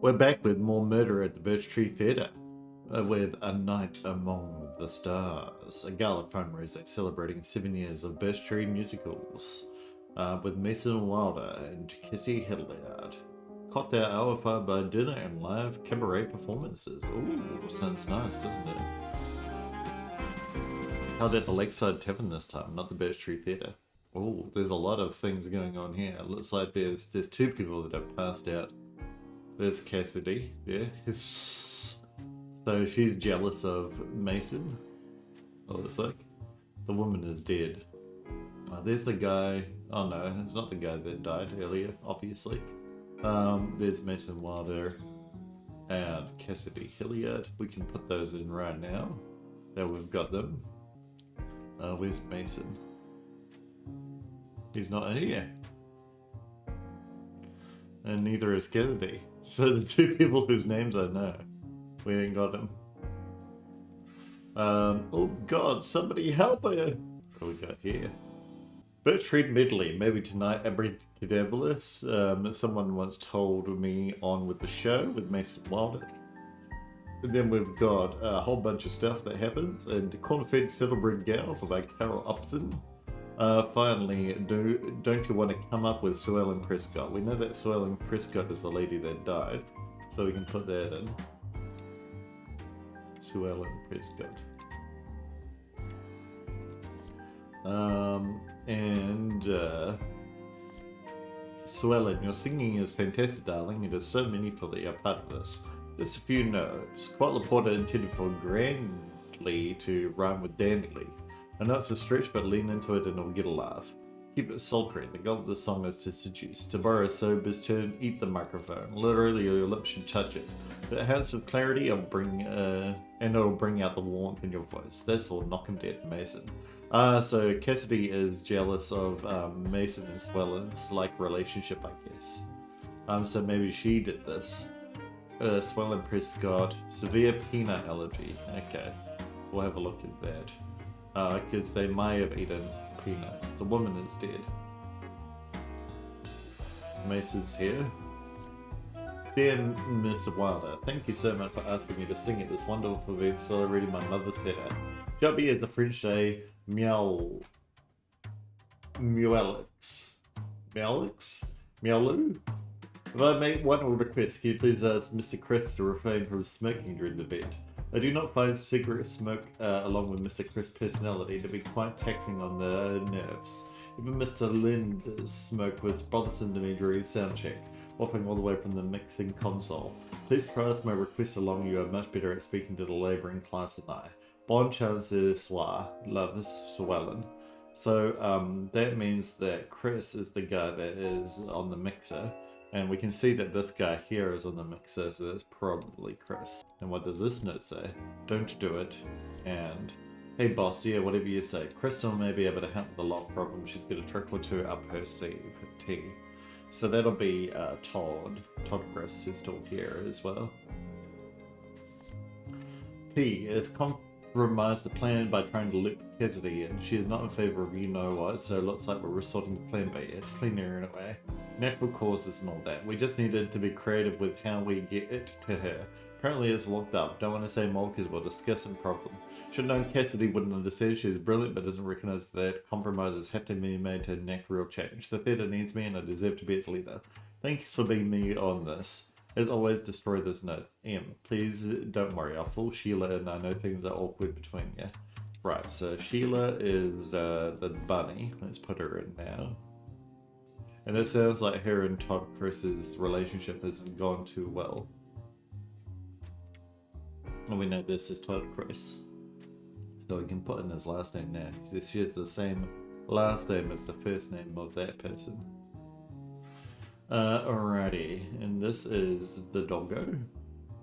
We're back with more murder at the Birch Theatre with A Night Among the Stars, a gala fundraiser celebrating 7 years of Birch musicals with Mason Wilder and Kissy Hilliard. Cocktail hour followed by dinner and live cabaret performances. Ooh, sounds nice, doesn't it? Held at the Lakeside Tavern this time, not the Birch Theatre. Oh, there's a lot of things going on here. It looks like there's two people that have passed out. There's Cassidy, yeah. So she's jealous of Mason, it looks like. The woman is dead. There's the guy. Oh no, it's not the guy that died earlier, obviously. There's Mason Wilder and Cassidy Hilliard. We can put those in right now. There we've got them. Where's Mason? He's not here. And neither is Cassidy. So the two people whose names I know, we ain't got them. Oh god, somebody help her! What do we got here? Birch medley, maybe tonight, abracadabulous. Someone once told me on with the show with Mason Wilder. And then we've got a whole bunch of stuff that happens, and Corn-fed Settlebred Gal by Carol Upson. Finally, don't you want to come up with Sue Ellen Prescott? We know that Sue Ellen Prescott is the lady that died, so we can put that in. Sue Ellen Prescott. Sue Ellen, your singing is fantastic, darling. It is so meaningful that you're part of this. Just a few notes. Quite Laporta intended for grandly to rhyme with dandily. I know it's a stretch, but lean into it and it'll get a laugh. Keep it sultry. The goal of the song is to seduce. To borrow Sober's turn, eat the microphone. Literally, your lips should touch it. But it has with clarity, and it'll bring out the warmth in your voice. That's all. Knock him dead, Mason. So Cassidy is jealous of Mason and Swellen's relationship, I guess. So maybe she did this. Swellen Prescott, severe peanut allergy. Okay, we'll have a look at that. Because they may have eaten peanuts. The woman is dead. Mason's here. Dear Mr. Wilder, thank you so much for asking me to sing at this wonderful event celebrating my mother's Saturday. Chubby is the French say Meow. Meowlix. Meowlix? Meowloo? If I make one request, can you please ask Mr. Chris to refrain from smoking during the event? I do not find cigarette smoke, along with Mr. Chris' personality, to be quite taxing on the nerves. Even Mr. Linda's smoke was bothersome to me during sound check, whopping all the way from the mixing console. Please pass my request along. You are much better at speaking to the labouring class than I. Bon chance ce soir, loves Swellen. So that means that Chris is the guy that is on the mixer. And we can see that this guy here is on the mixer, so that's probably Chris. And what does this note say? Don't do it. And, hey boss, yeah, whatever you say. Crystal may be able to help with the lock problem. She's got a trick or two up her sleeve. T. So that'll be Todd Chris, who's still here as well. T is compromised the plan by trying to loop Cassidy, and she is not in favour of you know what, so it looks like we're resorting to plan B. It's cleaner in a way. Natural causes and all that. We just needed to be creative with how we get it to her. Apparently it's locked up. Don't want to say more because we'll discuss the problem. Should have known Cassidy wouldn't understand. She's brilliant but doesn't recognise that compromises have to be made to enact real change. The theatre needs me and I deserve to be its leader. Thanks for being me on this. As always, destroy this note. M, please don't worry. I'll fool Sheila and I know things are awkward between you. Right, so Sheila is the bunny. Let's put her in now. And it sounds like her and Todd Chris's relationship hasn't gone too well. And we know this is Todd Chris. So we can put in his last name now. Because she has the same last name as the first name of that person. Alrighty. And this is the doggo.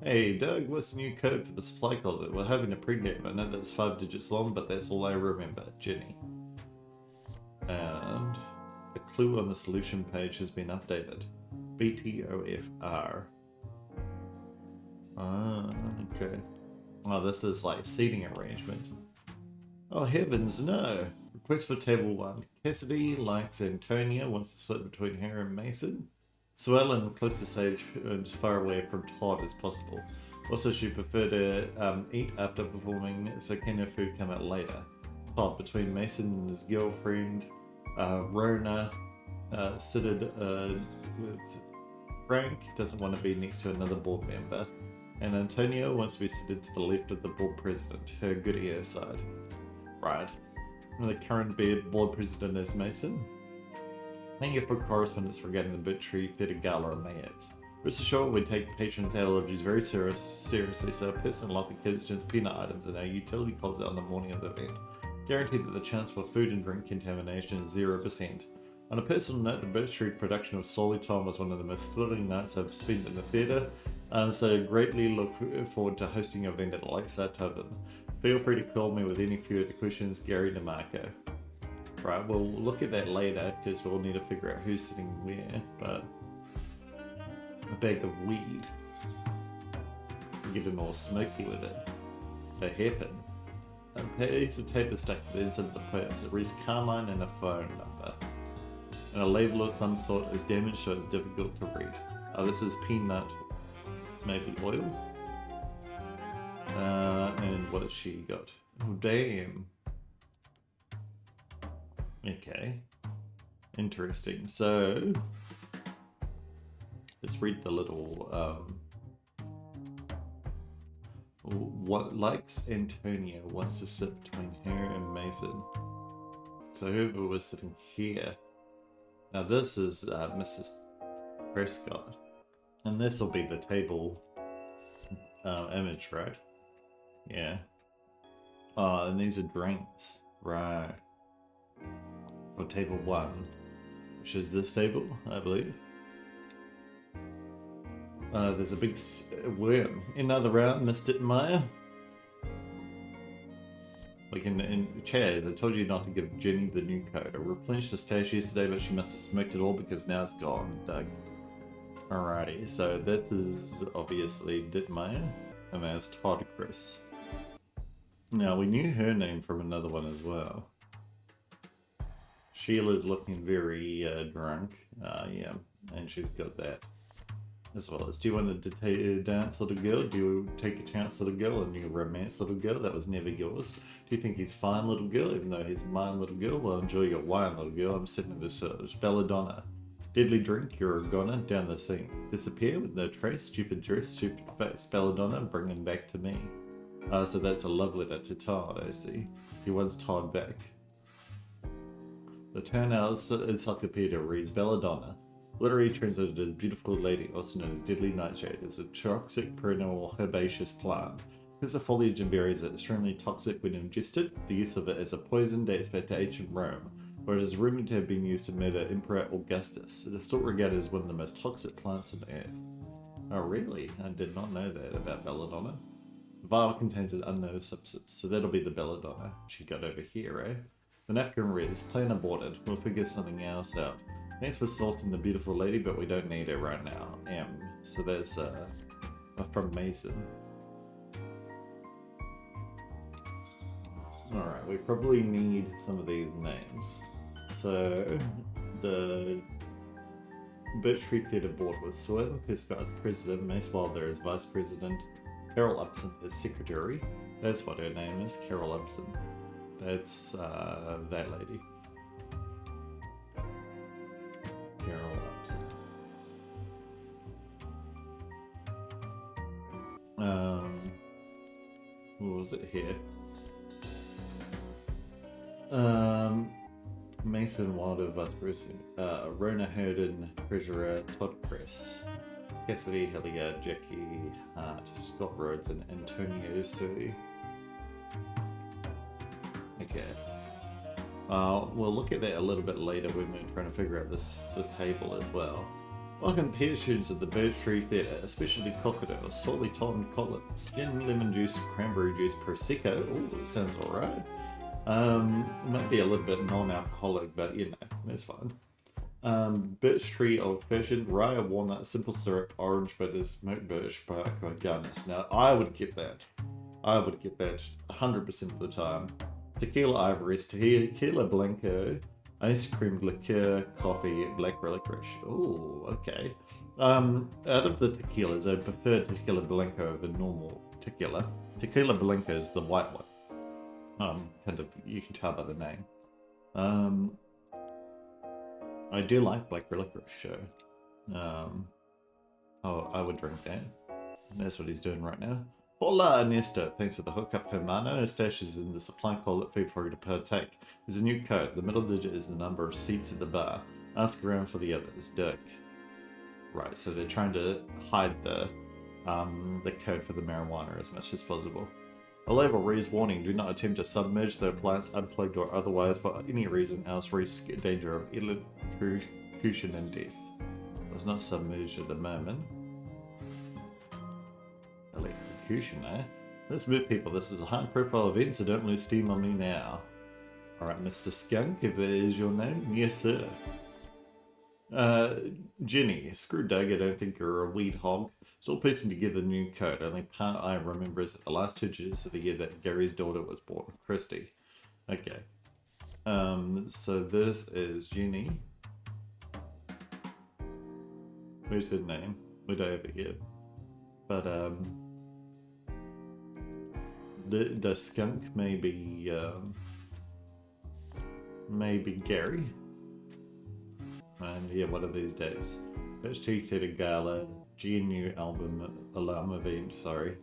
Hey Doug, what's the new code for the supply closet? We're having a pregame. I know that's 5 digits long, but that's all I remember. Jenny. And the clue on the solution page has been updated. BTOFR. Okay. Oh, this is like seating arrangement. Oh heavens, no! Request for table 1. Cassidy likes Antonia, wants to split between her and Mason. Suellen close to safe and as far away from Todd as possible. Also, she preferred to eat after performing, so can her food come out later. Todd, between Mason and his girlfriend, Rona, seated with Frank, doesn't want to be next to another board member, and Antonio wants to be seated to the left of the board president, her good ear side. Right. And the current board president is Mason. Thank you for correspondence regarding the Birch Theatre Gala and layouts. Rest assured, we take patrons' allergies very seriously, so a person like the kitchen's peanut items in our utility closet on the morning of the event. Guaranteed that the chance for food and drink contamination is 0%. On a personal note, the Birch Street production of Slowly Tom was one of the most thrilling nights I've spent in the theatre, so greatly look forward to hosting an event at Lakeside Tavern. Feel free to call me with any further questions, Gary DeMarco. Right, we'll look at that later, because we'll need to figure out who's sitting where, but... a bag of weed. Getting all smoky with it. They happen. A piece of tape is stuck to the inside of the purse. It reads Carmine and a phone number. And a label of some sort is damaged, so it's difficult to read. Oh, this is peanut, maybe oil. And what has she got? Oh, damn. Okay. Interesting. So, let's read the little, what likes Antonia wants to sit between her and Mason. So whoever was sitting here. Now this is Mrs. Prescott. And this will be the table image, right? Yeah. Oh, and these are drinks. Right. Or table 1. Which is this table, I believe. There's a big worm. Another round, Mr. Meyer. Like in Chaz, I told you not to give Jenny the new coat. I replenished the stash yesterday, but she must have smoked it all because now it's gone, Doug. Alrighty, so this is obviously Dittmeyer, and that's Todd Chris. Now, we knew her name from another one as well. Sheila's looking very drunk. Yeah, and she's got that. As well as, do you want to dance, little girl? Do you take a chance, little girl? And you romance, little girl? That was never yours. Do you think he's fine, little girl? Even though he's mine, little girl? Well, enjoy your wine, little girl. I'm sitting in this belladonna. Deadly drink, you're a goner, down the scene. Disappear with no trace, stupid dress, stupid face. Belladonna, bring him back to me. So that's a love letter to Todd, I see. He wants Todd back. The Turnout Encyclopedia reads Belladonna. Literally translated as beautiful lady, also known as deadly nightshade, is a toxic perennial herbaceous plant. Because the foliage and berries are extremely toxic when ingested, the use of it as a poison dates back to ancient Rome, where it is rumored to have been used to murder Emperor Augustus. It is still regarded as one of the most toxic plants on Earth. Oh really? I did not know that about belladonna. The vial contains an unknown substance, so that'll be the belladonna she got over here, eh? The napkin reads, plan aborted, we'll figure something else out. Thanks for salting the beautiful lady, but we don't need her right now. So that's from Mason. Alright, we probably need some of these names. So, the Birch Theatre Board was Suellen Prescott as president, Mace Wilder as vice president, Carol Upson as secretary. That's what her name is, Carol Upson. That's that lady. Carol Upson. What was it here? Mason Wilder, vice president. Rona Herden, treasurer. Todd Press. Cassidy Hilliard, Jackie Hart, Scott Rhodes, and Antonio Sui. Okay. We'll look at that a little bit later when we're trying to figure out the table as well. Welcome patrons at the Birch Theatre, especially cocktail, salty Tom Collins, gin, lemon juice, cranberry juice, prosecco. Ooh, that sounds alright. It might be a little bit non-alcoholic, but you know, that's fine. Birch tree old fashioned, rye, walnut, simple syrup, orange bitters, smoked birch bark garnish. Now, I would get that. I would get that 100% of the time. Tequila Ivories, Tequila Blanco, Ice cream, liqueur, coffee, black licorice. Oh, okay. Out of the tequilas, I prefer Tequila Blanco over normal tequila. Tequila Blanco is the white one. Kind of, you can tell by the name. I do like black licorice, sure. Oh, I would drink that. That's what he's doing right now. Hola, Ernesto. Thanks for the hookup, Hermano. Our stash is in the supply call feel free to partake. There's a new code. The middle digit is the number of seats at the bar. Ask around for the others. Dirk. Right, so they're trying to hide the code for the marijuana as much as possible. A label reads, warning, do not attempt to submerge the appliance unplugged or otherwise for any reason else risk danger of electrocution and death. It's not submerged at the moment. Electrocution, eh? Let's move, people. This is a high-profile event, so don't lose steam on me now. Alright, Mr. Skunk, if that is your name. Yes, sir. Jenny, screw Doug, I don't think you're a weed hog. Still piecing together the new code. Only part I remember is that the last 2 digits of the year that Gary's daughter was born. Christy. Okay. So this is Jenny. Where's her name? We don't have it yet. But, the skunk may be Gary. And yeah, one of these days. Birch Theatrical Gala, GNU alarm event, sorry.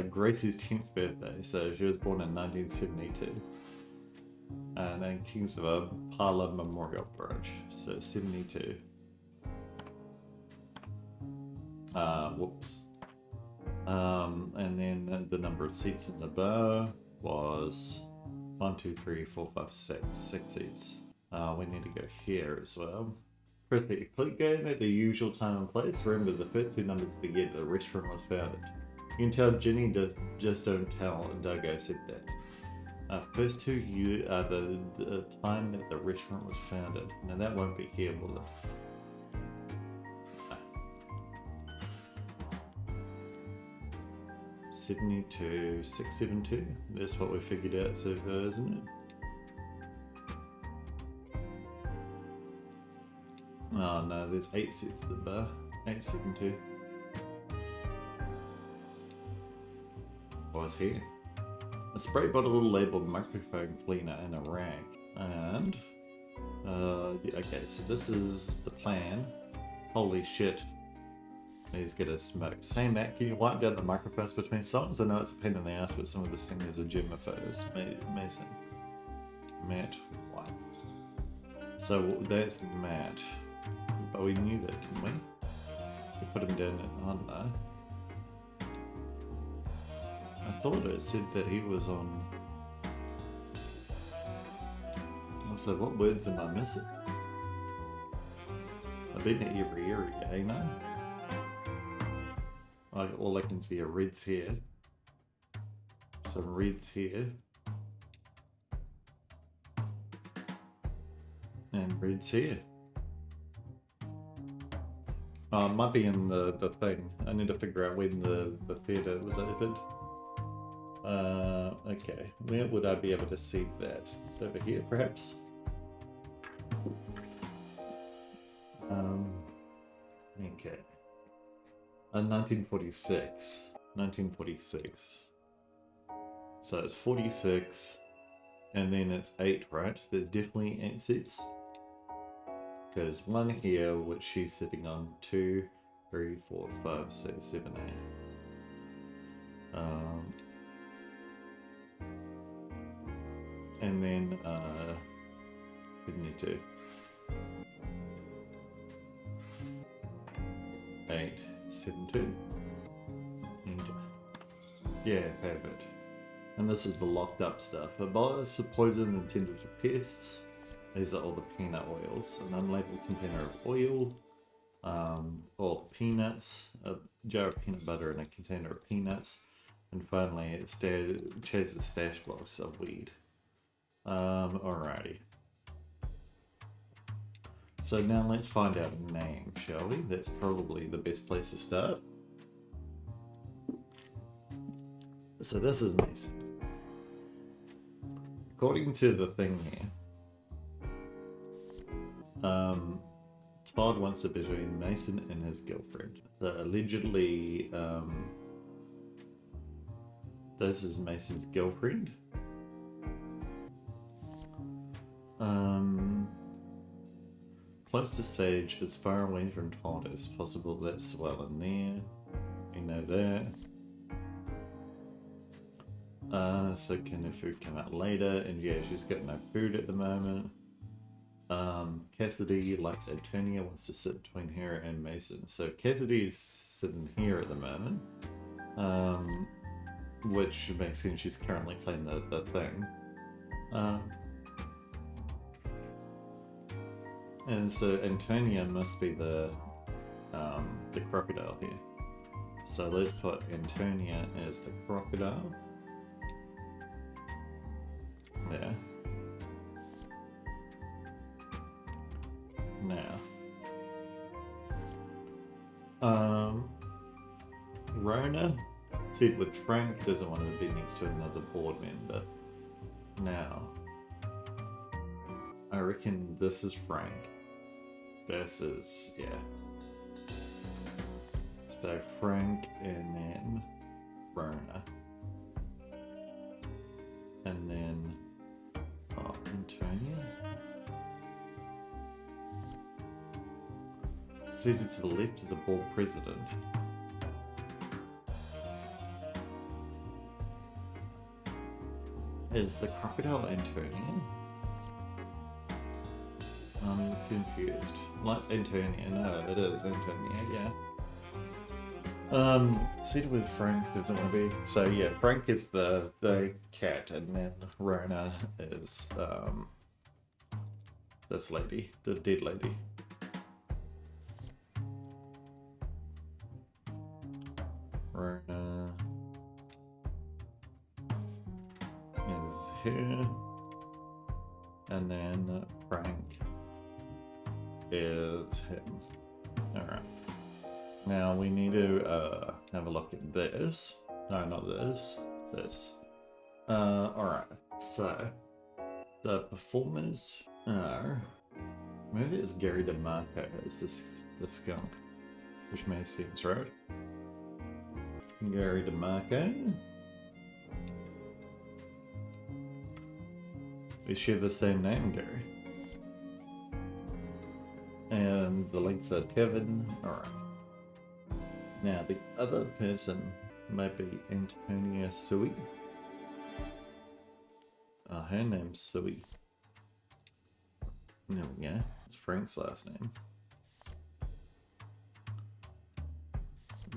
Gracie's 10th birthday, so she was born in 1972. And then Kings of a Parla Memorial Brooch, so 72. Whoops. And then the number of seats in the bar was 1, 2, 3, 4, 5, 6. 6 seats. We need to go here as well. Press the click game at the usual time and place. Remember the first 2 numbers of the year the restaurant was founded. You can tell Jenny just don't tell, and Dogo said that. First 2 years are the time that the restaurant was founded. Now that won't be here, will it? 72, 672. That's what we figured out so far, isn't it? Oh no, there's 8 seats at the bar. 872. What's here? A spray bottle labeled microphone cleaner and a rag. And yeah, okay, so this is the plan. Holy shit. He's gonna smoke. Say Matt, can you wipe down the microphones between songs? I know it's a pain in the ass, but some of the singers are gemophones. Amazing. Matt wipe. So that's Matt. But we knew that, didn't we? We put him down on there. I thought it said that he was on. So what words am I missing? I've been at every area, ain't I? All I can see are reds here. Some reds here. And reds here. Oh, it might be in the thing. I need to figure out when the theatre was opened. Okay. Where would I be able to see that? Over here, perhaps? Okay. 1946. 1946. So it's 46, and then it's 8, right? There's definitely 8 seats. Because 1 here, which she's sitting on, 2, 3, 4, 5, 6, 7, 8. And then, 72. 8, 7, 2. Yeah, perfect. And this is the locked up stuff. A bolus of poison intended for pests. These are all the peanut oils. An unlabeled container of oil. All peanuts. A jar of peanut butter and a container of peanuts. And finally, Chaz's stash box of weed. Alrighty. So now let's find out a name, shall we? That's probably the best place to start. So this is Mason. According to the thing here, Todd wants to between Mason and his girlfriend. So allegedly, this is Mason's girlfriend. Close to Sage, as far away from Todd as possible. That's well in there. We know that. So can the food come out later? And yeah, she's got no food at the moment. Cassidy likes Antonia, wants to sit between her and Mason. So Cassidy's sitting here at the moment. Which makes sense, she's currently playing the thing. And so Antonia must be the crocodile here. So let's put Antonia as the crocodile. There. Now. Rona said with Frank doesn't want to be next to another board member. Now. I reckon this is Frank. This is, yeah. So Frank and then Rona. And then, Antonia? Seated to the left of the board president. Is the crocodile Antonia? I'm confused. That's Antonia. No, it is Antonia, yeah. Seated with Frank doesn't want to be. So yeah, Frank is the cat, and then Rona is this lady, the dead lady. Rona is here, and then Frank is him. Alright. Now we need to have a look at this. No, not this. This. Alright. So the performers are, maybe it's Gary DeMarco as this skunk, which makes sense, right? Gary DeMarco. We share the same name, Gary. And the links are Kevin. Alright. Now, the other person might be Antonia Sui. Her name's Sui. There we go. It's Frank's last name.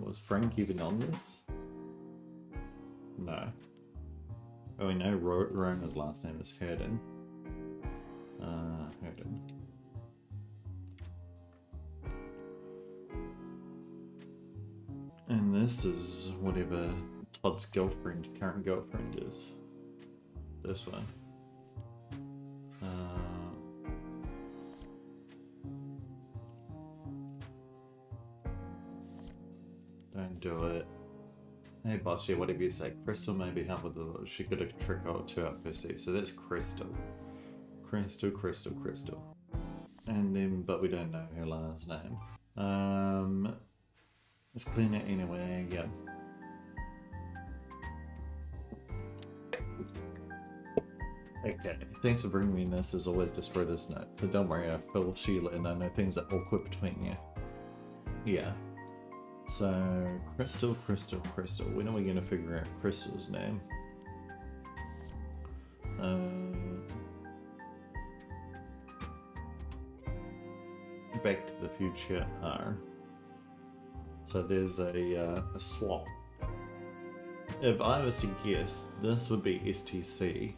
Was Frank even on this? No. Oh, we know Rona's last name is Herden. Herden. And this is whatever Todd's current girlfriend is. This one. Don't do it. Hey boss, yeah, whatever you say. Crystal maybe help with the, she got a trick or two up her sleeve. So that's Crystal. Crystal. And then, but we don't know her last name. Let's clean it anyway, yeah. Okay, thanks for bringing me this. As always, destroy this note. But don't worry, I feel Sheila and I know things are awkward between you. Yeah. So, Crystal. When are we going to figure out Crystal's name? Back to the Future R. So there's a swap. If I was to guess, this would be STC,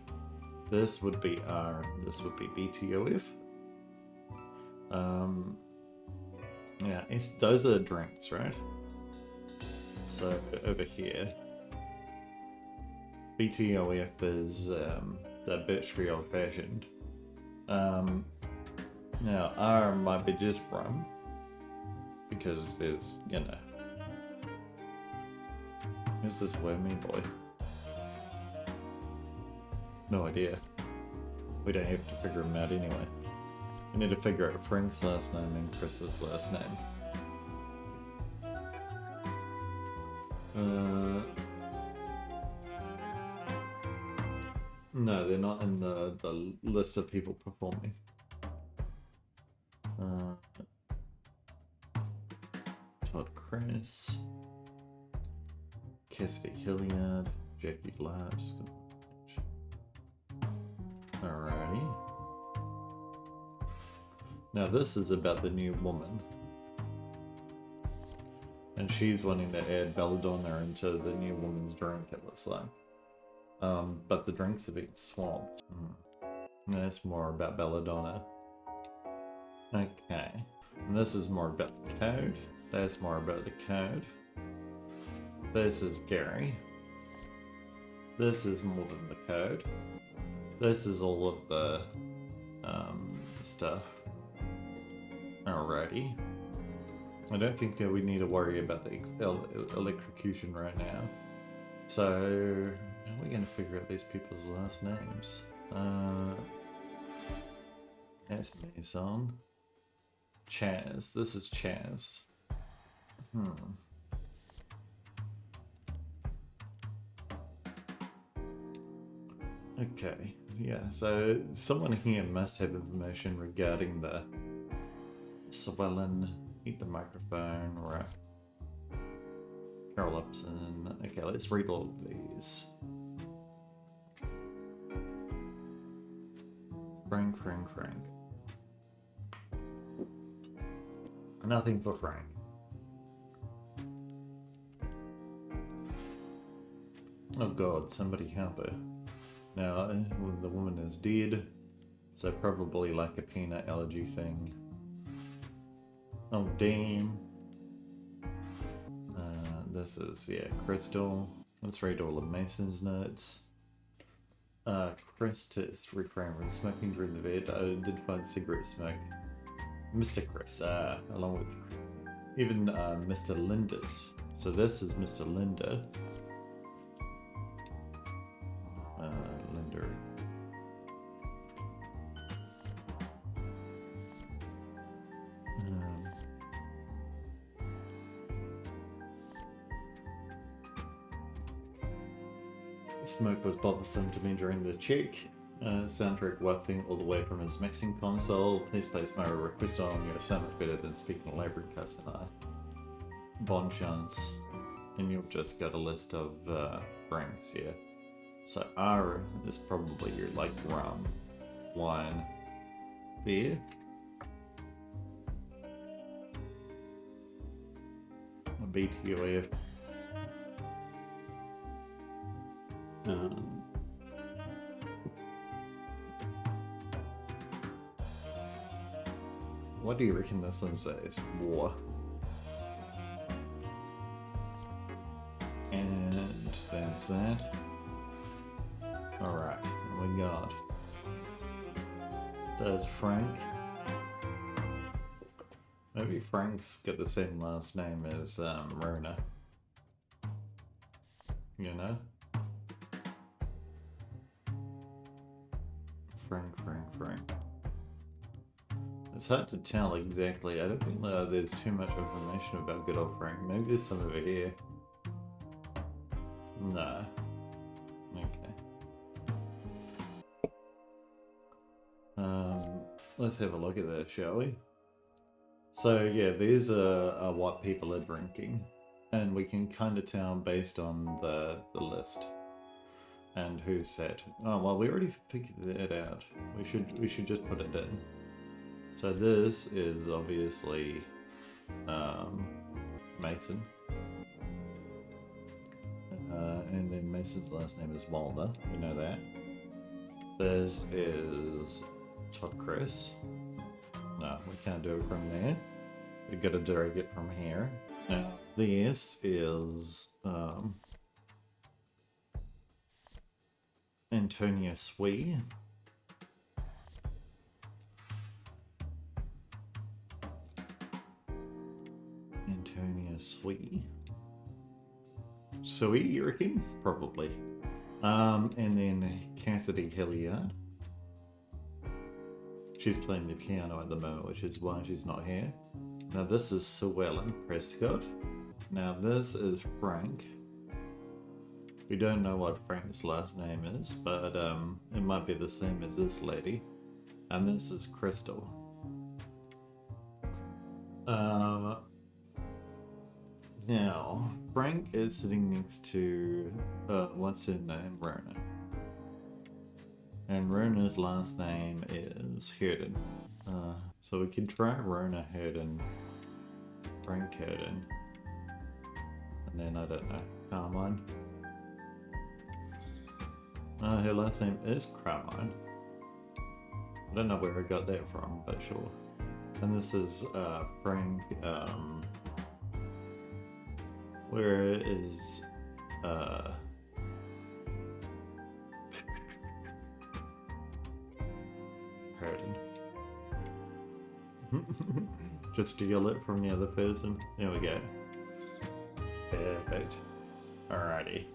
this would be R, this would be BTOF. Yeah, those are drinks, right? So over here, BTOF is the Birch Old Fashioned. Now R might be just rum, because there's, you know, who's this wormy boy? No idea. We don't have to figure him out anyway. We need to figure out Frank's last name and Chris's last name. No, they're not in the list of people performing. Todd Chris, Cassidy Hilliard, Jackie Labs. Alrighty. Now this is about the new woman. And she's wanting to add belladonna into the new woman's drink, it looks like. But the drinks have been swapped. That's more about belladonna. Okay. And this is more about the code. That's more about the code. This is Gary. This is more than the code. This is all of the stuff. Alrighty. I don't think that we need to worry about the electrocution right now. So, how are we going to figure out these people's last names? That's Mason. Chaz. This is Chaz. Okay, yeah, so someone here must have information regarding the swelling. Eat the microphone, right? Carol Upson. Okay, let's read all of these. Frank. Nothing for Frank. Oh god, somebody help her. Now, the woman is dead, so probably like a peanut allergy thing. Oh damn. This is, yeah, Crystal. Let's read all of Mason's notes. Chris to refrain from smoking during the vet. I did find cigarette smoke. Mr. Chris, along with even Mr. Linda's. So this is Mr. Linda. Linda. Smoke was bothersome to me during the check. Soundtrack wafting all the way from his mixing console. Please place my request on. You're so much better than speaking elaborate cuss and I. Bon chance. And you've just got a list of drinks here. So R is probably your like rum, wine, beer. A BTOF. What do you reckon this one says? War. And that's that. Alright, we got. Does Frank. Maybe Frank's got the same last name as Rona. You know? Frank. It's hard to tell exactly. I don't think there's too much information about good old Frank. Maybe there's some over here. No. Okay. Let's have a look at that, shall we? So yeah, these are what people are drinking. And we can kind of tell based on the list. And who said? Oh well, we already figured it out. We should just put it in. So this is obviously Mason, and then Mason's last name is Walder. We know that. This is Todd Chris. No, we can't do it from there. We got to drag it from here. Now this is Antonia Swee. Antonia Swee. Sweet, you reckon? Probably. And then Cassidy Hilliard. She's playing the piano at the moment, which is why she's not here. Now this is Llewellyn Prescott. Now this is Frank. We don't know what Frank's last name is, but it might be the same as this lady. And this is Crystal. Now, Frank is sitting next to, what's her name? Rona. And Rona's last name is Herden. So we can try Rona Herden, Frank Herden, and then I don't know, Carmine. Her last name is Carmine. I don't know where I got that from, but sure. And this is Frank. Where is Herden? Just steal it from the other person. There we go. Perfect. Alrighty.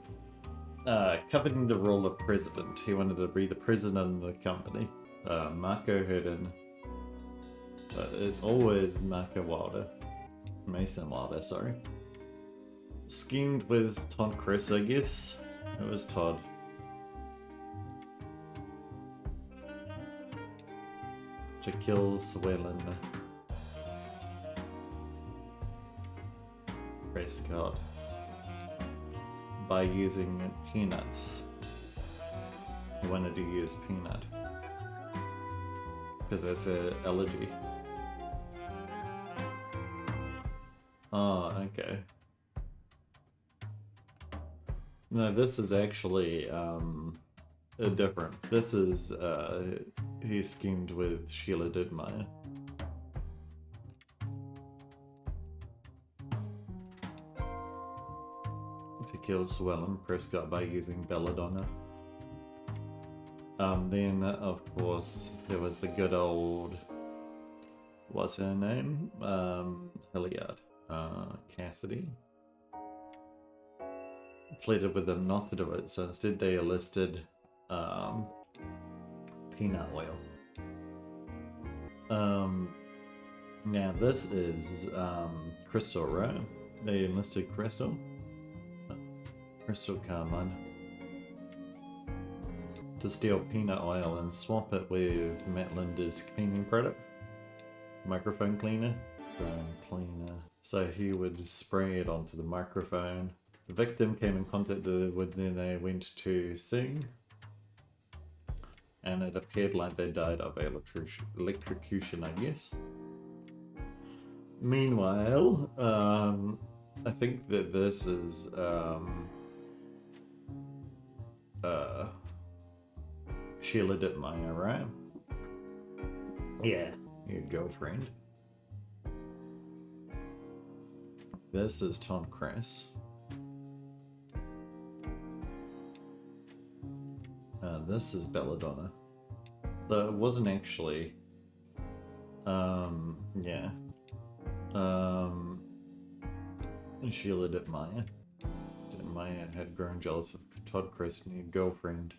Coveting the role of president. He wanted to be the president of the company. Marco Herden. But it's always Marco Wilder. Mason Wilder, sorry. Schemed with Todd Chris, I guess. It was Todd. To kill Llewellyn Prescott by using peanuts. He wanted to use peanut because that's an allergy. Oh, okay. No, this is actually different. This is he schemed with Sheila Dudmeyer. To kill Llewellyn Prescott by using belladonna. Then of course there was the good old, what's her name? Hilliard. Cassidy. Pleaded with them not to do it, so instead they enlisted peanut oil. Now this is Crystal, right? They enlisted Crystal. Crystal Carmine. To steal peanut oil and swap it with Matt Linder's cleaning product. Microphone cleaner. Cleaner. So he would spray it onto the microphone. The victim came in contact with them, they went to sing. And it appeared like they died of electrocution, I guess. Meanwhile, I think that this is Sheila Dittmeyer, right? Yeah, your girlfriend. This is Tom Kress. This is Belladonna. So it wasn't actually, yeah. Sheila Dittmeyer. Dittmeyer had grown jealous of Todd Kress' new girlfriend.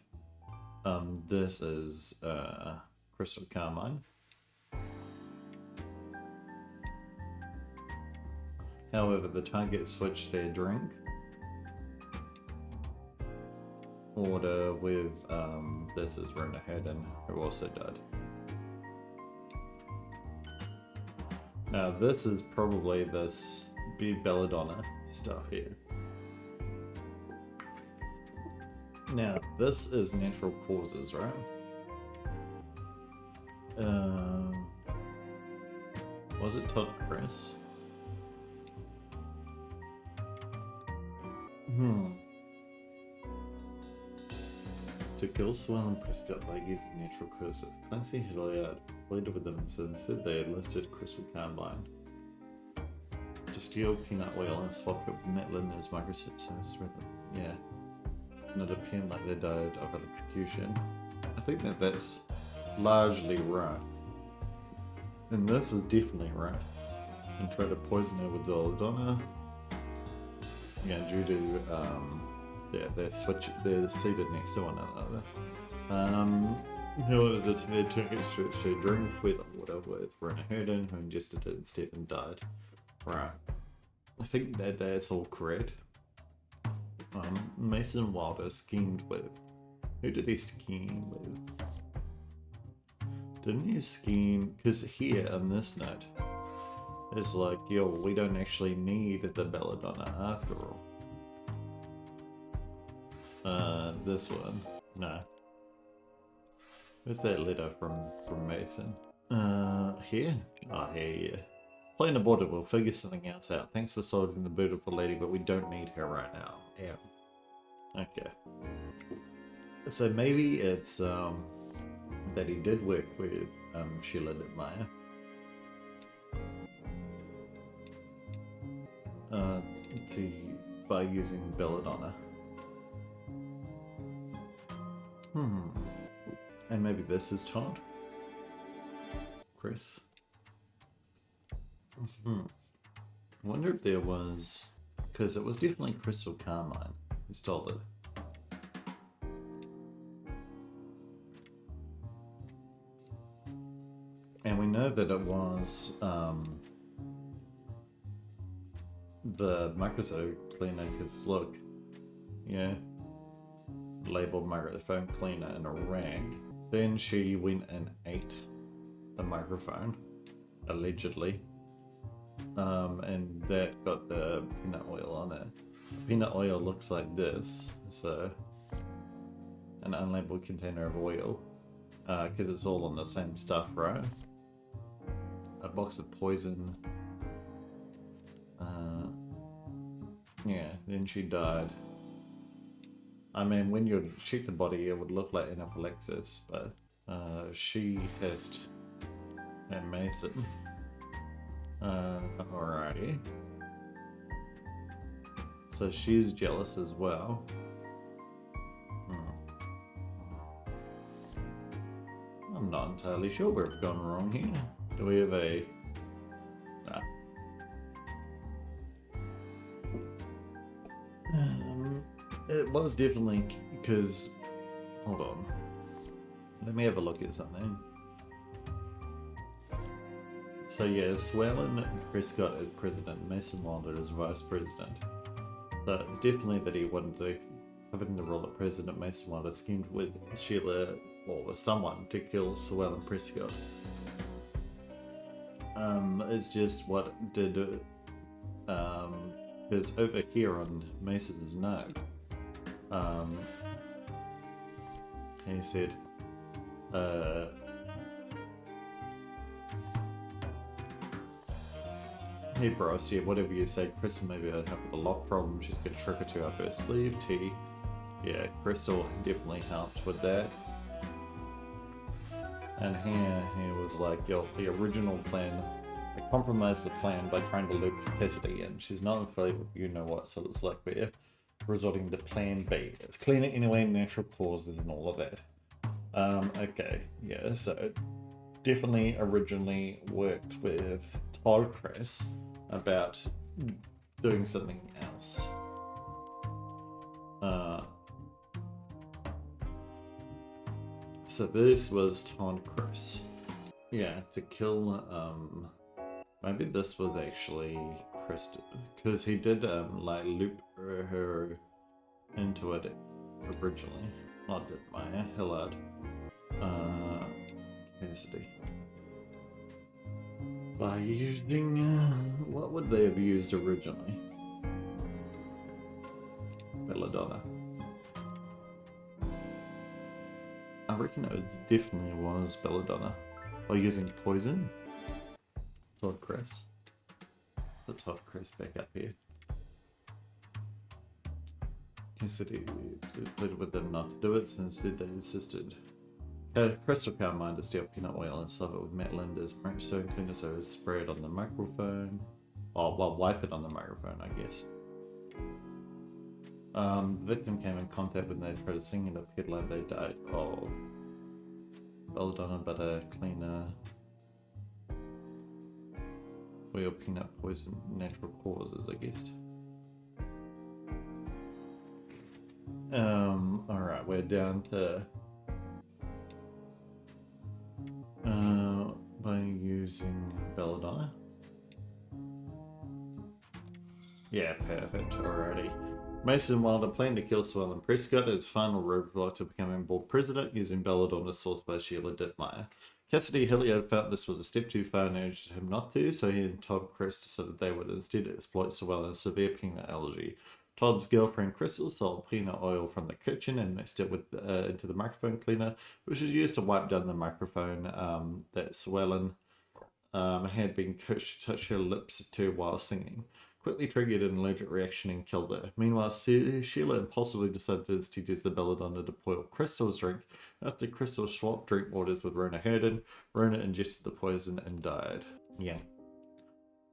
This is, Crystal Carmine. However, the target switched their drink order with, this is Rona Herden, who also died. Now, this is probably this Belladonna stuff here. Now, this is natural causes, right? Was it Todd Kress? To kill Llewellyn Prescott by using natural causes. Clancy Hilliard pleaded with them, so instead they enlisted Crystal Carmine to steal peanut oil and swap it with Matt Linder's Microsoft service with them. Yeah. And it appeared like they died of electrocution. I think that that's largely right. And this is definitely right. And try to poison her with belladonna. Yeah, due to, yeah, they're seated next to one another. No, they took it to drink with or whatever for an Herden who ingested it instead and died. Right. I think that's all correct. Mason Wilder schemed with. Who did he scheme with? Didn't he scheme? Because here on this note, it's like, yo, we don't actually need the belladonna after all. This one. No. Where's that letter from Mason? Here? Oh, here, yeah. Playing the border, we'll figure something else out. Thanks for solving the beautiful lady, but we don't need her right now. Yeah. Okay. So maybe it's, that he did work with, Sheila Littmeyer. By using belladonna. And maybe this is Todd? Chris? I wonder if there was... Because it was definitely Crystal Carmine who stole it. And we know that it was the microscope cleaner, because look, yeah, labeled microphone cleaner in a rag. Then she went and ate the microphone, allegedly, and that got the peanut oil on it. Peanut oil looks like this, so an unlabeled container of oil, because it's all on the same stuff, right? A box of poison. Yeah, then she died. I mean, when you check the body, it would look like anaphylaxis, but she hissed and Mason. Alrighty. So she's jealous as well. I'm not entirely sure where we've gone wrong here. Do we have a... Nah. It was definitely because... Hold on. Let me have a look at something. So yeah, Swellen Prescott as president, Mason Wilder as vice president. So it's definitely that he wanted to have in the role of president. Mason Wilder schemed with Sheila or with someone to kill Swellen Prescott. It's just what did because over here on Mason's note, he said, hey bros, yeah, whatever you say, Crystal maybe I'd help with the lock problem, she's got a trick or two up her sleeve, T. Yeah, Crystal definitely helped with that. And here, he was like, yo, the original plan, I compromised the plan by trying to loop Cassidy in. She's not in favor of you know what, so it's like we're resorting to plan B. It's cleaner anyway, natural causes and all of that. Okay, yeah, so it definitely originally worked with Todd Chris about doing something else. So this was Todd Chris. Yeah, to kill, maybe this was actually Chris, because he did, like, loop her into it originally. Not did Maya, Hillard. Cassidy. By using, what would they have used originally? Belladonna. I reckon it definitely was Belladonna. By using poison? Todd Chris. The Todd Chris back up here. Cassidy pleaded with them not to do it, so instead they insisted. Crystal Carmine to steal peanut oil and solve it with Matt Linda's microphone cleaner, so it's sprayed on the microphone. Oh, well, wipe it on the microphone, I guess. The victim came in contact when they tried to sing in the headline, they died. Oh. Belladonna, butter, cleaner. Oil, peanut, poison, natural causes, I guess. Alright, we're down to using Belladonna. Yeah, perfect. Alrighty. Mason Wilder planned to kill Sir Alan Prescott as final roadblock to becoming board president using Belladonna sourced by Sheila Dittmeyer. Cassidy Hilliard felt this was a step too far and urged him not to, so he and Todd Chris decided they would instead exploit Sir Alan's severe peanut allergy. Todd's girlfriend Crystal stole peanut oil from the kitchen and mixed it with into the microphone cleaner, which was used to wipe down the microphone that Sir Alan had been coached to touch her lips to while singing. Quickly triggered an allergic reaction and killed her. Meanwhile, Sheila impulsively decided to use the Belladonna to boil Crystal's drink. After Crystal swapped drink orders with Rona Herden, Rona ingested the poison and died. Yeah.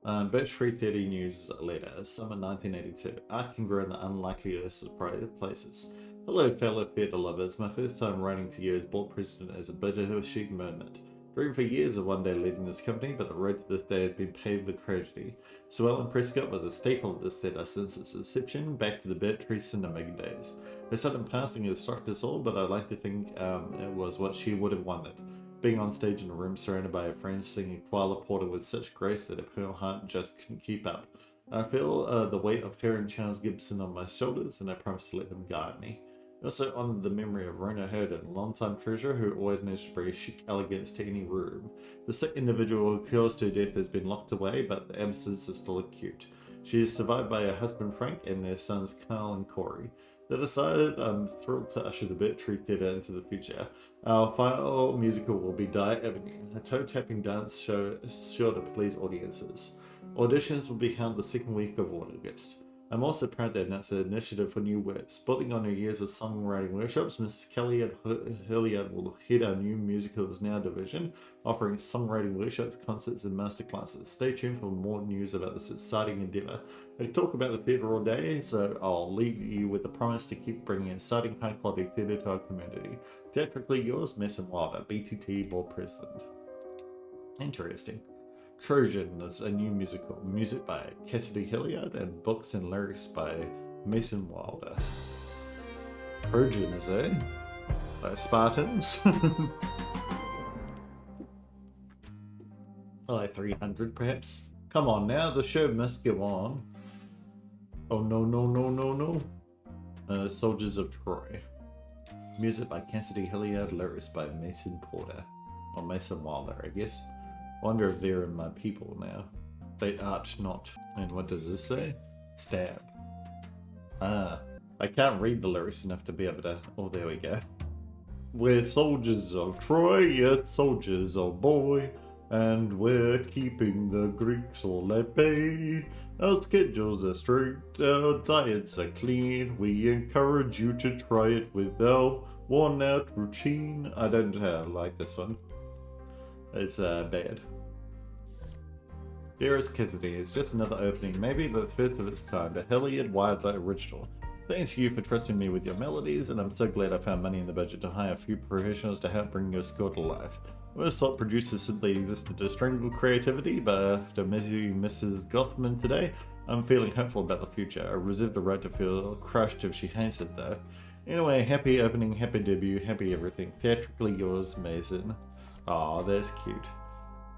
Birch 330 News letter, summer 1982. Art can grow in the unlikeliest of places. Hello, fellow theatre lovers. My first time writing to you as board president is a bittersweet moment. Dreamed for years of one day leading this company, but the road to this day has been paved with tragedy. Sir Alan Prescott was a staple of this theatre since its inception, back to the Beatrice cinema days. Her sudden passing has struck us all, but I like to think it was what she would have wanted. Being on stage in a room surrounded by her friends singing Koala Porter with such grace that her poor heart just couldn't keep up. I feel the weight of her and Charles Gibson on my shoulders, and I promise to let them guide me. I also honoured the memory of Rona Herden, a long-time treasurer who always managed to bring chic elegance to any room. The sick individual who caused her death has been locked away, but the absence is still acute. She is survived by her husband Frank and their sons Carl and Corey. That aside, I'm thrilled to usher the Birch Theatre into the future. Our final musical will be Die Avenue, a toe-tapping dance show sure to please audiences. Auditions will be held the second week of August. I'm also proud to announce an initiative for new works. Building on her years of songwriting workshops, Miss Hilliard will head our new Musicals Now division, offering songwriting workshops, concerts, and masterclasses. Stay tuned for more news about this exciting endeavour. I talk about the theatre all day, so I'll leave you with the promise to keep bringing exciting high-quality theatre to our community. Theatrically yours, Mason Wilder, BTT Board President. Interesting. Trojan is a new musical, music by Cassidy Hilliard and books and lyrics by Mason Wilder. Trojans, eh? Like Spartans? Like 300 perhaps? Come on now, the show must go on. Oh no, no, no, no, no. Soldiers of Troy. Music by Cassidy Hilliard, lyrics by Mason Porter. Or Mason Wilder, I guess. Wonder if they're in my people now. They art not. And what does this say? Stab. Ah. I can't read the lyrics enough to be able to... Oh, there we go. We're soldiers of Troy, yes, soldiers of boy. And we're keeping the Greeks all at bay. Our schedules are straight, our diets are clean. We encourage you to try it with our worn-out routine. I don't like this one. It's bad. Dearest Cassidy, it's just another opening, maybe the first of its kind, a Hilliard Wilder original. Thanks to you for trusting me with your melodies, and I'm so glad I found money in the budget to hire a few professionals to help bring your score to life. I always thought producers simply existed to strangle creativity, but after meeting Mrs. Gothman today, I'm feeling hopeful about the future. I reserve the right to feel crushed if she hates it though. Anyway, happy opening, happy debut, happy everything. Theatrically yours, Mason. Aw, that's cute.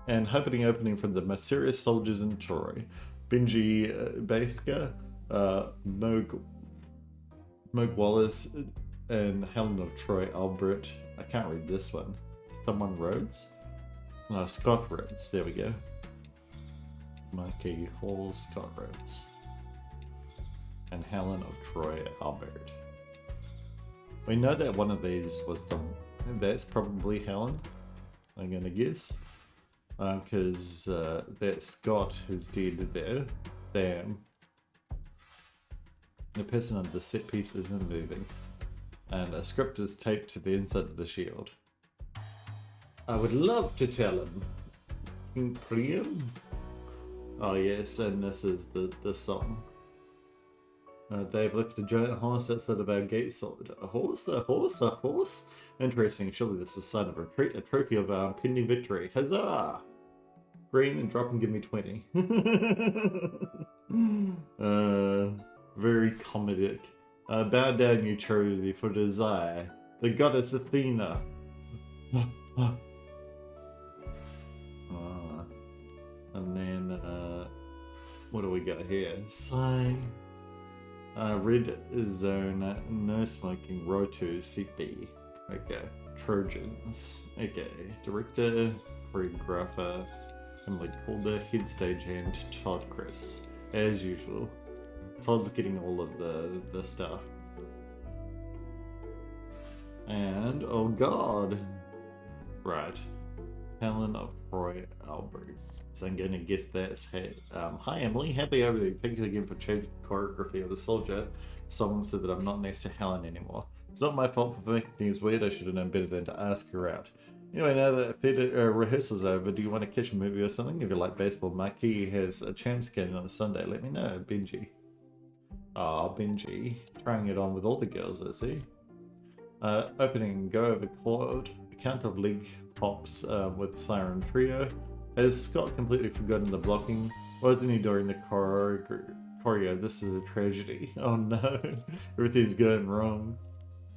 And opening from the Mysterious Soldiers in Troy. Benji Basker, Moog Wallace, and Helen of Troy Albert. I can't read this one. Someone Rhodes? Scott Rhodes, there we go. Mikey Hall, Scott Rhodes. And Helen of Troy Albert. We know that one of these was that's probably Helen, I'm gonna guess. Because that's Scott who's dead there. Damn. The person on the set piece isn't moving. And a script is taped to the inside of the shield. I would love to tell him. King Priam? Oh yes, and this is the song. They've lifted a giant horse outside of our gates. A horse? A horse? A horse? Interesting, surely this is a sign of retreat, a trophy of our impending victory. Huzzah! Green and drop and give me 20. Very comedic. Bow down, you Trozy, for desire. The goddess Athena. And then, what do we got here? Sign. Red zone, no smoking, row 2, seat B. Okay. Trojans. Okay. Director, choreographer, Emily Calder, head stagehand, Todd Chris. As usual. Todd's getting all of the stuff. And, oh god. Right. Helen of Troy Albert. So I'm going to guess that's it. Hi Emily, happy over there. Thank you again for changing the choreography of the soldier song so that I'm not next to Helen anymore. It's not my fault for making things weird. I should have known better than to ask her out. Anyway, now that theatre rehearsal's over, do you want to catch a movie or something? If you like baseball, Marquee has a champs game on a Sunday. Let me know, Benji. Ah, Benji. Trying it on with all the girls, I see. Opening go over chord. Count of league pops with Siren Trio. Has Scott completely forgotten the blocking? Wasn't he during the choreo? This is a tragedy. Oh no, everything's going wrong.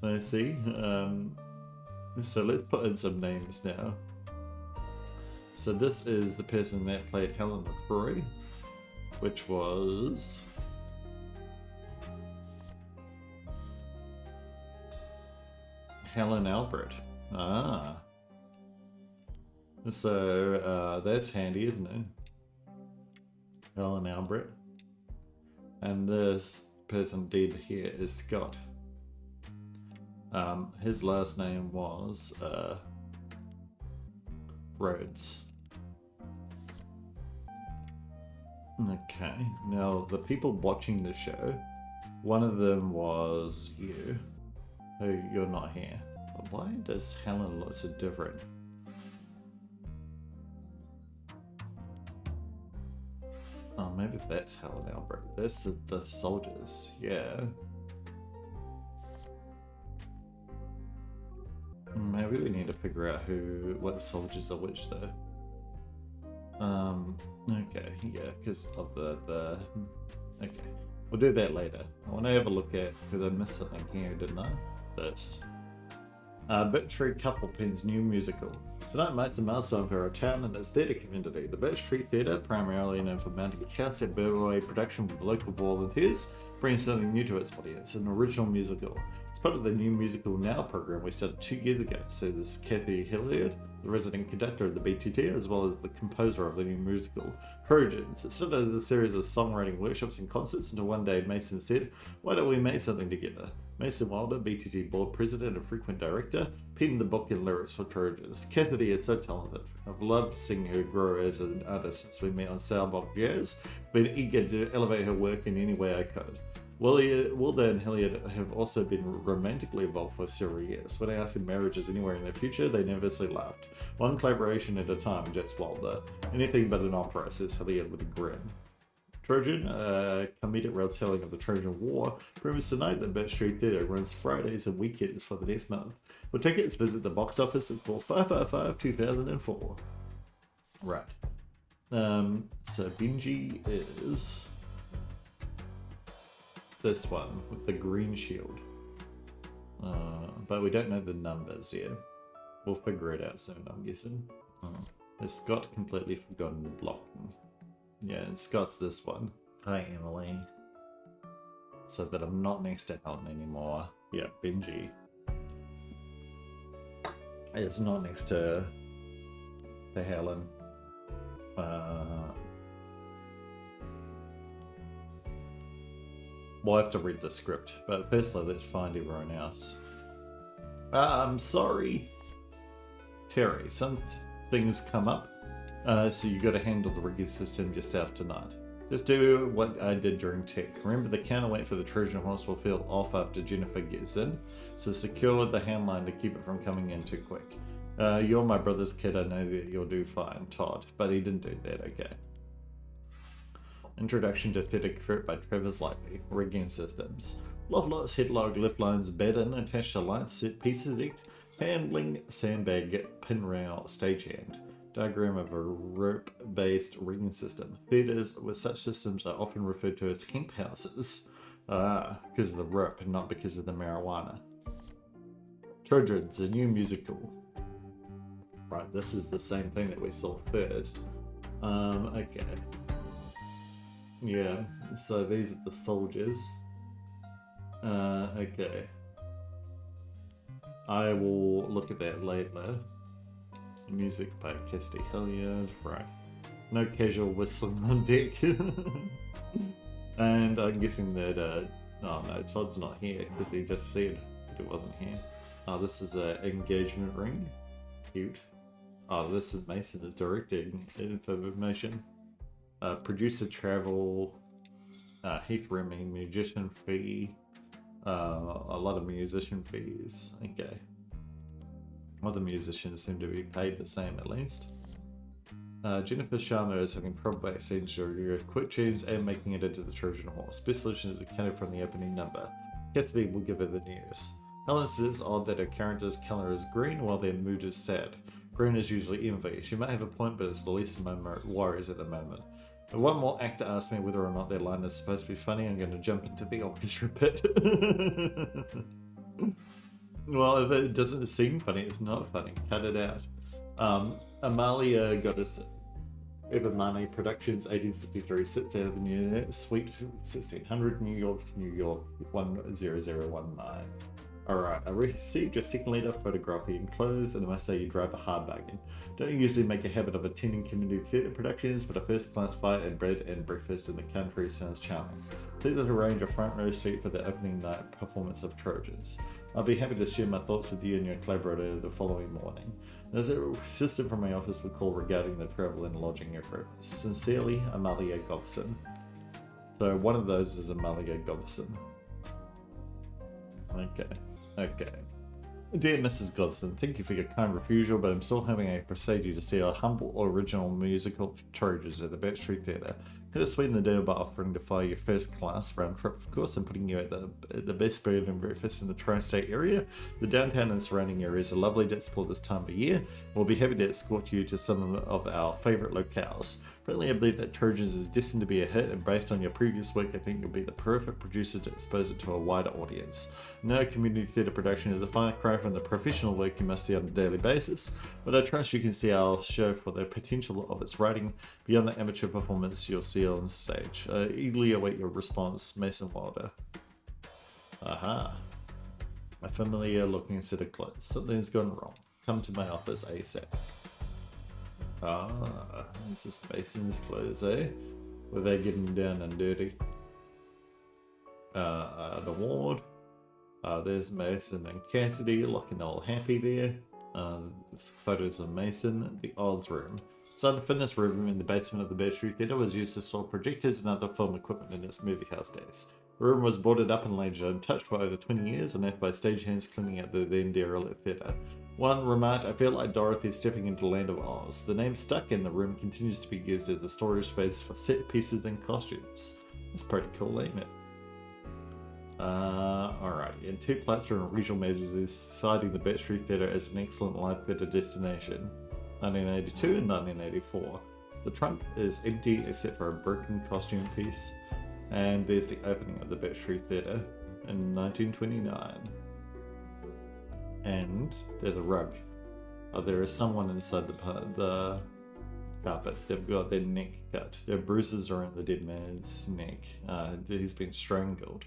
I see. So let's put in some names now. So this is the person that played Helen LaCroix, which was... Helen Albert. Ah. So, that's handy, isn't it? Helen Albert. And this person dead here is Scott. His last name was, Rhodes. Okay, now the people watching the show, one of them was you. Oh, you're not here. But why does Helen look so different? Oh, maybe that's Helen Albert. That's the soldiers, yeah. Maybe we need to figure out what soldiers are which though. Okay, yeah, because of the okay. We'll do that later. I want to have a look at, because I missed something here, didn't I? This. Birch Couple Pen's new musical. Tonight marks a milestone for our town and its theatre community. The Birch Tree Theatre, primarily known for mounting a cast-set Broadway production with local volunteers, brings something new to its audience, an original musical. It's part of the new Musical Now program we started 2 years ago, so this Kathy Hilliard, the resident conductor of the BTT, as well as the composer of the new musical, Trojans. It started as a series of songwriting workshops and concerts until one day Mason said, why don't we make something together? Mason Wilder, BTT board president and frequent director, penned the book and lyrics for Trojans. Cassidy is so talented. I've loved seeing her grow as an artist since we met on Soundbox Jazz, been eager to elevate her work in any way I could. Wilder and Hilliard have also been romantically involved for several years. When I asked if marriages anywhere in the future, they nervously laughed. One collaboration at a time, jets Wilder. Anything but an opera, says Hilliard with a grin. Trojan, a comedic retelling of the Trojan War, premieres tonight at Birch Street Theatre, runs Fridays and weekends for the next month. For tickets, visit the box office and call 555-2004. Right. So Benji is this one with the green shield. But we don't know the numbers yet. We'll figure it out soon, I'm guessing. Has Scott completely forgotten the blocking? Yeah, and Scott's this one. Hi, Emily. So that I'm not next to Helen anymore. Yeah, Benji. It's not next to Helen. We'll have to read the script, but firstly, let's find everyone else. I'm sorry, Terry. Some things come up. So you got to handle the rigging system yourself tonight. Just do what I did during tech. Remember the counterweight for the Trojan horse will feel off after Jennifer gets in, so secure the handline to keep it from coming in too quick. You're my brother's kid, I know that you'll do fine, Todd, but he didn't do that, okay. Introduction to theatre by Travis Lightly. Rigging systems. Loft locks, headlock, lift lines, bed in, attached to lights, set pieces, handling, sandbag, pin rail, stagehand. Diagram of a rope-based rigging system. Theatres with such systems are often referred to as hemp houses. Because of the rope and not because of the marijuana. Trojans, a new musical. Right, this is the same thing that we saw first. Okay. Yeah, so these are the soldiers. Okay. I will look at that later. Music by Cassidy Hilliard, right. No casual whistling on deck. And I'm guessing that, oh no, Todd's not here because he just said that it wasn't here. Oh, this is an engagement ring. Cute. Oh, this is Mason is directing information. Producer travel, Heath Remy, musician fee, a lot of musician fees. Okay. All the musicians seem to be paid the same at least. Jennifer Sharma is having trouble backstage due to quick changes and making it into the Trojan horse. Best solution is accounted from the opening number. Cassidy will give her the news. Helen says it's odd that her character's colour is green while their mood is sad. Green is usually envy. She might have a point, but it's the least of my worries at the moment. If one more actor asks me whether or not their line is supposed to be funny, I'm going to jump into the orchestra pit. Well, if it doesn't seem funny, it's not funny. Cut it out. Amalia Goddess Evermoney Productions, 1863, 6th Avenue, Suite 1600, New York, New York, 10019. Alright, I received your second letter, photography enclosed, and I must say you drive a hard bargain. Don't usually make a habit of attending community theatre productions, but a first-class fight and bread and breakfast in the country sounds charming. Please arrange a front row seat for the opening night performance of Trojans. I'll be happy to share my thoughts with you and your collaborator the following morning. There's a assistant from my office will call regarding the travel and lodging efforts. Sincerely, Amalia Goffson. So one of those is Amalia Goffson. Okay. Dear Mrs. Godson, thank you for your kind refusal, but I'm still having a procedure to see our humble original musical Trojans at the Birch Theatre. Could sweeten the deal by offering to fly your first class round trip, of course, and putting you at the best bed and breakfast in the tri-state area. The downtown and surrounding areas are lovely to explore this time of year. We'll be happy to escort you to some of our favourite locales. Frankly, I believe that Trojans is destined to be a hit, and based on your previous work, I think you'll be the perfect producer to expose it to a wider audience. No community theatre production is a far cry from the professional work you must see on a daily basis, but I trust you can see our show for the potential of its writing beyond the amateur performance you'll see on stage. Eagerly await your response, Mason Wilder. Aha. A familiar looking set of clothes. Something's gone wrong. Come to my office ASAP. Ah, this is Mason's clothes, eh? Were they getting down and dirty? The ward. There's Mason and Cassidy looking all happy there. Photos of Mason. The odds room. Sun fitness room in the basement of the Birch Theatre was used to store projectors and other film equipment in its movie house days. The room was boarded up and laid untouched for over 20 years, unearthed by stagehands cleaning out the then derelict theatre. One remarked, I feel like Dorothy stepping into the land of Oz. The name stuck in the room continues to be used as a storage space for set pieces and costumes. It's pretty cool, ain't it? Alrighty, and two plaques from regional magazines citing the Birch Theatre as an excellent live theatre destination. 1982 and 1984. The trunk is empty except for a broken costume piece, and there's the opening of the Birch Theatre in 1929. And there's a rug. Oh, there is someone inside the carpet. They've got their neck cut. Their bruises are in the dead man's neck. He's been strangled.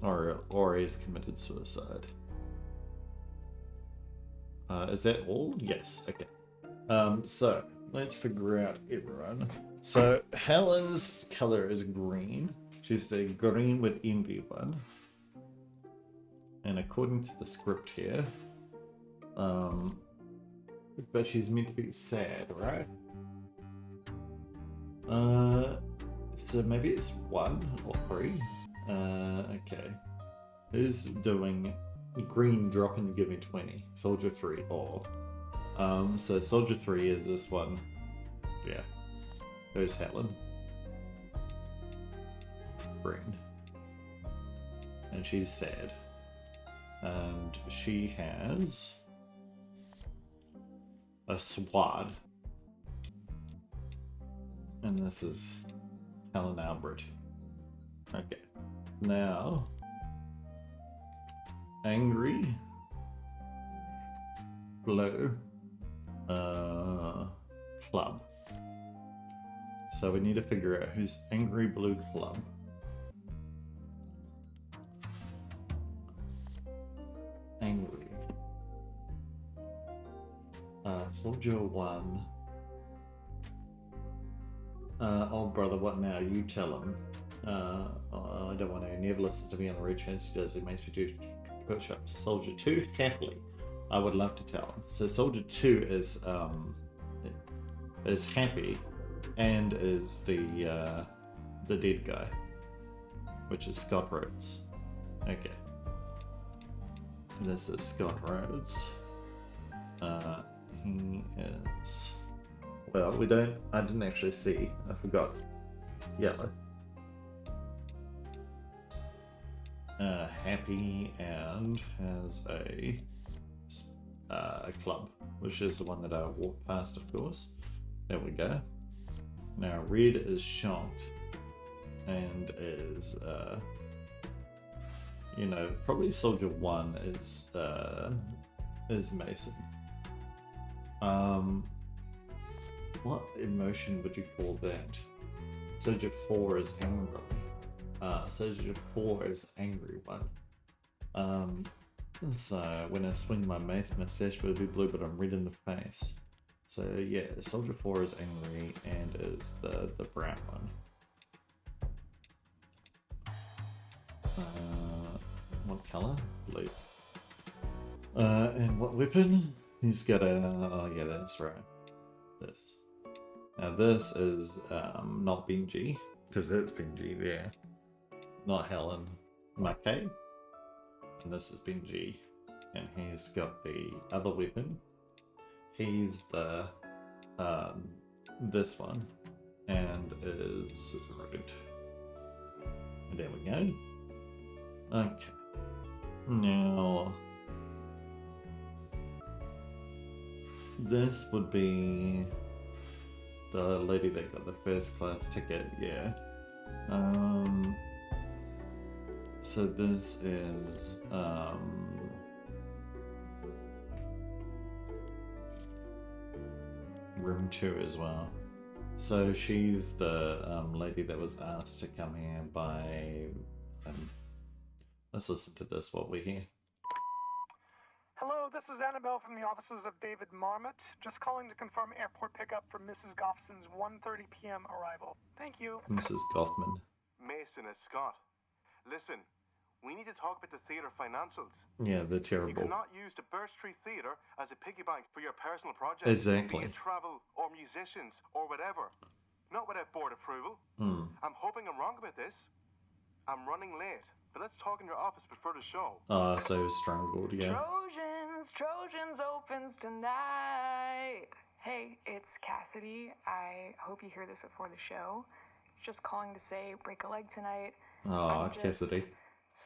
Or he's committed suicide. Is that all? Yes, okay. So, let's figure out everyone. So, Helen's color is green. She's the green with envy one. And according to the script here, but she's meant to be sad, right? So maybe it's 1 or 3. Okay. Who's doing green drop and give me 20? Soldier 3 or so Soldier 3 is this one. Yeah. There's Helen. Green. And she's sad. And she has a swad. And this is Helen Albert. Okay. Now, angry, blue, club. So we need to figure out who's Angry Blue Club. Angry. Soldier 1. Oh brother, what now? You tell him. I don't want to. He never listens to me on the red chance he does. It makes me do push-ups. Soldier 2, happily. I would love to tell him. So Soldier 2 is happy and is the dead guy, which is Scott Rhodes. Okay. This is Scott Rhodes. He is... Well, I didn't actually see. I forgot. Yellow. Happy and has a club, which is the one that I walked past, of course. There we go. Now, red is shocked and is, probably Soldier 1 is Mason. What emotion would you call that? Soldier 4 is angry. Soldier 4 is the angry one. So when I swing my mace, my sash will be blue, but I'm red in the face. So yeah, Soldier 4 is angry and is the brown one. What color? Blue. And what weapon? He's got a... Oh yeah, that's right. This. Now this is not Benji, because that's Benji there. Not Helen. Mackay. And this is Benji. And he's got the other weapon. He's the this one. And is red. There we go. Okay. Now this would be the lady that got the first class ticket, yeah. So this is room 2 as well. So she's the lady that was asked to come here by let's listen to this while we're here. Hello, this is Annabelle from the offices of David Marmot. Just calling to confirm airport pickup for Mrs. Goffson's 1:30 p.m. arrival. Thank you. Mrs. Goffman. Mason, it's Scott. Listen, we need to talk about the theatre financials. Yeah, they're terrible. You cannot use the Birch Theatre as a piggy bank for your personal projects. Exactly. Be it travel or musicians or whatever. Not without board approval. I'm hoping I'm wrong about this. I'm running late, but let's talk in your office before the show. So strangled, yeah. Trojans opens tonight. Hey, it's Cassidy. I hope you hear this before the show. Just calling to say, break a leg tonight. Oh, Cassidy.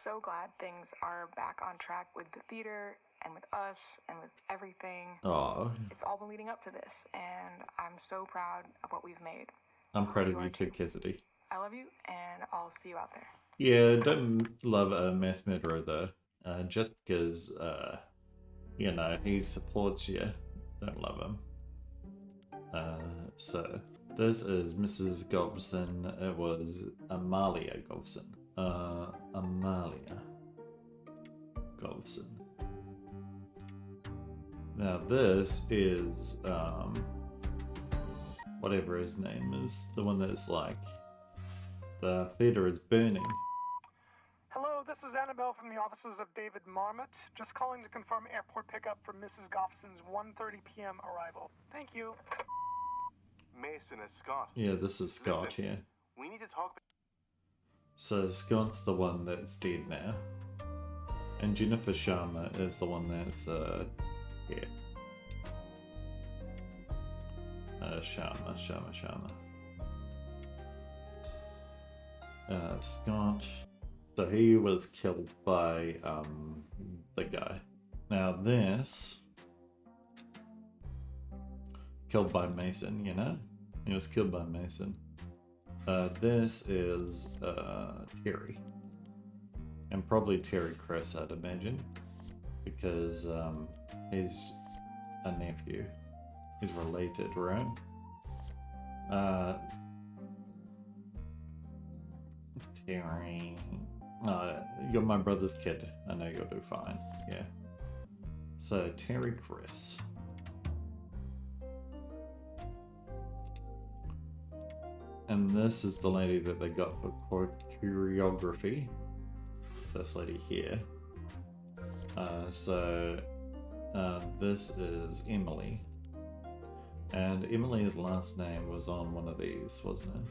So glad things are back on track with the theater and with us and with everything. Oh. It's all been leading up to this, and I'm so proud of what we've made. I'm proud of you too, Cassidy. I love you, and I'll see you out there. Yeah, don't love a mass murderer though. Just because, he supports you, don't love him. So, this is Mrs. Gobson. It was Amalia Gobson. Amalia Gobson. Now this is, whatever his name is, the one that's like, the theater is burning. Hello, this is Annabelle from the offices of David Marmot. Just calling to confirm airport pickup for Mrs. Goffson's 1:30 p.m. arrival. Thank you. Mason, it's Scott. Yeah, this is Scott, Listen, yeah. We need to talk. So Scott's the one that's dead now. And Jennifer Sharma is the one that's, yeah. Sharma. Scott. So he was killed by, the guy. Now this... Killed by Mason, you know? He was killed by Mason. This is, Terry. And probably Terry Chris, I'd imagine. Because, he's a nephew. He's related, right? Terry. You're my brother's kid. I know you'll do fine. Yeah. So, Terry Chris. And this is the lady that they got for choreography. This lady here. This is Emily. And Emily's last name was on one of these, wasn't it?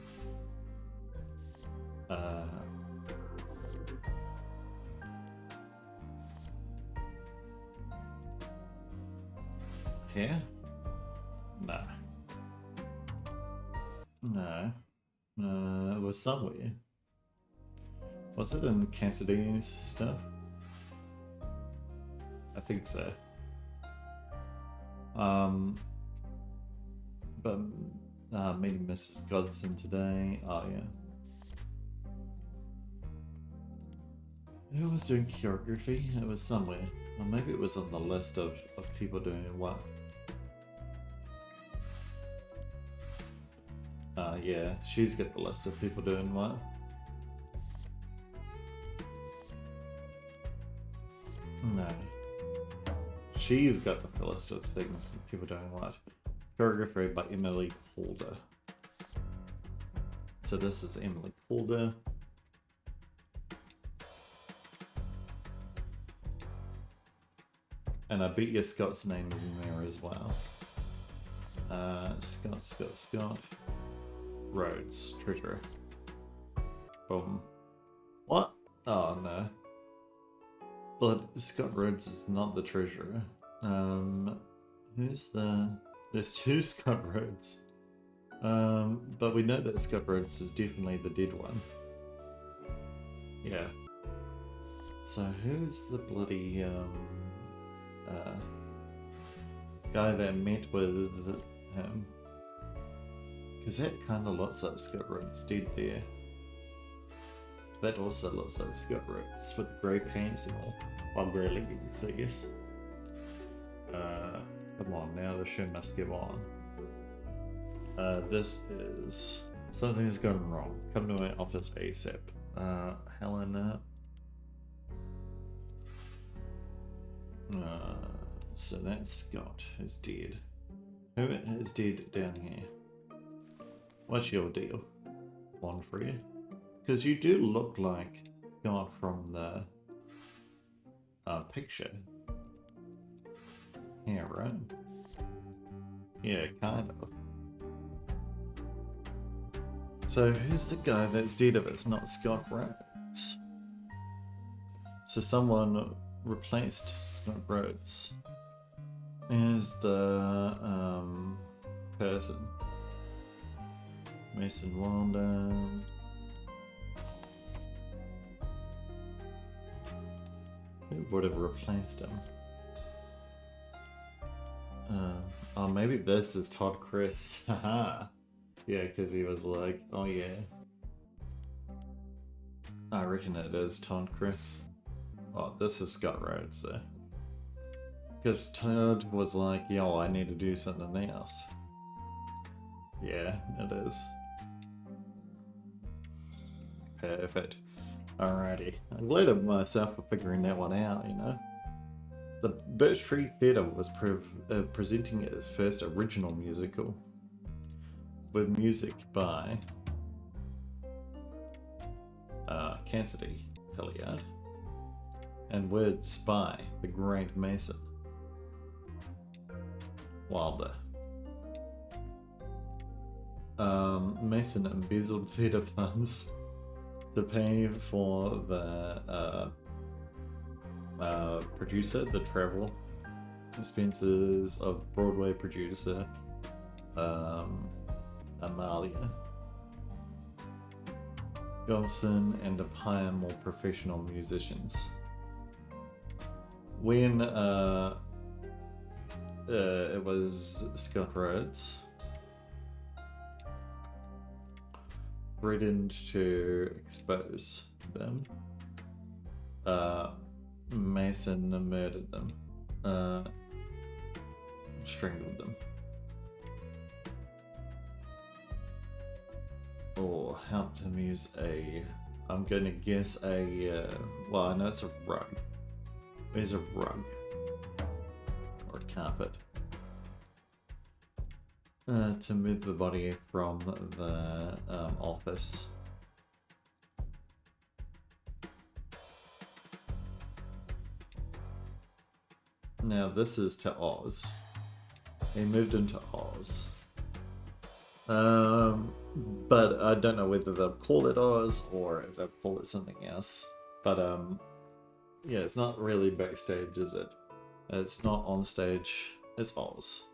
Here? No. No. It was somewhere. Was it in Cassidy's stuff? I think so. But meeting Mrs. Godson today. Oh yeah. Who was doing choreography? It was somewhere. Or maybe it was on the list of people doing what. Yeah, she's got the list of people doing what. No. She's got the list of things, people doing what. Choreography by Emily Calder. So this is Emily Calder. And I bet your Scott's name is in there as well. Scott. Rhodes, treasurer. Boom. What? Oh no. But Scott Rhodes is not the treasurer. Who's the... There's two Scott Rhodes. But we know that Scott Rhodes is definitely the dead one. Yeah. So who's the bloody guy that met with him? Because that kind of looks like Scott Rhodes dead there. That also looks like Scott Rhodes with grey pants and all. Well, grey leggings, I guess. Come on, now the show must go on. This is... Something's gone wrong. Come to my office ASAP. Helena. So that's Scott, who's dead. Who is dead down here? What's your deal, Monfrey? Because you do look like Scott from the picture. Yeah, right? Yeah, kind of. So who's the guy that's dead if it's not Scott Rhodes? So someone replaced Scott Rhodes as the person. Mason Wilder. Who would have replaced him? Oh, maybe this is Todd Chris. Haha. Yeah, because he was like, oh yeah. I reckon it is Todd Chris. Oh, this is Scott Rhodes though. Because Todd was like, yo, I need to do something else. Yeah, it is. Perfect. Alrighty. I'm glad of myself for figuring that one out, you know. The Birch Tree Theatre was presenting its first original musical, with music by Cassidy Hilliard and words by the great Mason Wilder. Mason embezzled theatre funds to pay for the producer, the travel expenses of Broadway producer Amalia Golson, and to hire more professional musicians. When it was Scott Rhodes threatened to expose them, Mason murdered them, strangled them, or helped him use a I'm going to guess a, well, I know it's a rug. There's a rug. Or a carpet. To move the body from the office. Now this is to Oz. He moved into Oz. But I don't know whether they'll call it Oz or if they'll call it something else. But yeah, it's not really backstage, is it? It's not on stage. It's Oz.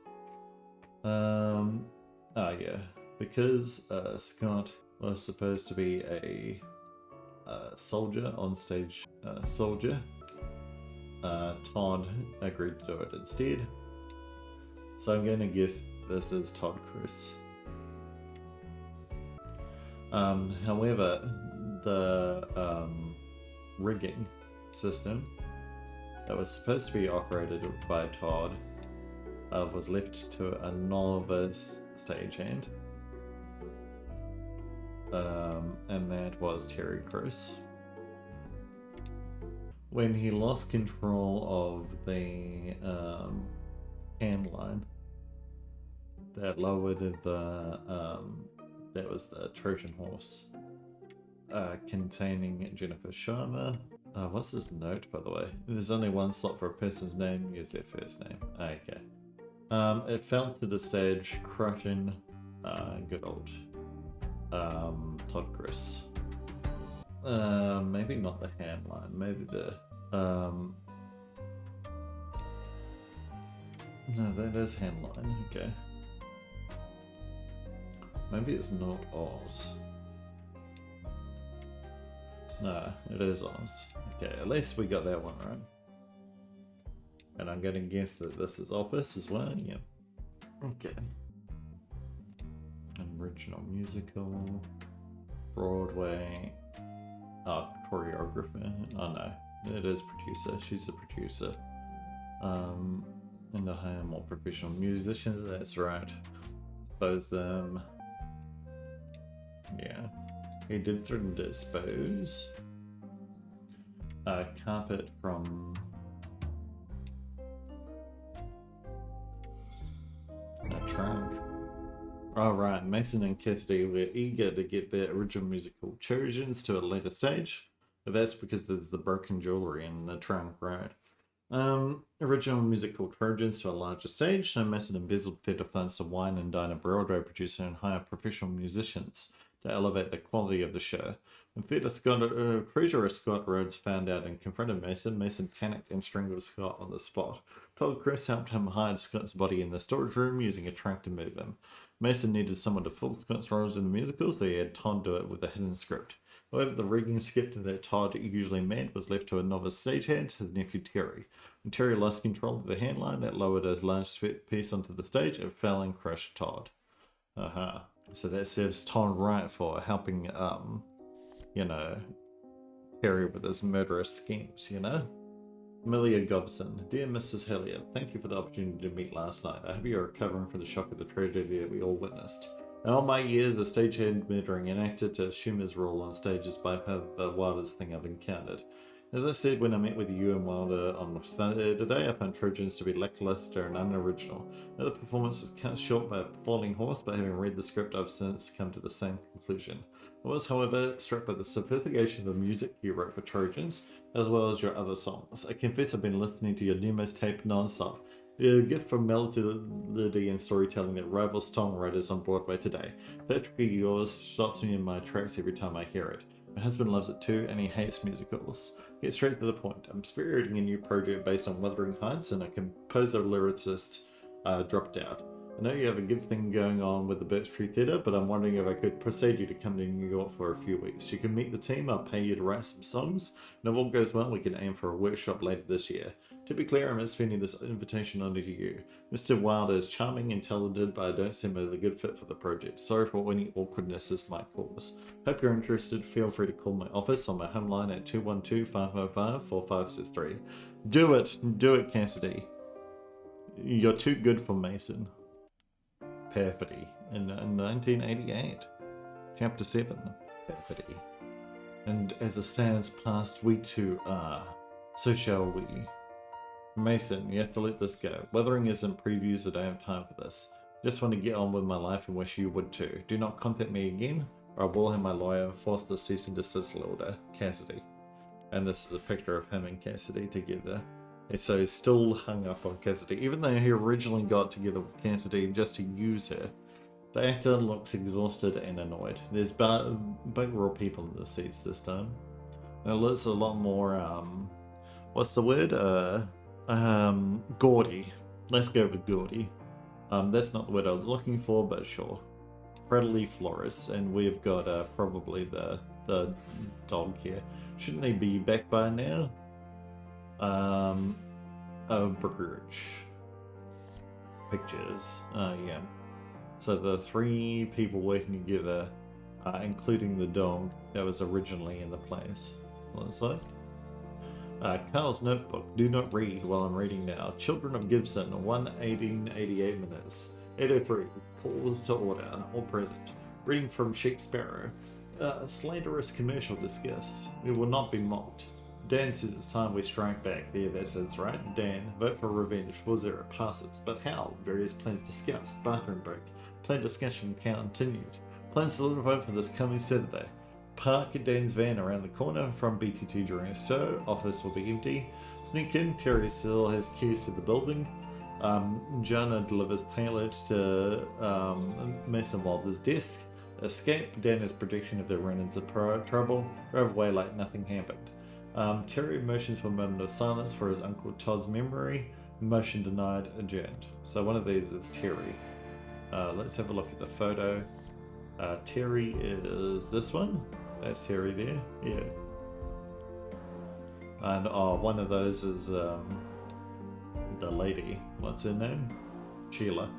Yeah, because Scott was supposed to be a soldier, on stage soldier. Todd agreed to do it instead. So I'm going to guess this is Todd Chris. However, the rigging system that was supposed to be operated by Todd was left to a novice stagehand. And that was Terry Chris. When he lost control of the hand line that lowered the that was the Trojan horse containing Jennifer Sharma. What's this note, by the way? There's only one slot for a person's name. Use their first name. Okay. It fell to the stage, crushing good old Todd Chris. Maybe not the hand line. Maybe the no, that is hand line. Okay. Maybe it's not Oz. No, it is Oz. Okay, at least we got that one right. And I'm gonna guess that this is Office as well. Yeah. Okay. Original musical, Broadway. Oh, choreographer. Oh no, it is producer. She's the producer. And to hire more professional musicians. That's right. Expose them. Yeah. He did threaten to dispose. Carpet from a trunk. Alright, Mason and Cassidy were eager to get their original musical Trojans to a later stage, but that's because there's the broken jewelry in the trunk, right? Original musical Trojans to a larger stage, so Mason embezzled theatre funds to wine and dine a Broadway producer and hire professional musicians to elevate the quality of the show. When theatre treasurer Scott Rhodes found out and confronted Mason, Mason panicked and strangled Scott on the spot. Todd Chris helped him hide Scott's body in the storage room using a trunk to move him. Mason needed someone to fill Scott's roles in the musical, so he had Todd do it with a hidden script. However, the rigging script that Todd usually made was left to a novice stagehand, his nephew Terry. When Terry lost control of the handline, that lowered a large sweat piece onto the stage and fell and crushed Todd. So that serves Todd right for helping, you know, Terry with his murderous schemes, you know? Amelia Gobson. Dear Mrs. Hilliard, thank you for the opportunity to meet last night. I hope you are recovering from the shock of the tragedy that we all witnessed. In all my years, a stagehand murdering an actor to assume his role on stage is by far the wildest thing I've encountered. As I said when I met with you and Wilder on Saturday, I found Trojans to be lackluster and unoriginal. Now, the performance was cut short by a falling horse, but having read the script, I've since come to the same conclusion. I was, however, struck by the sophistication of the music you wrote for Trojans, as well as your other songs. I confess I've been listening to your Nemos tape non-stop. The gift for melody and storytelling that rivals songwriters on Broadway today. Theatrical yours stops me in my tracks every time I hear it. My husband loves it too, and he hates musicals. Get straight to the point. I'm spearheading a new project based on Wuthering Heights, and a composer-lyricist dropped out. I know you have a good thing going on with the Birch Theatre, but I'm wondering if I could persuade you to come to New York for a few weeks. You can meet the team, I'll pay you to write some songs, and if all goes well, we can aim for a workshop later this year. To be clear, I'm extending this invitation only to you. Mr. Wilder is charming and talented, but I don't see him as a good fit for the project. Sorry for any awkwardness this might cause. Hope you're interested. Feel free to call my office on my home line at 212-505-4563. Do it, Cassidy. You're too good for Mason. Perfidy in 1988. Chapter 7. Perfidy. And as the sands past, we too are. So shall we. Mason, you have to let this go. Weathering isn't previews, I don't have time for this. Just want to get on with my life and wish you would too. Do not contact me again, or I will have my lawyer force the cease and desist order. Cassidy. And this is a picture of him and Cassidy together. And so he's still hung up on Cassidy, even though he originally got together with Cassidy just to use her. The actor looks exhausted and annoyed. There's bigger people in the seats this time. And it looks a lot more, what's the word? Gaudy. Let's go with gaudy. That's not the word I was looking for, but sure. Prettily florist, and we've got probably the dog here. Shouldn't they be back by now? Birch. Pictures. Yeah. So the 3 people working together, including the dog that was originally in the place. Looks like. Carl's notebook. Do not read while I'm reading now. Children of Gibson, 1:18:88 minutes. 8:03. Calls to order. All present. Reading from Shakespeare. Slanderous commercial discussed. We will not be mocked. Dan says it's time we strike back. There, that sounds right. Dan, vote for revenge. 4-0 passes. But how? Various plans discussed. Bathroom break. Plan discussion continued. Plans to vote for this coming Saturday. Park Dan's van around the corner from BTT during a show. Office will be empty. Sneak in. Terry still has keys to the building. Jana delivers payload to Mason Wilder's desk. Escape. Dan has prediction if they run into trouble. Drive away like nothing happened. Terry motions for a moment of silence for his Uncle Todd's memory. Motion denied. Adjourned. So one of these is Terry. Let's have a look at the photo. Terry is this one. That's Terry there. Yeah. And one of those is the lady. What's her name? Sheila.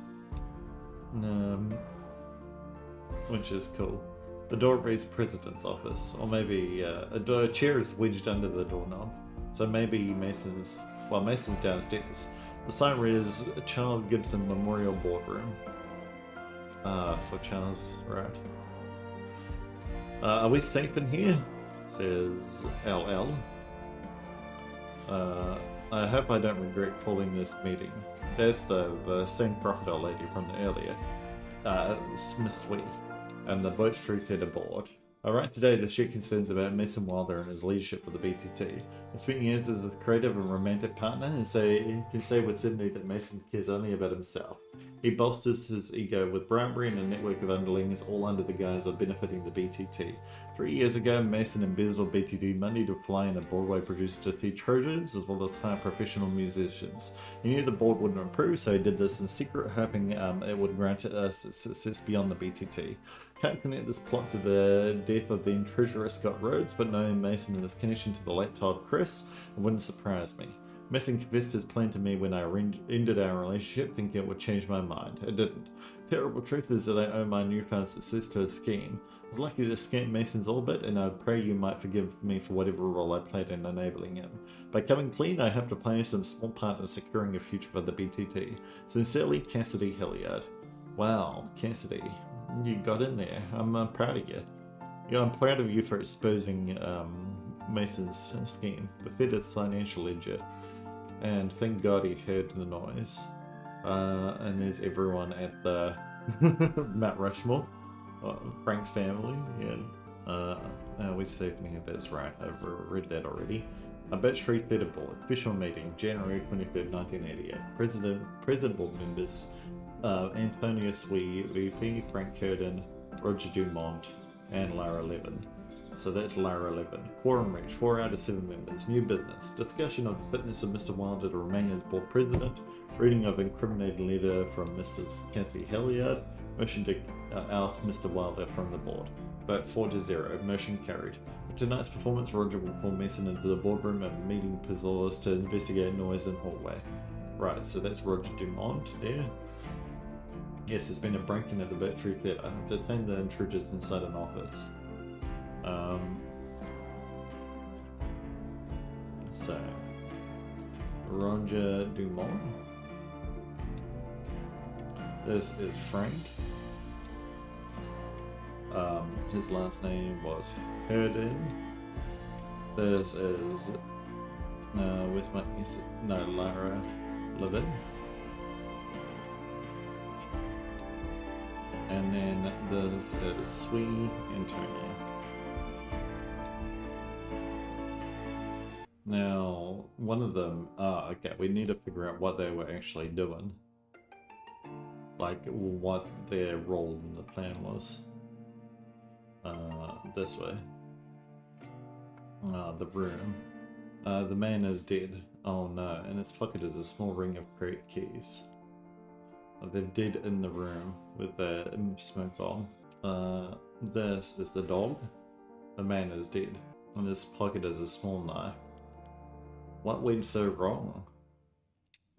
Which is cool. The door reads President's office, or maybe a chair is wedged under the doorknob. So maybe Mason's downstairs. The sign reads Charles Gibson Memorial Boardroom. For Charles, right? Are we safe in here? Says LL. I hope I don't regret calling this meeting. There's the same crocodile lady from the earlier. Miss Sweet. And the Birch Theatre board. I write today to share concerns about Mason Wilder and his leadership of the BTT. I spent years as a creative and romantic partner and can say with certainty that Mason cares only about himself. He bolsters his ego with bribery and a network of underlings, all under the guise of benefiting the BTT. 3 years ago, Mason embezzled BTT money to fly in a Broadway producer to see Trojans as well as hire professional musicians. He knew the board wouldn't approve, so he did this in secret, hoping it would grant us success beyond the BTT. Can't connect this plot to the death of then treasurer Scott Rhodes, but knowing Mason and his connection to the late Todd Chris, it wouldn't surprise me. Mason confessed his plan to me when I ended our relationship, thinking it would change my mind. It didn't. The terrible truth is that I owe my newfound success to his scheme. I was lucky to escape Mason's orbit, and I'd pray you might forgive me for whatever role I played in enabling him. By coming clean, I hope to play some small part in securing a future for the BTT. Sincerely, Cassidy Hilliard. Wow, Cassidy. You got in there. I'm proud of you. Yeah, I'm proud of you for exposing Mason's scheme. The theatre's financial ledger. And thank God he heard the noise. And there's everyone at the Mount Rushmore. Frank's family. Yeah. We certainly have that's right. I've read that already. Birch Theatre Board. Special meeting. January 23rd, 1988. President Board members. Antonio Swee, VP, Frank Curtin, Roger Dumont, and Lara Levin. So that's Lara Levin. Quorum reached 4 out of 7 members. New business. Discussion of the fitness of Mr. Wilder to remain as board president. Reading of incriminating letter from Mr. Cassidy Hilliard. Motion to oust Mr. Wilder from the board. Vote 4-0. Motion carried. For tonight's performance, Roger will call Mason into the boardroom and meeting Pizzolas to investigate noise in hallway. Right, so that's Roger Dumont there. Yes, there's been a break-in at the Birch Theatre. Detained the intruders inside an office. So, Roger Dumont. This is Frank. His last name was Herden. This is where's my no Lara Levin, and then this is Sweet Antonia. Now, one of them, okay, we need to figure out what they were actually doing. Like, what their role in the plan was. This way. The room. The man is dead. Oh no, and his pocket is a small ring of crate keys. They're dead in the room with the smoke bomb. This is the dog. The man is dead. And his pocket is a small knife. What went so wrong?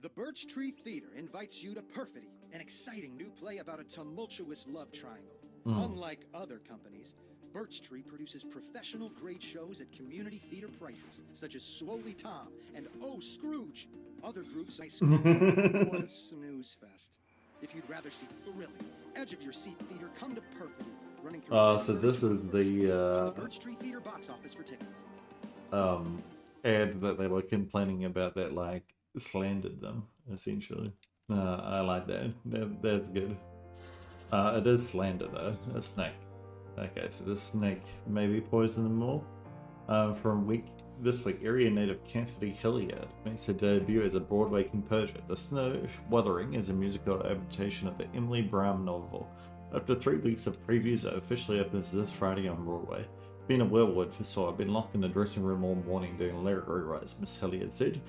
The Birch Tree Theater invites you to Perfidy, an exciting new play about a tumultuous love triangle. Unlike other companies, Birch Tree produces professional-grade shows at community theater prices, such as Swoley Tom and Oh Scrooge. Other groups I what a snooze fest. If you'd rather see thrilling, edge-of-your-seat theater, come to Perfidy, running through so this is the Birch Tree Theater box office for tickets. Ad that they were complaining about that, like, slandered them, essentially. I like that. That's good. It is slander, though. A snake. Okay, so this snake maybe poisoned them more. This week, area native Cassidy Hilliard makes her debut as a Broadway composer. The Snow Wuthering is a musical adaptation of the Emily Brown novel. After 3 weeks of previews, it officially opens this Friday on Broadway. It's been a whirlwind for so I've been locked in the dressing room all morning doing lyric rewrites, Miss Hilliard said.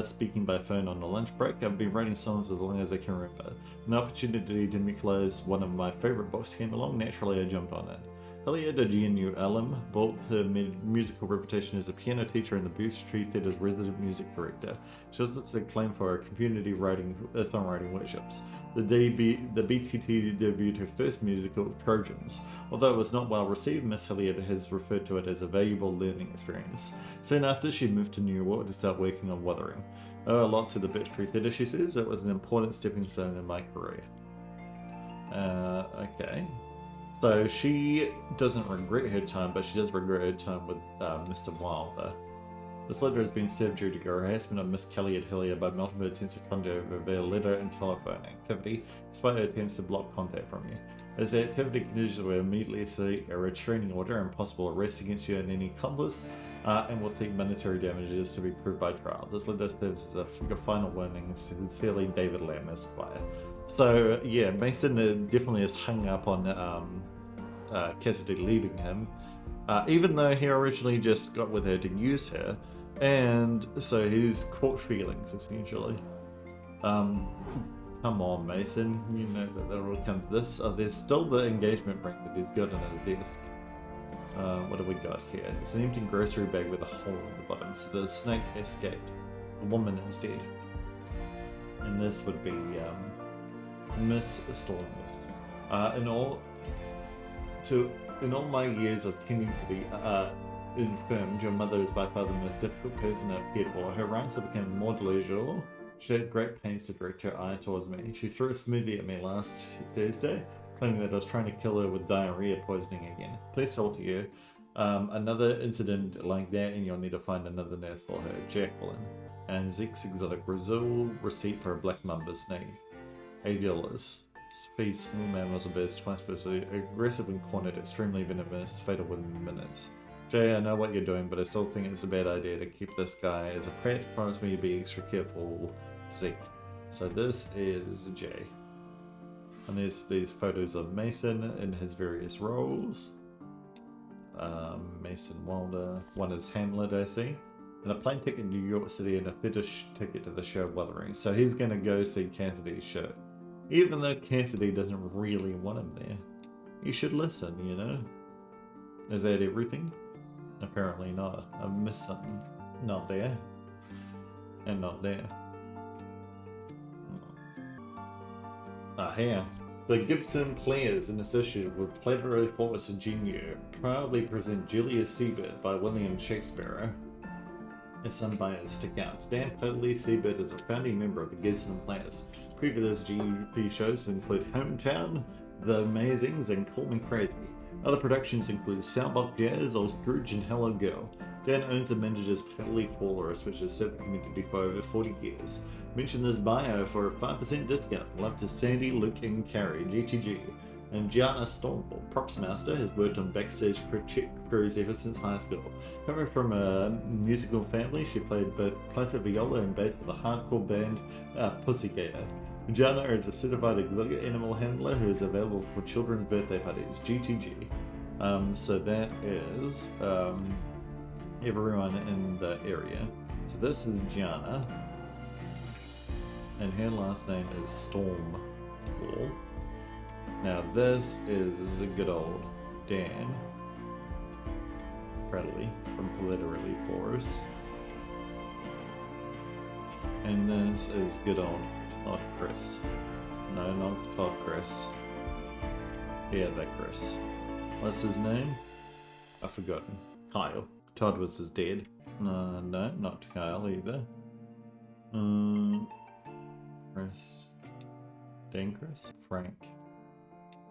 Speaking by phone on the lunch break, I've been writing songs as long as I can remember. An opportunity to mutualize one of my favourite books came along, naturally I jumped on it. Hilliard, a GNU alum, built her musical reputation as a piano teacher and the Birch Tree Theatre's resident music director. She was acclaimed for her community songwriting workshops. The BTT debuted her first musical, Trojans. Although it was not well received, Miss Hilliard has referred to it as a valuable learning experience. Soon after, she moved to New York to start working on Wuthering. I owe a lot to the Birch Tree Theatre, she says. It was an important stepping stone in my career. Okay. So she doesn't regret her time, but she does regret her time with Mr. Wilder. This letter has been served due to harassment of Miss Kelly at Hilliard by multiple attempts to contact her via letter and telephone activity, despite her attempts to block contact from you. As the activity continues, we immediately seek a restraining order and possible arrest against you and any accomplice, and will seek monetary damages to be proved by trial. This letter serves as a final warning. Sincerely, David Lamb, Esquire. So yeah, Mason definitely is hung up on Cassidy leaving him, even though he originally just got with her to use her, and so he's caught feelings essentially. Come on, Mason, you know that will come to this. There's still the engagement ring that he's got on his desk. What have we got here? It's an empty grocery bag with a hole in the bottom. So the snake escaped. The woman is dead. And this would be Miss Stormwood. In all my years of tending to be infirmed, your mother is by far the most difficult person I've cared for. Her ranks have become more delusional. She takes great pains to direct her eye towards me. She threw a smoothie at me last Thursday, claiming that I was trying to kill her with diarrhea poisoning again. Please tell you, another incident like that and you'll need to find another nurse for her. Jacqueline. And Zeke's exotic Brazil receipt for a black mamba snake. $80. Feed small mammals a burst twice per day. Aggressive and cornered, extremely venomous, fatal within minutes. Jay, I know what you're doing, but I still think it's a bad idea to keep this guy as a pet. Promise me to be extra careful, Zeke. So this is Jay. And there's these photos of Mason in his various roles. Mason Wilder. One is Hamlet, I see. And a plane ticket in New York City and a fetish ticket to the show Wuthering. So he's going to go see Cassidy's show. Even though Cassidy doesn't really want him there. You should listen, you know? Is that everything? Apparently not. I've missed something. Not there. And not there. Here. The Gibson Players, in association with Plato Force and Junior, proudly present Julius Caesar by William Shakespeare. It's unbiased account. Dan Platley Seabird is a founding member of the Gibson Players. Previous GP shows include Hometown, The Amazings, and Call Me Crazy. Other productions include Soundbox Jazz, Old Scrooge, and Hello Girl. Dan owns a manager's Petaley Florist, which has served the community for over 40 years. Mention this bio for a 5% discount. Love to Sandy, Luke, and Carrie, GTG. And Gianna Stormwall, props master, has worked on backstage crews ever since high school. Coming from a musical family, she played both classic viola and bass with a hardcore band, Pussygator. Gianna is a certified animal handler who is available for children's birthday parties, GTG. So that is everyone in the area. So this is Gianna, and her last name is Stormwall. Now this is a good old Dan Bradley from Literally Forest. And this is good old Todd Chris. No, not Todd Chris. Yeah, that Chris. What's his name? I've forgotten. Kyle. Todd was his dad. No, not Kyle either. Chris. Dan Chris? Frank.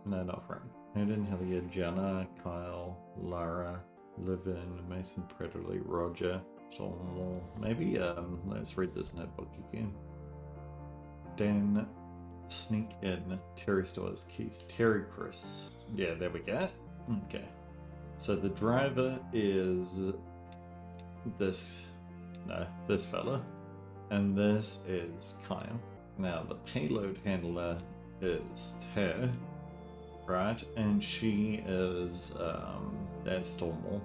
No, not Frank. Hayden, Hilliard, Gianna, Kyle, Lara, Livin, Mason, Predator, Roger, Stormwall. Maybe, let's read this notebook again. Dan, sneak in. Terry stores keys. Terry Chris. Yeah, there we go. Okay. So the driver is this fella. And this is Kyle. Now the payload handler is her. Right, and she is that's Stormwall,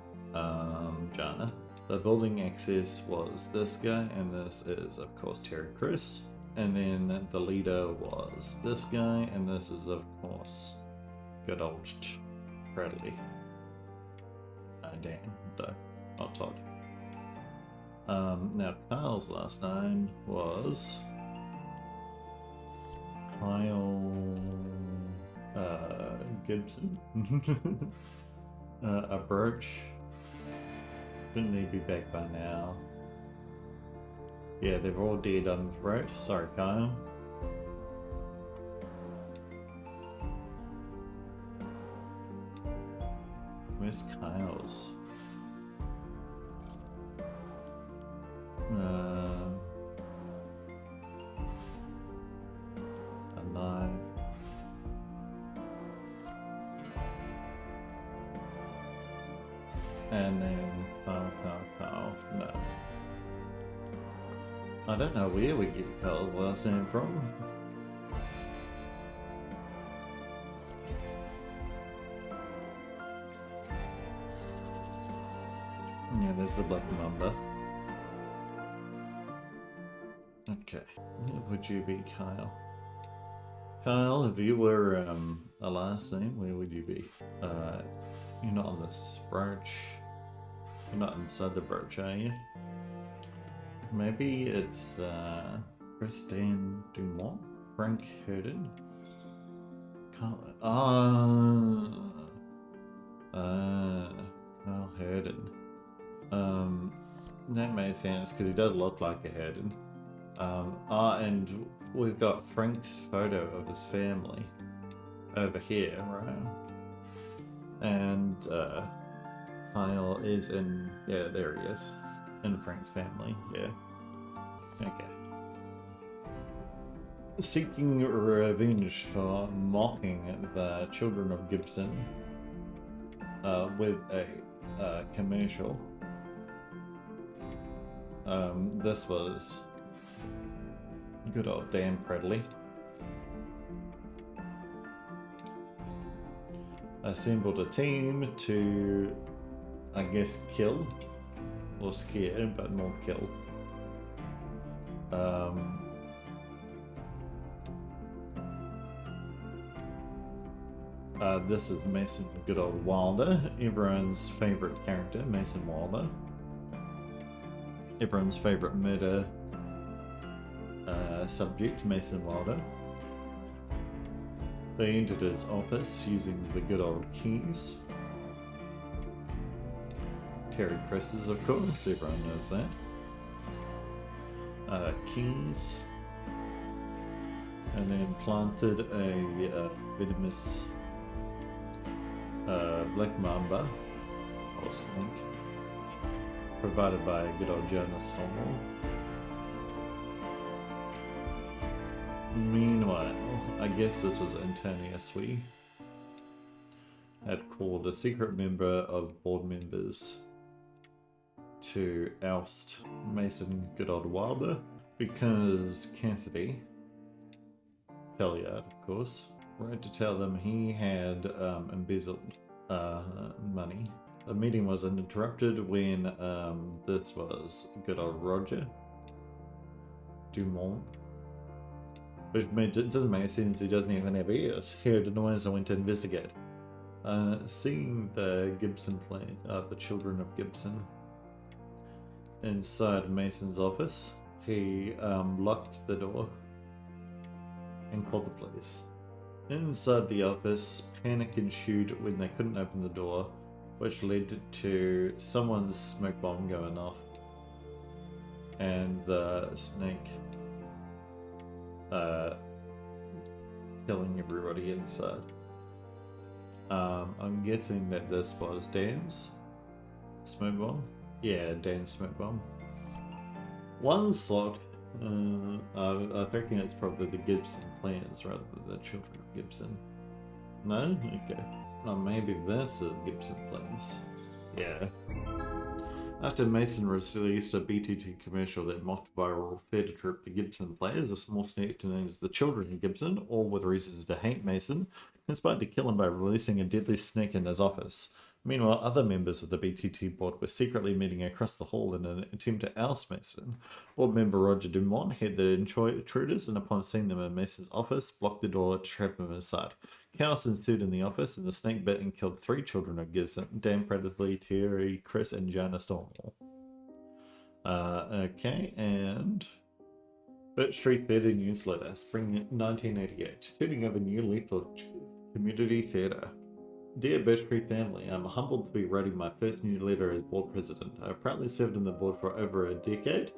Jana. The building access was this guy, and this is of course Terry Chris. And then the leader was this guy, and this is of course good old Bradley. Dan, though, not Todd. Now Kyle's last name was Kyle Gibson. A Birch. Shouldn't he be back by now? Yeah, they're all dead on the road. Sorry, Kyle. Where's Kyle's? Alive. And then Kyle. No. I don't know where we get Kyle's last name from. Yeah, there's the Black Mamba. Okay. Where would you be, Kyle? Kyle, if you were a last name, where would you be? You're not on this Birch. You're not inside the Birch, are you? Maybe it's Christine Dumont? Frank Herden? Kyle Herden. That makes sense because he does look like a Herden. And we've got Frank's photo of his family over here, right? And Kyle is in, yeah, there he is, in Frank's family, yeah. Okay. Seeking revenge for mocking the children of Gibson with a commercial. This was good old Dan Bradley. Assembled a team to, I guess, kill or scare, but more kill. This is Mason, good old Wilder, everyone's favorite character, Mason Wilder. Everyone's favorite murder subject, Mason Wilder. They entered his office using the good old keys. Terry Chris's, of course, everyone knows that. Keys. And then planted a venomous Black Mamba, or snake. provided by good old Jonas Stormwall. Meanwhile, I guess this was Antonius we had called a secret member of board members to oust Mason good old Wilder because Cassidy, Hilliard of course, wrote to tell them he had embezzled money. The meeting was interrupted when this was good old Roger Dumont, which doesn't make sense. He doesn't even have ears. He heard a noise and went to investigate. Seeing the Gibson the children of Gibson, inside Mason's office, he locked the door and called the police. Inside the office, panic ensued when they couldn't open the door, which led to someone's smoke bomb going off and the snake killing everybody inside. I'm guessing that this was Dan's smoke bomb. Yeah, Dan's smoke bomb. One slot. I reckon it's probably the Gibson plans rather than the children of Gibson. No? Okay. Or maybe this is Gibson plans. Yeah. After Mason released a BTT commercial that mocked viral theatre troupe The Gibson Players, a small snake known as the Children of Gibson, all with reasons to hate Mason, conspired to kill him by releasing a deadly snake in his office. Meanwhile, other members of the BTT board were secretly meeting across the hall in an attempt to oust Mason. Board member Roger Dumont hid the intruders and upon seeing them in Mason's office, blocked the door to trap him inside. Chaos ensued in the office and the snake bit and killed 3 children of Gibson, Dan Bradley, Terry, Chris, and Jana Stormwall. Okay, and Birch Street Theatre Newsletter, Spring 1988, turning of a new lethal community theatre. Dear Birch Street family, I'm humbled to be writing my first newsletter as board president. I've proudly served on the board for over a decade,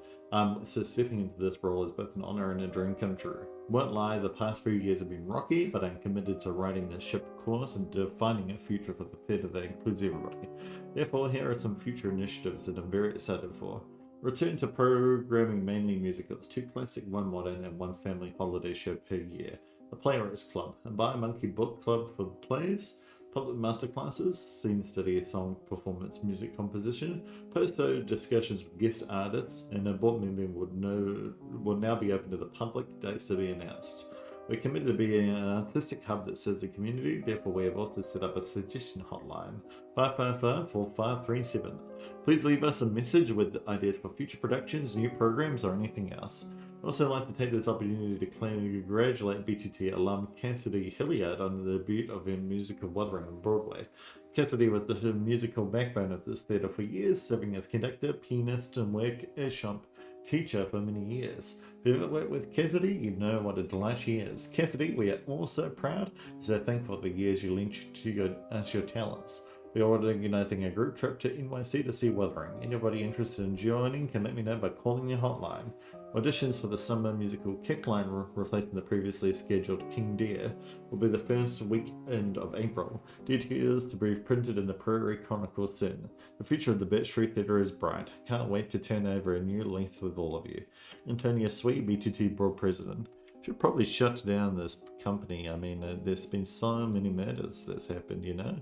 so stepping into this role is both an honor and a dream come true. Won't lie, the past few years have been rocky, but I'm committed to writing the ship course and defining a future for the theatre that includes everybody. Therefore, here are some future initiatives that I'm very excited for. Return to programming mainly musicals, 2 classic, 1 modern, and 1 family holiday show per year. The Playwrights Club, a bi-monkey book club for plays, public masterclasses, scene study, song performance, music composition, post-show discussions with guest artists, and a board member will now be open to the public, dates to be announced. We're committed to being an artistic hub that serves the community, therefore we have also set up a suggestion hotline, 555-4537. Please leave us a message with ideas for future productions, new programs, or anything else. I'd also like to take this opportunity to congratulate BTT alum Cassidy Hilliard on the debut of her musical Wuthering on Broadway. Cassidy was the musical backbone of this theatre for years, serving as conductor, pianist, and workshop teacher for many years. If you've ever worked with Cassidy, you know what a delight she is. Cassidy, we are all so proud, so thankful for the years you lent to us your talents. We are organising a group trip to NYC to see Wuthering. Anybody interested in joining can let me know by calling the hotline. Auditions for the summer musical Kickline, replacing the previously scheduled King Deer, will be the first weekend of April. Details to be printed in the Prairie Chronicle soon. The future of the Birch Street Theatre is bright. Can't wait to turn over a new leaf with all of you. Antonia Sweet, BTT Board President. Should probably shut down this company. I mean, there's been so many murders that's happened, you know?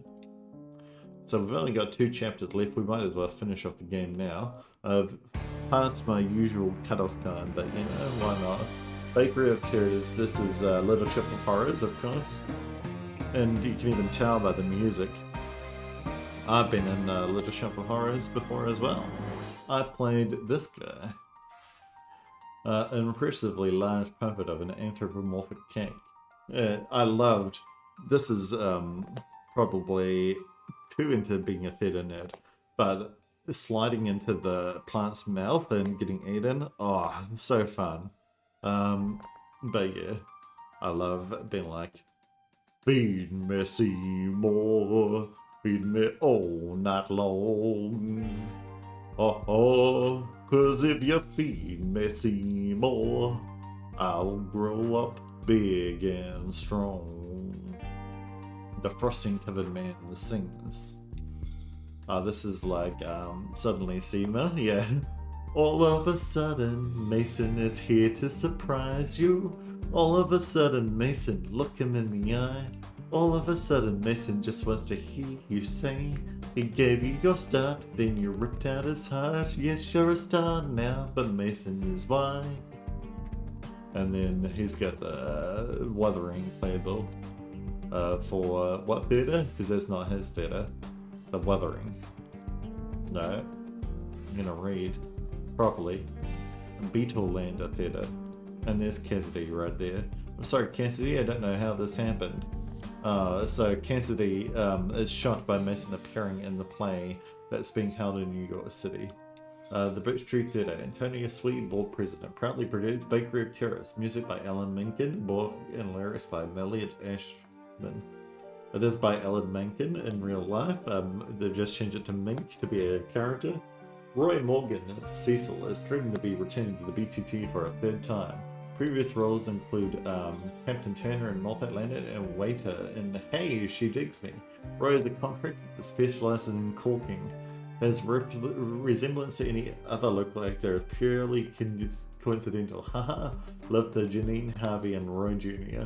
So we've only got 2 chapters left. We might as well finish off the game now. I've passed my usual cutoff time, but you know, why not? Bakery of Terrors, this is Little Shop of Horrors, of course. And you can even tell by the music. I've been in Little Shop of Horrors before as well. I played this guy. An impressively large puppet of an anthropomorphic cat. I loved... This is probably too into being a theatre nerd, but sliding into the plant's mouth and getting eaten, oh, so fun. But yeah, I love being like, feed me Seymour, feed me all night long. Oh, cause if you feed me Seymour, I'll grow up big and strong. The frosting covered man sings. Oh, this is like suddenly Seema, yeah. All of a sudden, Mason is here to surprise you. All of a sudden, Mason, look him in the eye. All of a sudden, Mason just wants to hear you say he gave you your start, then you ripped out his heart. Yes, you're a star now, but Mason is why. And then he's got the Wuthering playbill for what theatre? Because that's not his theatre. The Wuthering. No. I'm gonna read properly. Beetlelander Theatre. And there's Cassidy right there. I'm sorry, Cassidy, I don't know how this happened. So Cassidy is shot by Mason appearing in the play that's being held in New York City. The Birch Theatre, Antonia Sweet, Board President, proudly produced Bakery of Terrors, music by Alan Menken, book and lyrics by Elliot Ashman. It is by Alan Menken in real life. They've just changed it to Mink to be a character. Roy Morgan, Cecil, is threatened to be returning to the BTT for a third time. Previous roles include Captain Turner in North Atlantic and Waiter in Hey, She Digs Me. Roy is a contractor that specializes in caulking. His resemblance to any other local actor is purely coincidental. Haha, love the Janine, Harvey, and Roy Jr.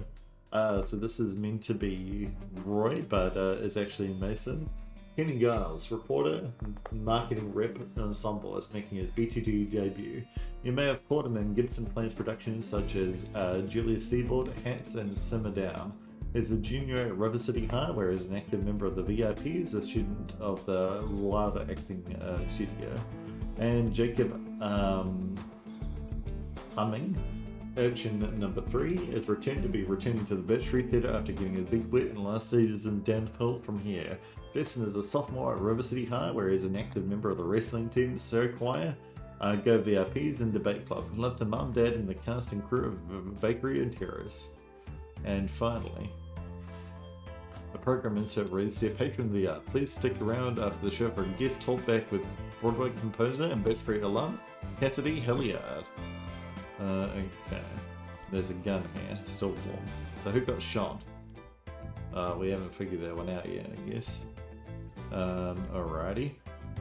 So this is meant to be Roy, but it's actually Mason. Kenny Giles, reporter, marketing rep ensemble, is making his BTT debut. You may have caught him in Gibson Plays productions such as Julius Seaboard, Hats, and Simmer Down. He's a junior at River City High, where he's an active member of the VIPs, a student of the Wilder Acting Studio. And Jacob Humming, Urchin number 3, is returning to the Birch Theatre after getting his big wet in last season's downhill from here. Jason is a sophomore at River City High, where he's an active member of the wrestling team, Sir Choir, Go VIPs, and Debate Club. Love to Mum, Dad, and the cast and crew of Bakery and Terrors. And finally, the program insert reads, Dear patron of the art, please stick around after the show for a guest talkback with Broadway composer and Birch Street alum, Cassidy Hilliard. Okay. There's a gun here, still warm. So who got shot? We haven't figured that one out yet, I guess. Alrighty.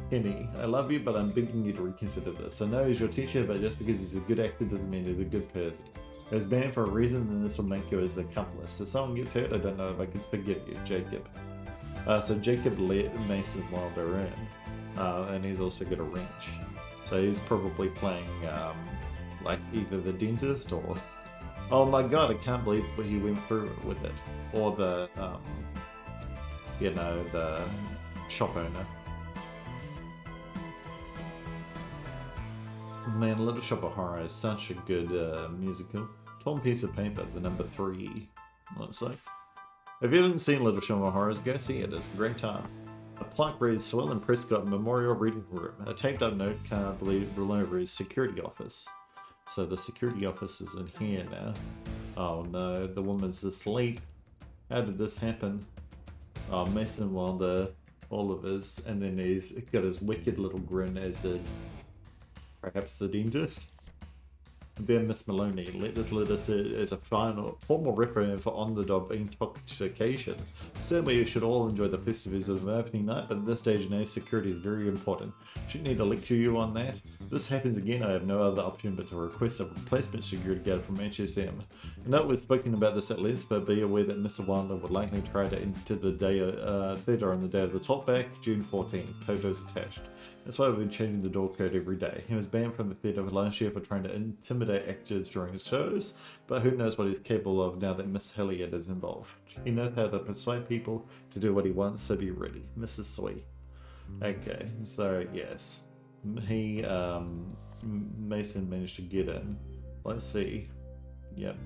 Kenny, I love you, but I'm begging you to reconsider this. I know he's your teacher, but just because he's a good actor doesn't mean he's a good person. He was banned for a reason, and this will make you his accomplice. If someone gets hurt, I don't know if I can forgive you, Jacob. So Jacob let Mason while they're in, and he's also got a wrench. So he's probably playing, like either the dentist or... Oh my god, I can't believe he went through with it. Or the, the shop owner. Man, Little Shop of Horror is such a good musical. Torn Piece of Paper, the number 3, looks like. If you haven't seen Little Shop of Horrors, go see it, it's a great time. A plaque reads Swell and Prescott Memorial Reading Room. A taped up note can't believe over his security office. So the security office is in here now. Oh no, the woman's asleep. How did this happen? Oh, Mason Wilder, all of his, and then he's got his wicked little grin as perhaps the dentist. Then Miss Maloney, let this letter serve as a formal reprimand for on-the-job intoxication. Certainly you should all enjoy the festivities of an opening night, but at this stage in age, security is very important. Shouldn't need to lecture you on that. If this happens again, I have no other option but to request a replacement security guard from HSM. I know we've spoken about this at length, but be aware that Mr. Wilder would likely try to enter the theatre on the day of the talkback, June 14th. Photos attached. That's why we've been changing the door code every day. He was banned from the theatre last year for trying to intimidate actors during shows, but who knows what he's capable of now that Miss Hilliard is involved. He knows how to persuade people to do what he wants, so be ready. Mrs. Sweet. Okay, so yes. He, Mason managed to get in. Let's see. Yep.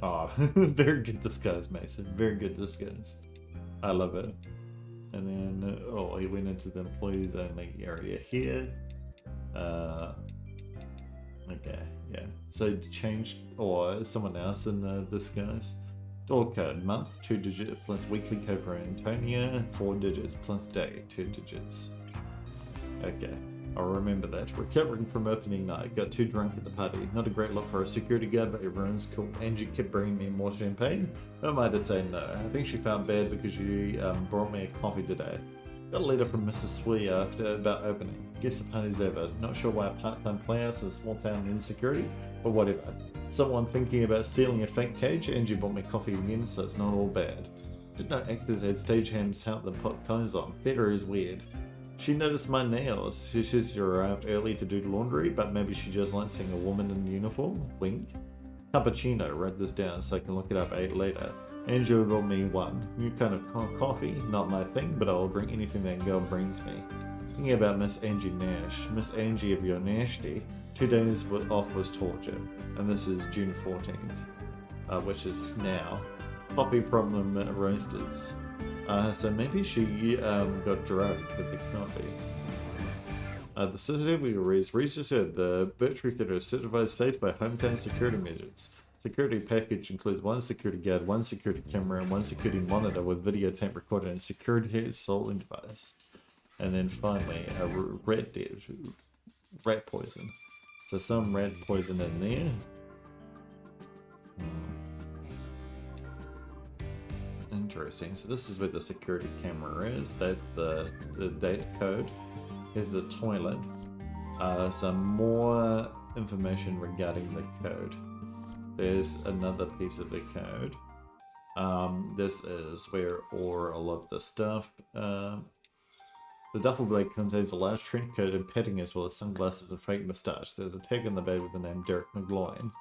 Oh, very good disguise, Mason. Very good disguise. I love it. And then, he went into the employees only area here. Okay, yeah. So changed, or someone else in this guy's door code. Month, 2 digits plus weekly code for Antonia, 4 digits plus day, 2 digits. Okay, I'll remember that. Recovering from opening night, got too drunk at the party. Not a great look for a security guard, but everyone's cool. Angie kept bringing me more champagne. Who am I to say no? I think she felt bad because she brought me a coffee today. Got a letter from Mrs. Swee about opening. Guess the party's over. Not sure why a part-time playhouse in a small town in insecurity, but whatever. Someone thinking about stealing a fake cage. Angie bought me coffee again, so it's not all bad. Didn't know actors had stagehands help them put clothes on. Theatre is weird. She noticed my nails. She says you arrived early to do laundry, but maybe she just likes seeing a woman in uniform. Wink. Cappuccino. Write this down so I can look it up later. Andrew brought me one. New kind of coffee. Not my thing, but I'll drink anything that girl brings me. Thinking about Miss Angie Nash. Miss Angie of your Nasty. 2 days off was torture. And this is June 14th, which is now. Coffee problem roasters. So maybe she got drugged with the coffee. The certificate was registered. The Birch Theatre is certified safe by hometown security measures. Security package includes 1 security guard, 1 security camera, and 1 security monitor with videotape recorder and security solving device. And then finally, a rat poison. So some rat poison in there. Interesting. So this is where the security camera is. That's the data code. Here's the toilet. Some more information regarding the code. There's another piece of the code. This is where all of the stuff. The duffel bag contains a large trench coat and padding as well as sunglasses and fake moustache. There's a tag on the bag with the name Derek McGloin.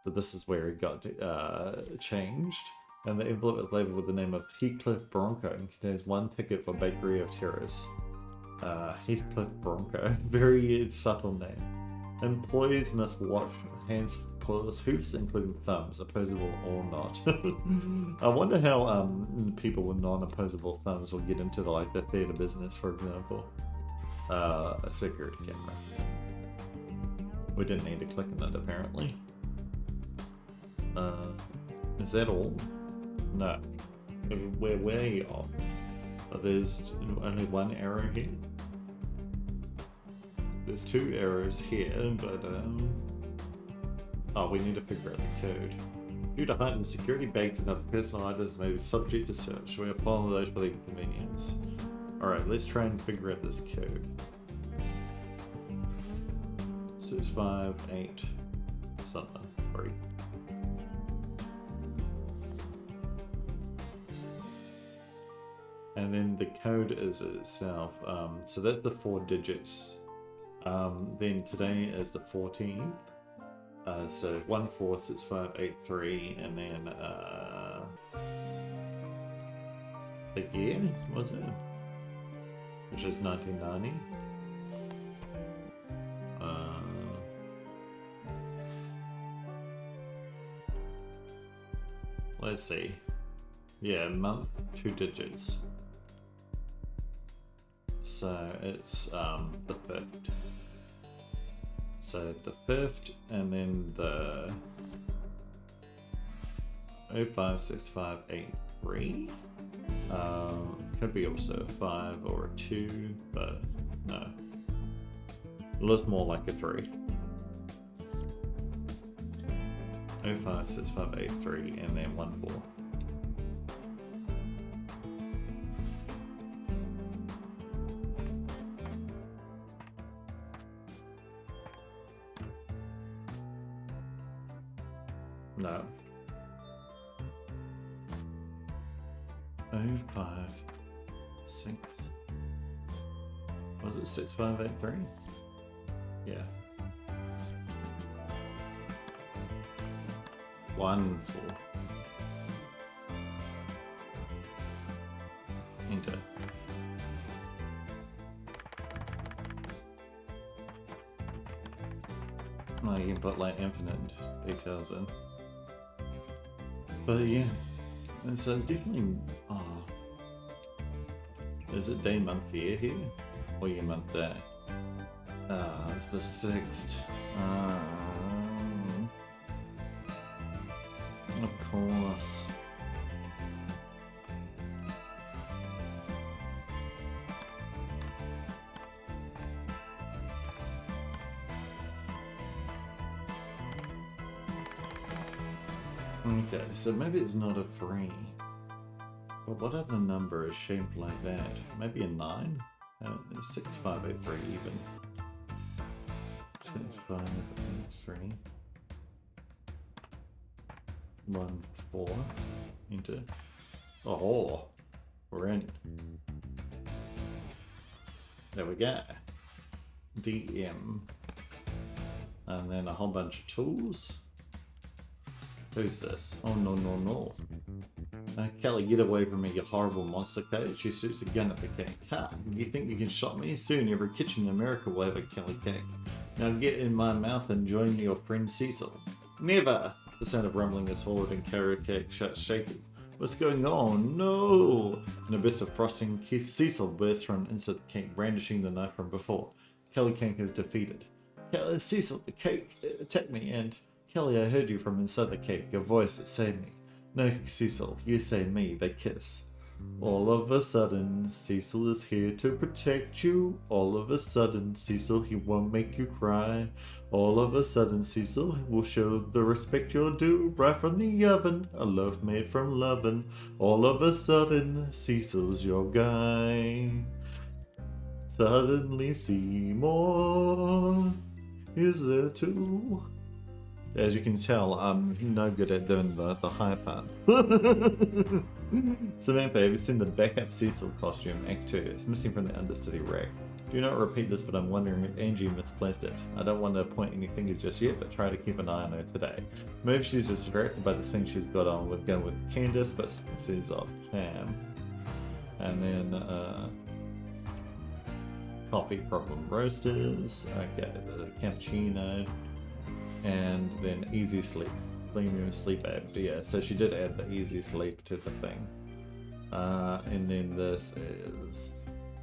So this is where it got changed. And the envelope is labeled with the name of Heathcliff Bronco and contains 1 ticket for Bakery of Terrors. Heathcliff Bronco. Very subtle name. Employees must wash hands, paws, hoofs, including thumbs, opposable or not. I wonder how people with non-opposable thumbs will get into the theatre business, for example. A security camera. We didn't need to click on that apparently. Is that all? No. We're way off. There's only 1 arrow here. There's 2 arrows here, but oh, we need to figure out the code. Due to heightened security, bags and other personal items may be subject to search. We apologize for the inconvenience. Alright, let's try and figure out this code. 658 something. 3. And then the code is itself. So that's the 4 digits. Then today is the 14th. So 146583, and then the year was it? Which is 1990. Let's see. Yeah, month, 2 digits. So it's the 5th. So the 5th, and then the 056583. Could be also a 5 or a 2, but no. It looks more like a 3. 056583 and then 14. No. 056. Was it 6583? Yeah. 14. Enter. Oh, you can put infinite details in. But yeah, and so it's definitely. Is it day, month, year here? Or year, month, day? It's the 6th. Of course. Okay, so maybe it's not a 3. But what other number is shaped like that? Maybe a 9? 6583 even. 6583. 1, 4. Enter. Oh, we're in. There we go. DM. And then a whole bunch of tools. Who's this? Oh no no no. Kelly, get away from me, you horrible monster cage. She shoots a gun at the cake. Ha! You think you can shot me? Soon every kitchen in America will have a Kelly cake. Now get in my mouth and join your friend Cecil. Never! The sound of rumbling is hollowed and Kelly cake shaking. What's going on? No! In a burst of frosting, Cecil bursts from inside the cake, brandishing the knife from before. Kelly cake is defeated. Cecil, the cake attacked me, and Kelly, I heard you from inside the cake. Your voice, it saved me. No, Cecil, you save me. They kiss. All of a sudden, Cecil is here to protect you. All of a sudden, Cecil, he won't make you cry. All of a sudden, Cecil will show the respect you're due right from the oven. A loaf made from lovin'. All of a sudden, Cecil's your guy. Suddenly Seymour is there too. As you can tell, I'm no good at doing the high parts. Samantha, have you seen the backup Cecil costume, Act 2? It's missing from the understudy rack. Do not repeat this, but I'm wondering if Angie misplaced it. I don't want to point any fingers just yet, but try to keep an eye on her today. Maybe she's distracted by the thing she's got on with going with Candace, but says off Pam. And then, coffee problem roasters, okay, the cappuccino. And then easy sleep, premium sleep app. Yeah, so she did add the easy sleep to the thing. And then this is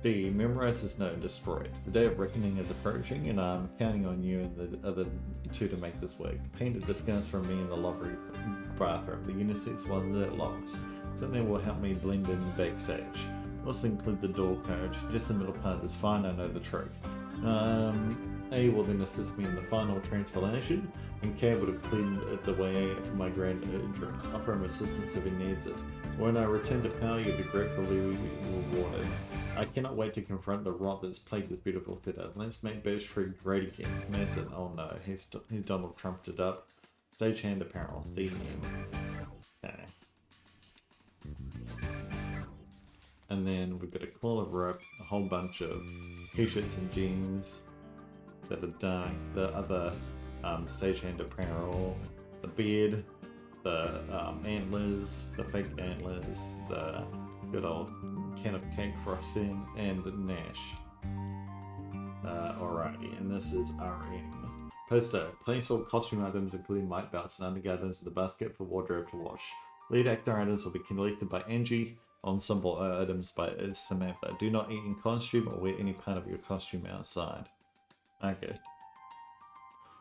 D. Memorize this note and destroy it. The day of reckoning is approaching, and I'm counting on you and the other two to make this work. Painted discounts from me in the lobby bathroom. The unisex one that locks. Something will help me blend in backstage. Also include the door code. Just the middle part is fine. I know the trick. A will then assist me in the final transformation, and K would have cleaned the way for my grand entrance. Offer him assistance if he needs it. When I return to power, you'll be gratefully rewarded. I cannot wait to confront the rot that's plagued this beautiful theatre. Let's make Birch great again. Mason, oh no, he's Donald Trumped it up. Stagehand apparel, theme. Okay. And then we've got a coil of rope, a whole bunch of t-shirts and jeans that are dark, the other stagehand apparel, the beard, the antlers, the fake antlers, the good old can of cake frosting, and Nash. Alrighty, and this is RM. Poster, place all costume items including light belts and undergarments in the basket for wardrobe to wash. Lead actor items will be collected by Angie. Ensemble items by Samantha. Do not eat in costume or wear any part of your costume outside. Okay.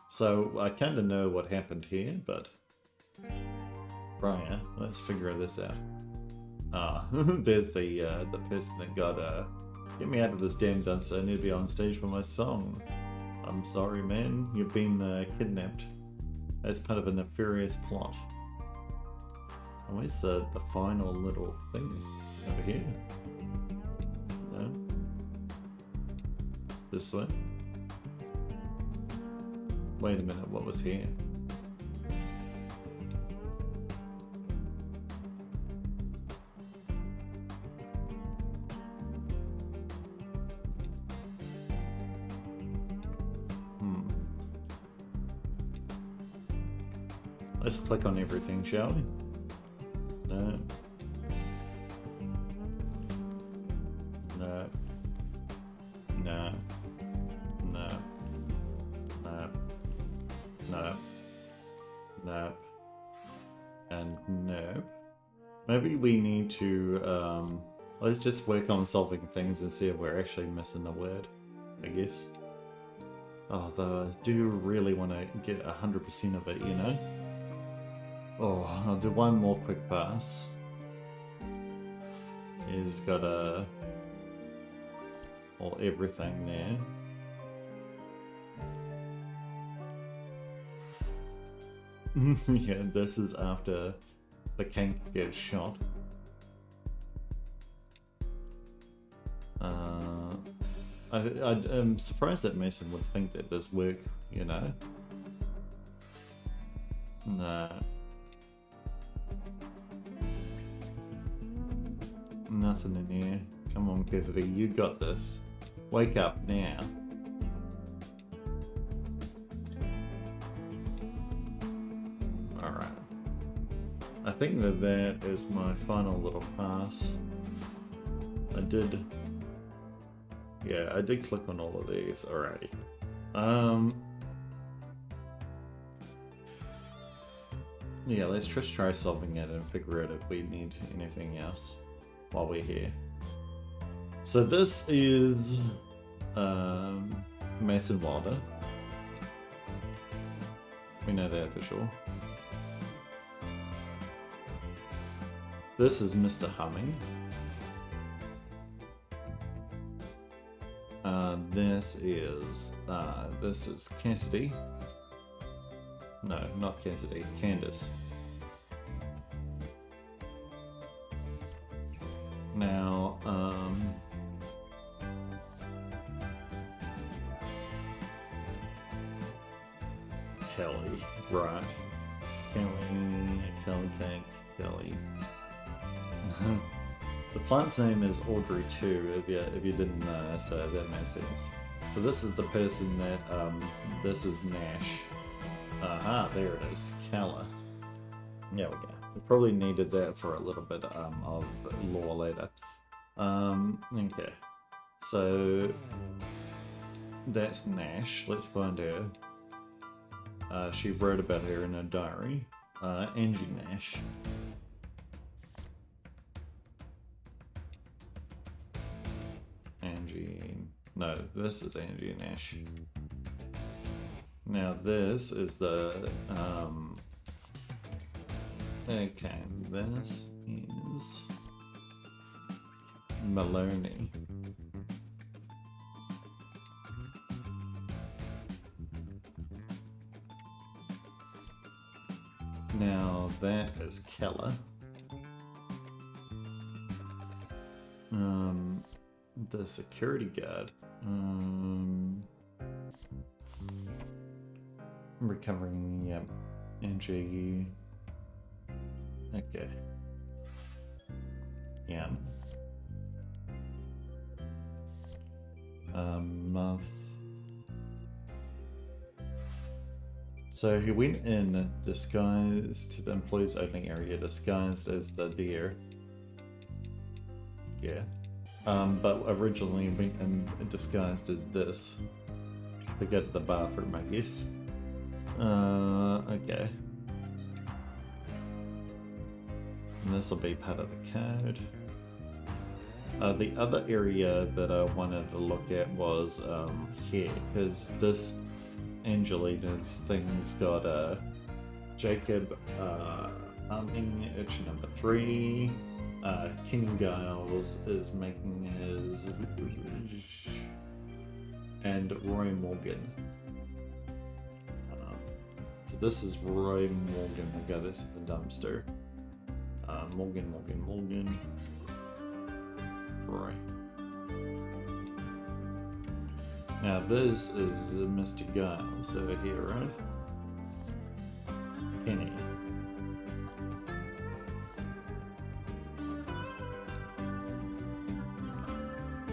So I kind of know what happened here, but prior, let's figure this out. There's the person that got get me out of this damn dumpster. I need to be on stage for my song. I'm sorry, man. You've been kidnapped. As part of a nefarious plot. Oh, where's the final little thing over here? No. This way. Wait a minute, what was here? Let's click on everything, shall we? No. No. No. No. No. No. No. And no. Maybe we need to, let's just work on solving things and see if we're actually missing a word, I guess. Although I do really want to get 100% of it, you know? Oh, I'll do one more quick pass. He's got everything there. Yeah, this is after the Kank gets shot. I'm surprised that Mason would think that this work, you know? No. Nothing in here. Come on, Cassidy, you got this. Wake up now. Alright. I think that is my final little pass. I did click on all of these already. Yeah, let's just try solving it and figure out if we need anything else while we're here. So this is Mason Wilder. We know that for sure. This is Mr. Humming. This is Cassidy. No, not Cassidy, Candace. Now, Kelly, right. Kelly. The plant's name is Audrey too, if you didn't know, so that makes sense. So this is the person that, this is Nash. There it is, Kala. There we go. We probably needed that for a little bit of lore later. Okay. So that's Nash. Let's find her. She wrote about her in her diary. Angie Nash. No, this is Angie Nash. Now this is the okay, this is Maloney. Now that is Keller. The security guard. Recovering, yep. Angie. Okay. Yeah. Month. So he went in disguised to the employees' opening area, disguised as the deer. Yeah. But originally went in disguised as this. To go to the bathroom, I guess. Okay. And this will be part of the code. The other area that I wanted to look at was here, because this Angelina's thing's got Jacob humming itch number 3. King Giles is making his, and Roy Morgan. So this is Roy Morgan. We got this in the dumpster. Morgan. Roy. Now this is Mr. Giles over here, right? Kenny.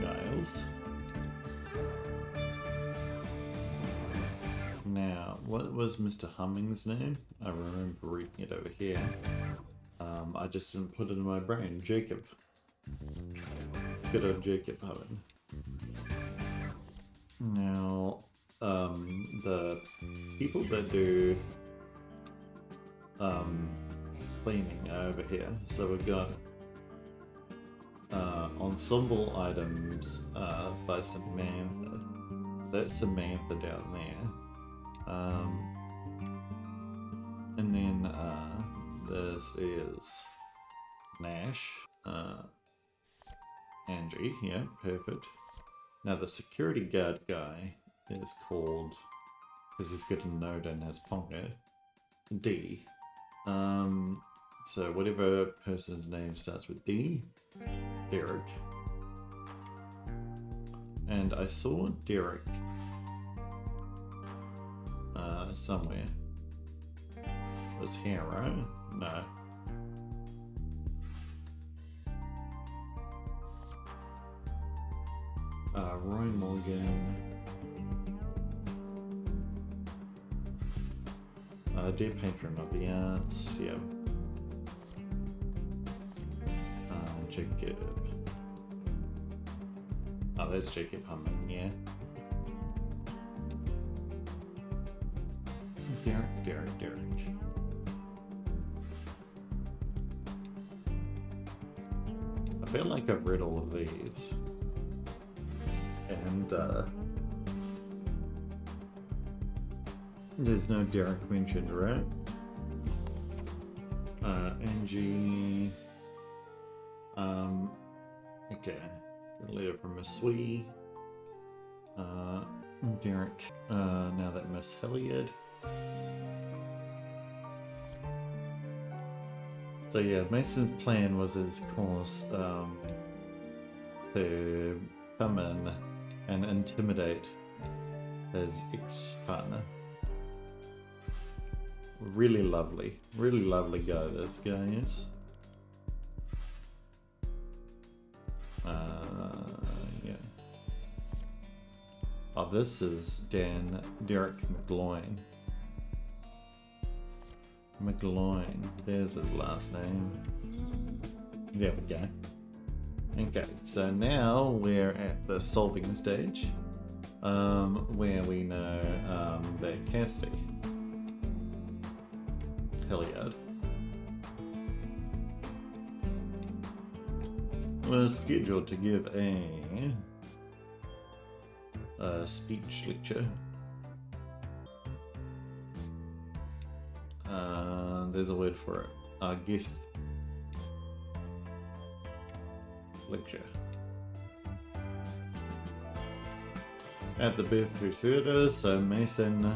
Giles. Now, what was Mr. Humming's name? I remember reading it over here. I just didn't put it in my brain. Jacob. Good old Jacob Humming. Now, the people that do cleaning over here. So we've got ensemble items by Samantha. That's Samantha down there. And then this is Nash. Angie, yeah, perfect. Now the security guard guy is called, because he's got a note in his pocket, D. So whatever person's name starts with D, Derek. And I saw Derek somewhere. It was here, right? No. Roy Morgan. Dear patron of the arts, yeah. Jacob. Oh, there's Jacob Humming, yeah. Derek. I feel like I've read all of these. And, there's no Derek mentioned, right? Angie. Okay. A letter from Miss Sweetie. Derek. Now that Miss Hilliard. So yeah, Mason's plan was, of course, to come in and intimidate his ex-partner. Really lovely guy this guy is. Yeah. Oh, this is Derek McGloin. There's his last name. There we go. Okay, so now we're at the solving stage, where we know that Cassidy Hilliard was scheduled to give a speech lecture. There's a word for it. Guest lecture. At the Birch Theatre, so Mason,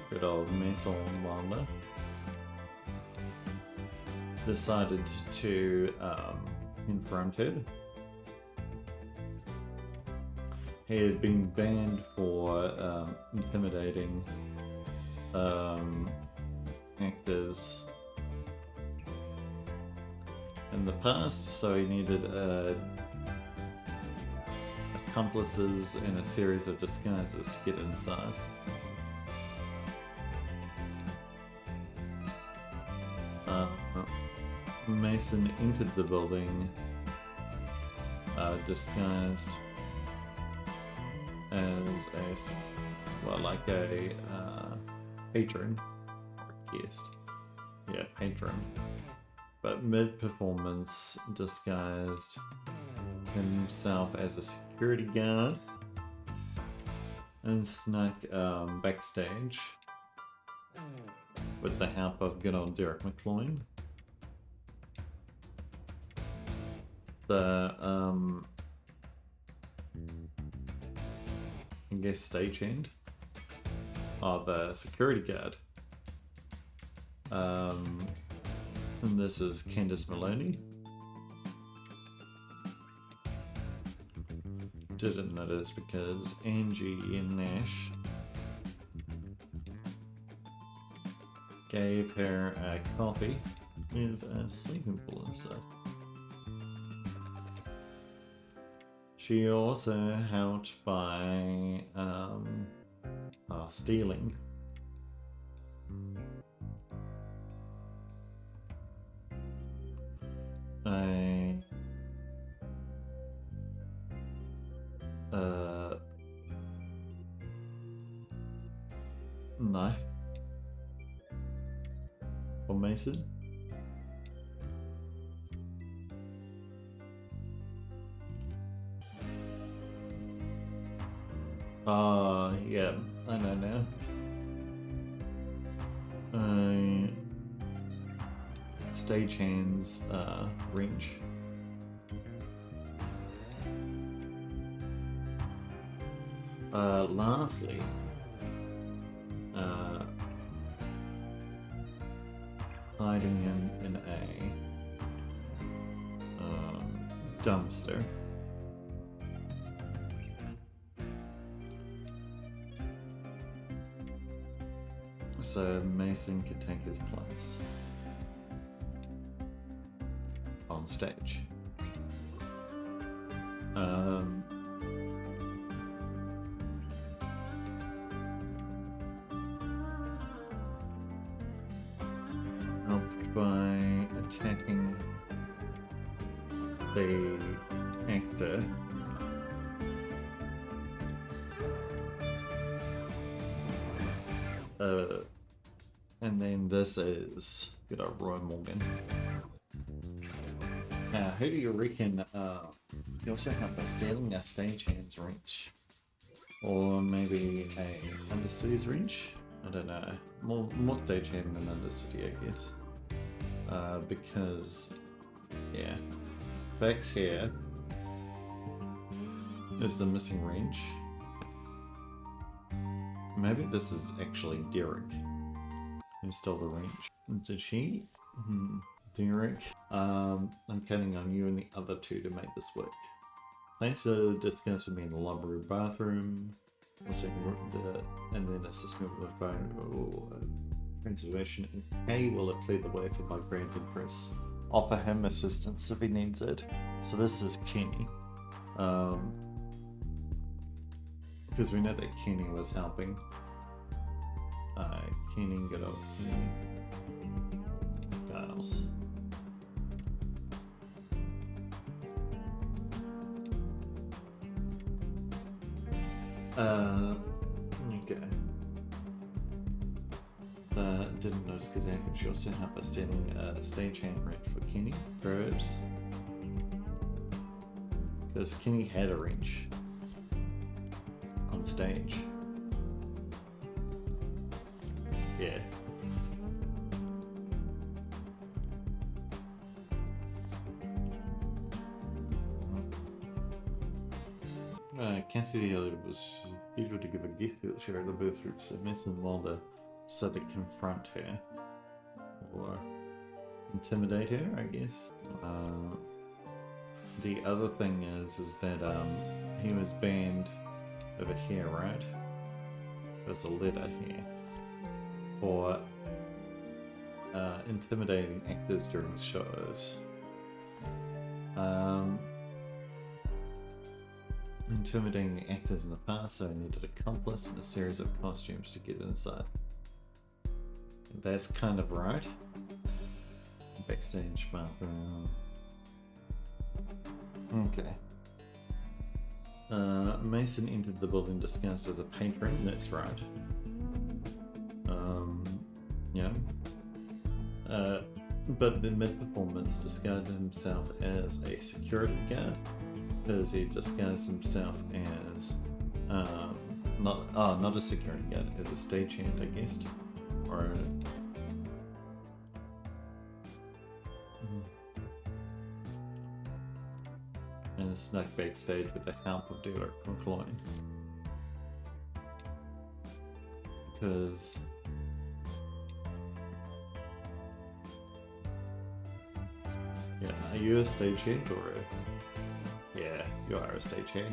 good old Mason Wanda, decided to confront it. He had been banned for intimidating actors in the past, so he needed accomplices in a series of disguises to get inside. Mason entered the building disguised as a patron or guest. Yeah, patron. But mid-performance disguised himself as a security guard and snuck backstage with the help of good old Derek McCloy. The I guess stagehand. Oh, the security guard. And this is Candice Maloney. Didn't notice because Angie Nash gave her a coffee with a sleeping pool inside. She also helped by stealing a knife for Mason. Yeah, I know now. Stagehand's wrench. Lastly, hiding him in a dumpster. so Mason could take his place on stage. Helped by attacking the actor. And then this is good old Roy Morgan. Who do you reckon you also have by stealing a stagehand's wrench? Or maybe a understudy's wrench? I don't know. More stagehand than understudy, I guess. Because, yeah. Back here is the missing wrench. Maybe this is actually Derek who stole the wrench. Did she? Derek. I'm counting on you and the other two to make this work. Thanks to discuss with me in the library bathroom. And then assist me with preservation. And Kay will it clear the way for my grand interest. Offer him assistance if he needs it. So this is Kenny. Because we know that Kenny was helping. Kenny, get up. Giles. Okay. Didn't notice because she also helped us stealing a stagehand wrench for Kenny, perhaps. Because Kenny had a wrench on stage. Yeah. Cassidy was eager to give a gift to share the booth through, so Mason and Walder decided to confront her. Or intimidate her, I guess. The other thing is that he was banned over here, right? There's a letter here. For intimidating actors during shows. Intimidating actors in the past, so I needed an accomplice and a series of costumes to get inside. That's kind of right. Backstage bathroom. Okay. Mason entered the building disguised as a patron, that's right. Yeah. But then mid-performance disguised himself as a security guard. Because he disguised himself as not a security guard, as a stagehand, I guess, or and snuck backstage with the help of Derek McCloyne. Because yeah, are you a stagehand or a? Yeah, you are a stagehand.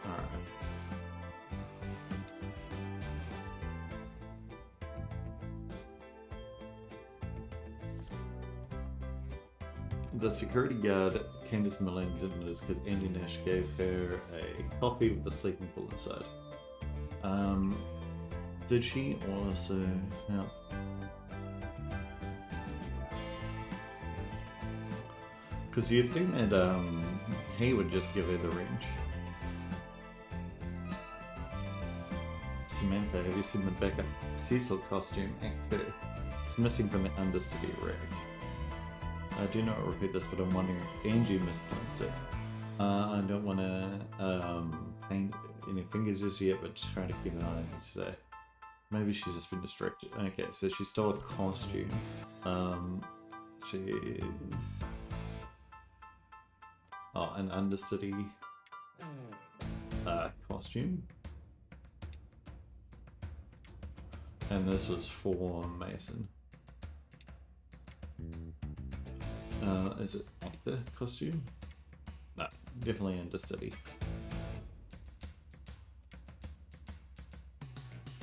Alright. The security guard, Candice Millane, didn't notice because Andy Nash gave her a copy with the sleeping pill inside. Did she also help? Because you'd think that he would just give her the wrench. Samantha, have you seen the backup Cecil costume? Act 2. It's missing from the understudy rag. I do not repeat this, but I'm wondering if Angie misplaced it. I don't want to paint any fingers just yet, but just trying to keep an eye on it today. Maybe she's just been distracted. Okay, so she stole a costume. An understudy costume. And this was for Mason. Is it actor costume? No, definitely understudy.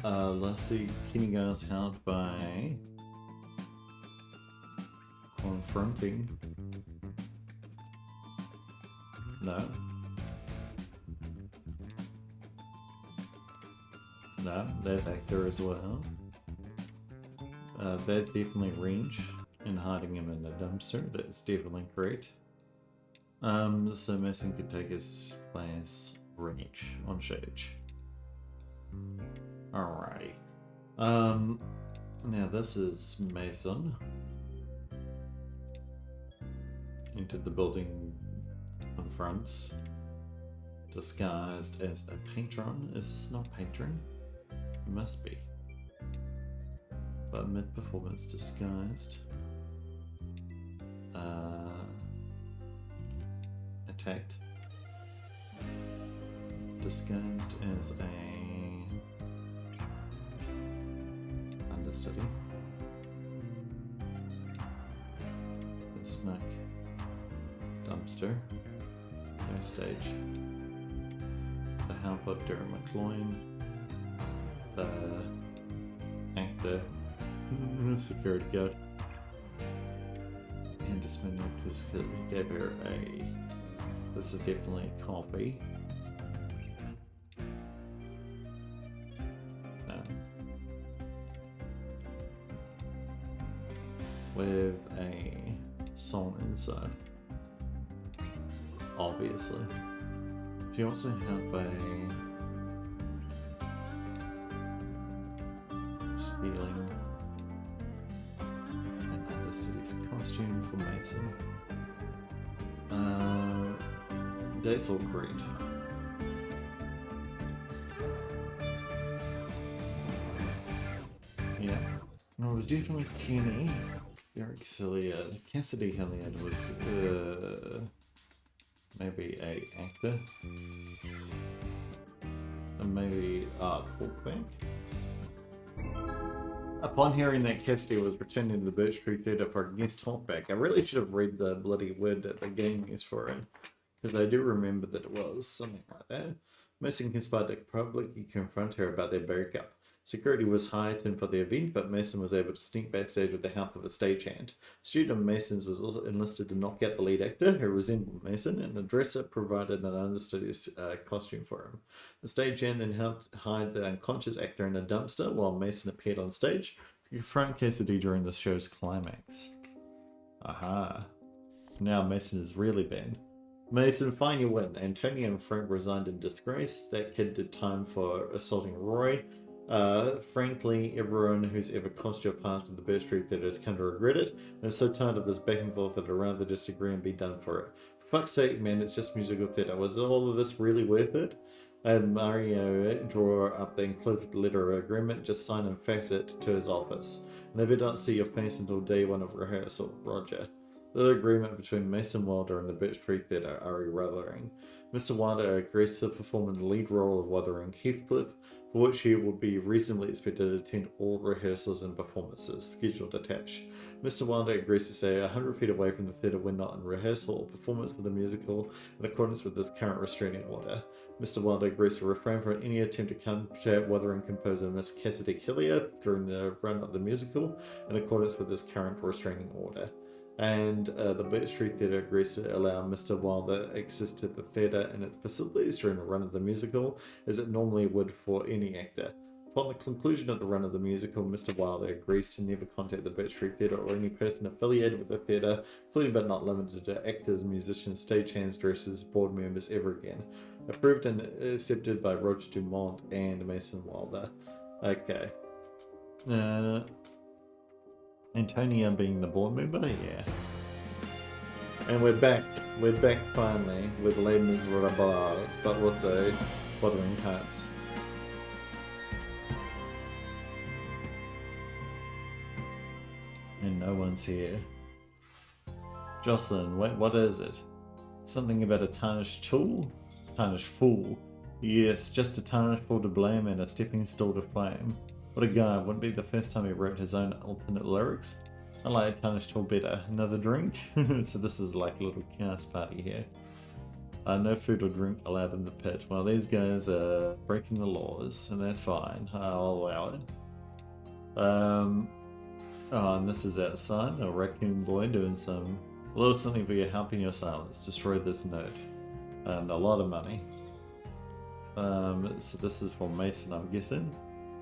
Let's see. Kenny goes out by confronting. No. No, there's actor as well. There's definitely range and hiding him in a dumpster. That's definitely correct. So Mason could take his place range on stage. Alrighty. Now this is Mason. Into the building confronts. Disguised as a patron. Is this not patron? It must be. But mid-performance disguised. Attacked. Disguised as a understudy. The snuck dumpster. Backstage. The helper Darren McLoyne. The actor. Security guard. And just because he gave her a. This is definitely coffee. No. With a song inside. Obviously. She also have a feeling and understudies costume for Mason. That's all correct. Yeah. No, it was definitely Kenny. Eric Hilliard. Cassidy Hilliard was maybe a actor. And maybe talkback. Upon hearing that Cassidy was returning to the Birch Tree Theatre for a guest talkback, I really should have read the bloody word that the game used for it. Because I do remember that it was something like that. Mason conspired to publicly confront her about their breakup. Security was heightened for the event, but Mason was able to sneak backstage with the help of a stagehand. Student Mason's was also enlisted to knock out the lead actor, who resembled Mason, and the dresser provided an understudy's costume for him. The stagehand then helped hide the unconscious actor in a dumpster while Mason appeared on stage to confront Cassidy during the show's climax. Aha. Now Mason is really banned. Mason, fine, you win. Antonio and Frank resigned in disgrace. That kid did time for assaulting Roy. Frankly, everyone who's ever cost you a part of the Birch Tree Theatre has come to regret it, and I'm so tired of this back and forth that I'd rather just agree and be done for it. For fuck's sake, man, it's just musical theatre. Was all of this really worth it? And Mario draw up the enclosed letter of agreement, just sign and fax it to his office. Never don't see your face until day one of rehearsal, Roger. The agreement between Mason Wilder and the Birch Tree Theatre are Wuthering. Mr. Wilder agrees to perform in the lead role of Wuthering Heathcliff, for which he will be reasonably expected to attend all rehearsals and performances scheduled attached. Mr. Wilder agrees to stay 100 feet away from the theatre when not in rehearsal or performance for the musical in accordance with his current restraining order. Mr. Wilder agrees to refrain from any attempt to contact Wuthering composer Miss Cassidy Hilliard during the run of the musical in accordance with his current restraining order. And the Birch Tree Theatre agrees to allow Mr. Wilder access to the theatre and its facilities during the run of the musical, as it normally would for any actor. Upon the conclusion of the run of the musical, Mr. Wilder agrees to never contact the Birch Tree Theatre or any person affiliated with the theatre, including but not limited to actors, musicians, stagehands, dressers, board members, ever again. Approved and accepted by Roger Dumont and Mason Wilder. Okay. Antonia being the board member, yeah. And we're back finally with Les Miserables, but also Wuthering Heights. And no one's here. Jocelyn, what is it? Something about a tarnished tool? Tarnished fool. Yes, just a tarnished fool to blame and a stepping stool to fame. What a guy, wouldn't be the first time he wrote his own alternate lyrics. I like Tarnished Tool better. Another drink? So this is like a little chaos party here. No food or drink allowed in the pit. Well, these guys are breaking the laws, and that's fine. I'll allow it. Oh, and this is outside. A raccoon boy doing a little something for your helping your silence. Destroy this note. And a lot of money. So this is for Mason, I'm guessing.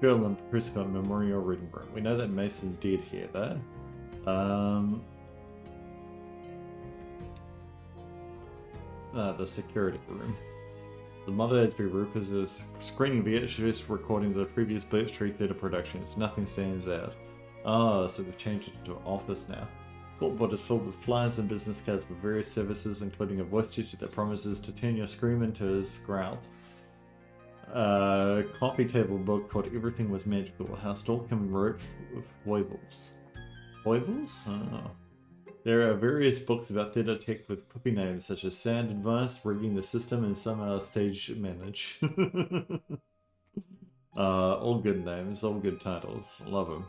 Girl and Prescott Memorial Reading Room. We know that Mason's dead here, though. The security room. The Modern has been repurposed as screening VHS recordings of previous Birch Tree Theatre productions. Nothing stands out. Oh, so they've changed it to an office now. Corkboard is filled with flyers and business cards for various services, including a voice teacher that promises to turn your scream into a growl. Coffee table book called Everything Was Magical. How Stalkham wrote foibles. Foibles? Oh. There are various books about theatre tech with quippy names such as Sound Advice, Rigging the System, and some are Stage Manage. All good names, all good titles. Love them.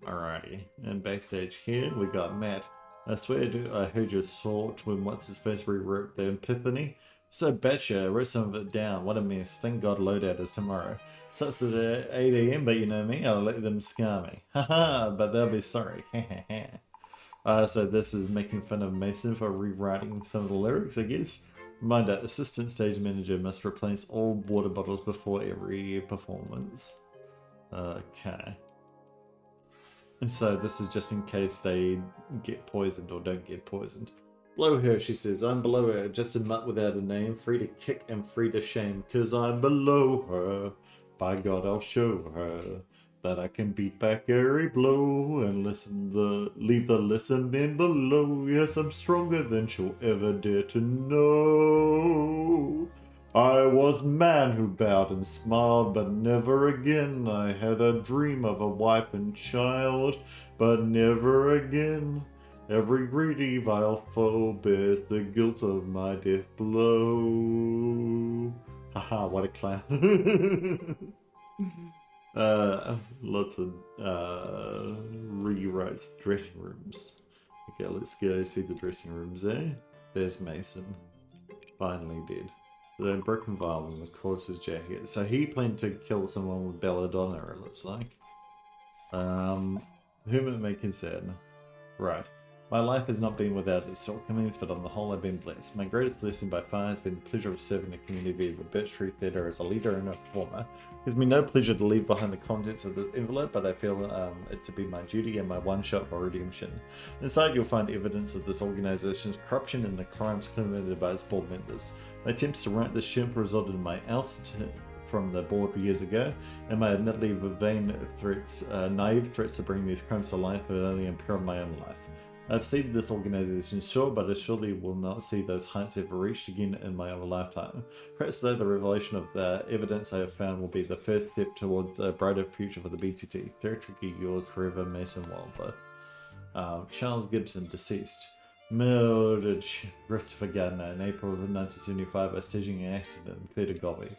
Alrighty, and backstage here we got Matt. I swear I heard your sort when what's-his-face rewrote the Epiphany. So betcha, I wrote some of it down. What a mess. Thank God loadout is tomorrow. Starts at 8 AM, but you know me, I'll let them scar me. Haha, but they'll be sorry. So this is making fun of Mason for rewriting some of the lyrics, I guess. Reminder, assistant stage manager must replace all water bottles before every performance. Okay. And so this is just in case they get poisoned or don't get poisoned. Below her, she says, I'm below her, just a mutt without a name, free to kick and free to shame, 'cause I'm below her. By God, I'll show her that I can beat back every blow and leave the listening below. Yes, I'm stronger than she'll ever dare to know. I was man who bowed and smiled, but never again. I had a dream of a wife and child, but never again. Every greedy vile foe bears the guilt of my death blow. Haha, what a clown. Lots of rewrites dressing rooms. Okay, let's go see the dressing rooms there. There's Mason. Finally dead. The broken violin, of course, is jacket. So he planned to kill someone with belladonna, it looks like. Whom it may concern. Right. My life has not been without its shortcomings, but on the whole I've been blessed. My greatest blessing by far has been the pleasure of serving the community of the Birch Tree Theatre as a leader and a performer. It gives me no pleasure to leave behind the contents of this envelope, but I feel it to be my duty and my one shot for redemption. Inside you'll find evidence of this organisation's corruption and the crimes committed by its board members. My attempts to right this ship resulted in my oust from the board years ago, and my admittedly naive threats to bring these crimes to life have only imperiled my own life. I've seen this organisation, sure, but I surely will not see those heights ever reached again in my own lifetime. Perhaps though the revelation of the evidence I have found will be the first step towards a brighter future for the BTT. Theatrically yours forever, Mason Wilder. Charles Gibson, deceased. Murdered Christopher Gardner in April of 1975 by staging an accident in Theatre Gobby.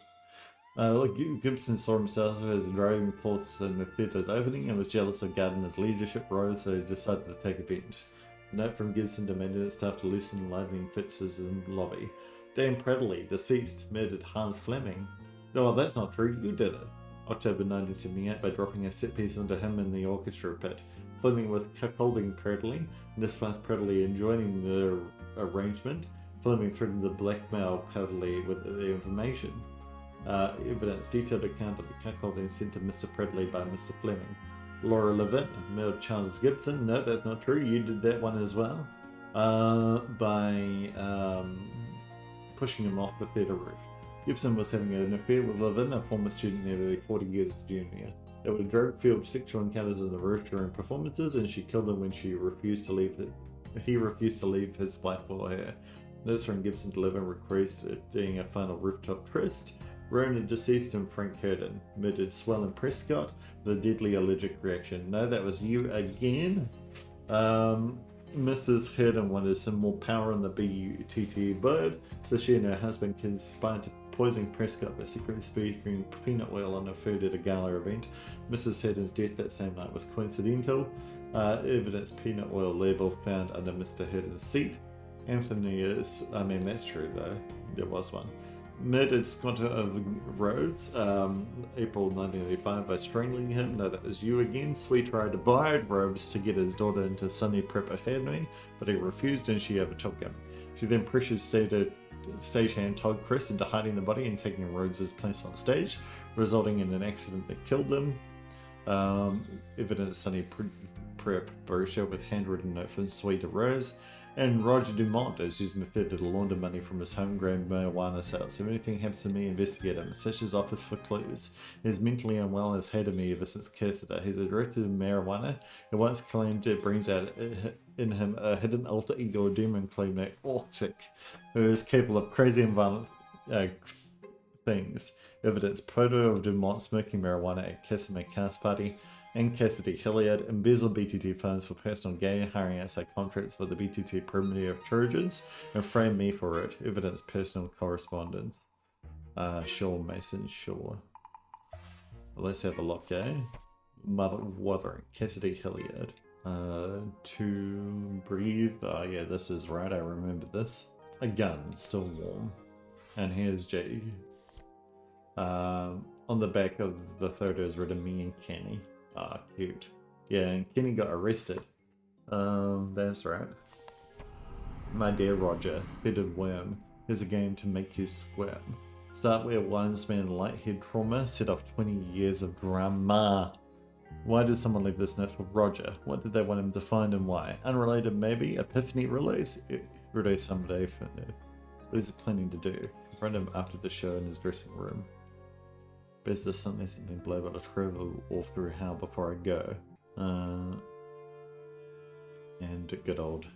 Gibson saw himself as a driving force in the theatre's opening and was jealous of Gardner's leadership role, so he decided to take a bent. A note from Gibson demanded his staff to loosen lightning fixtures in the lobby. Dan Predley, deceased, murdered Hans Fleming. No, that's not true, you did it. October 1978 by dropping a set piece onto him in the orchestra pit. Fleming was cuckolding Predley, and despite Predley enjoining the arrangement, Fleming threatened to blackmail Predley with the information. Evidence detailed account of the cuckolding sent to Mr. Predley by Mr. Fleming. Laura Levitt murdered Charles Gibson. No, that's not true. You did that one as well. By pushing him off the theatre roof. Gibson was having an affair with Levitt, a former student nearly 40 years as junior. There were drug-filled sexual encounters on the roof during performances, and she killed him when he refused to leave his wife for her. Notes from Gibson to Levin requesting a final rooftop tryst. Rona deceased and Frank Curtin. Murdered Swell Prescott. The deadly allergic reaction. No, that was you again. Mrs. Curtin wanted some more power in the BUTT bird, so she and her husband conspired to poison Prescott by secretly speaking peanut oil on her food at a gala event. Mrs. Curtin's death that same night was coincidental. Evidence peanut oil label found under Mr. Curtin's seat. Anthony is, I mean, that's true though. There was one. Murdered Scott of Rhodes, April 1985 by strangling him. No, that was you again. Sweet tried to buy robes to get his daughter into Sunny Prep Academy, but he refused and she overtook him. She then pressured stagehand Todd Chris into hiding the body and taking Rhodes' place on stage, resulting in an accident that killed him. Evidence Sunny Prep brochure with handwritten note from Sweet to Rose. And Roger Dumont is using the theatre to launder money from his homegrown marijuana sales. If anything happens to me, investigate him. Search his office for clues. He is mentally unwell and has hated me ever since Cassidy. He's addicted to marijuana and once claimed it brings out in him a hidden alter ego demon claimed named Ortic, who is capable of crazy and violent things. Evidence photo of Dumont smoking marijuana at Cassidy cast party. And Cassidy Hilliard embezzled BTT funds for personal gain, hiring outside contracts for the BTT primitive Trojans, and framed me for it. Evidence personal correspondence. Shaw Mason Shaw. Let's have a look, eh? Mother Wuthering. Cassidy Hilliard. To breathe. Oh yeah, this is right, I remember this. A gun, still warm. And here's Jay. On the back of the photo is written me and Kenny. Ah, cute. Yeah, and Kenny got arrested. That's right. My dear Roger, Headed Worm, here's a game to make you squirm. Start where one's man lighthead trauma, set off 20 years of drama. Why did someone leave this note for Roger? What did they want him to find and why? Unrelated maybe? Epiphany release? Every day someday. What is he planning to do? Confront him after the show in his dressing room. But is there something below but I'll travel all through hell before I go? And good old.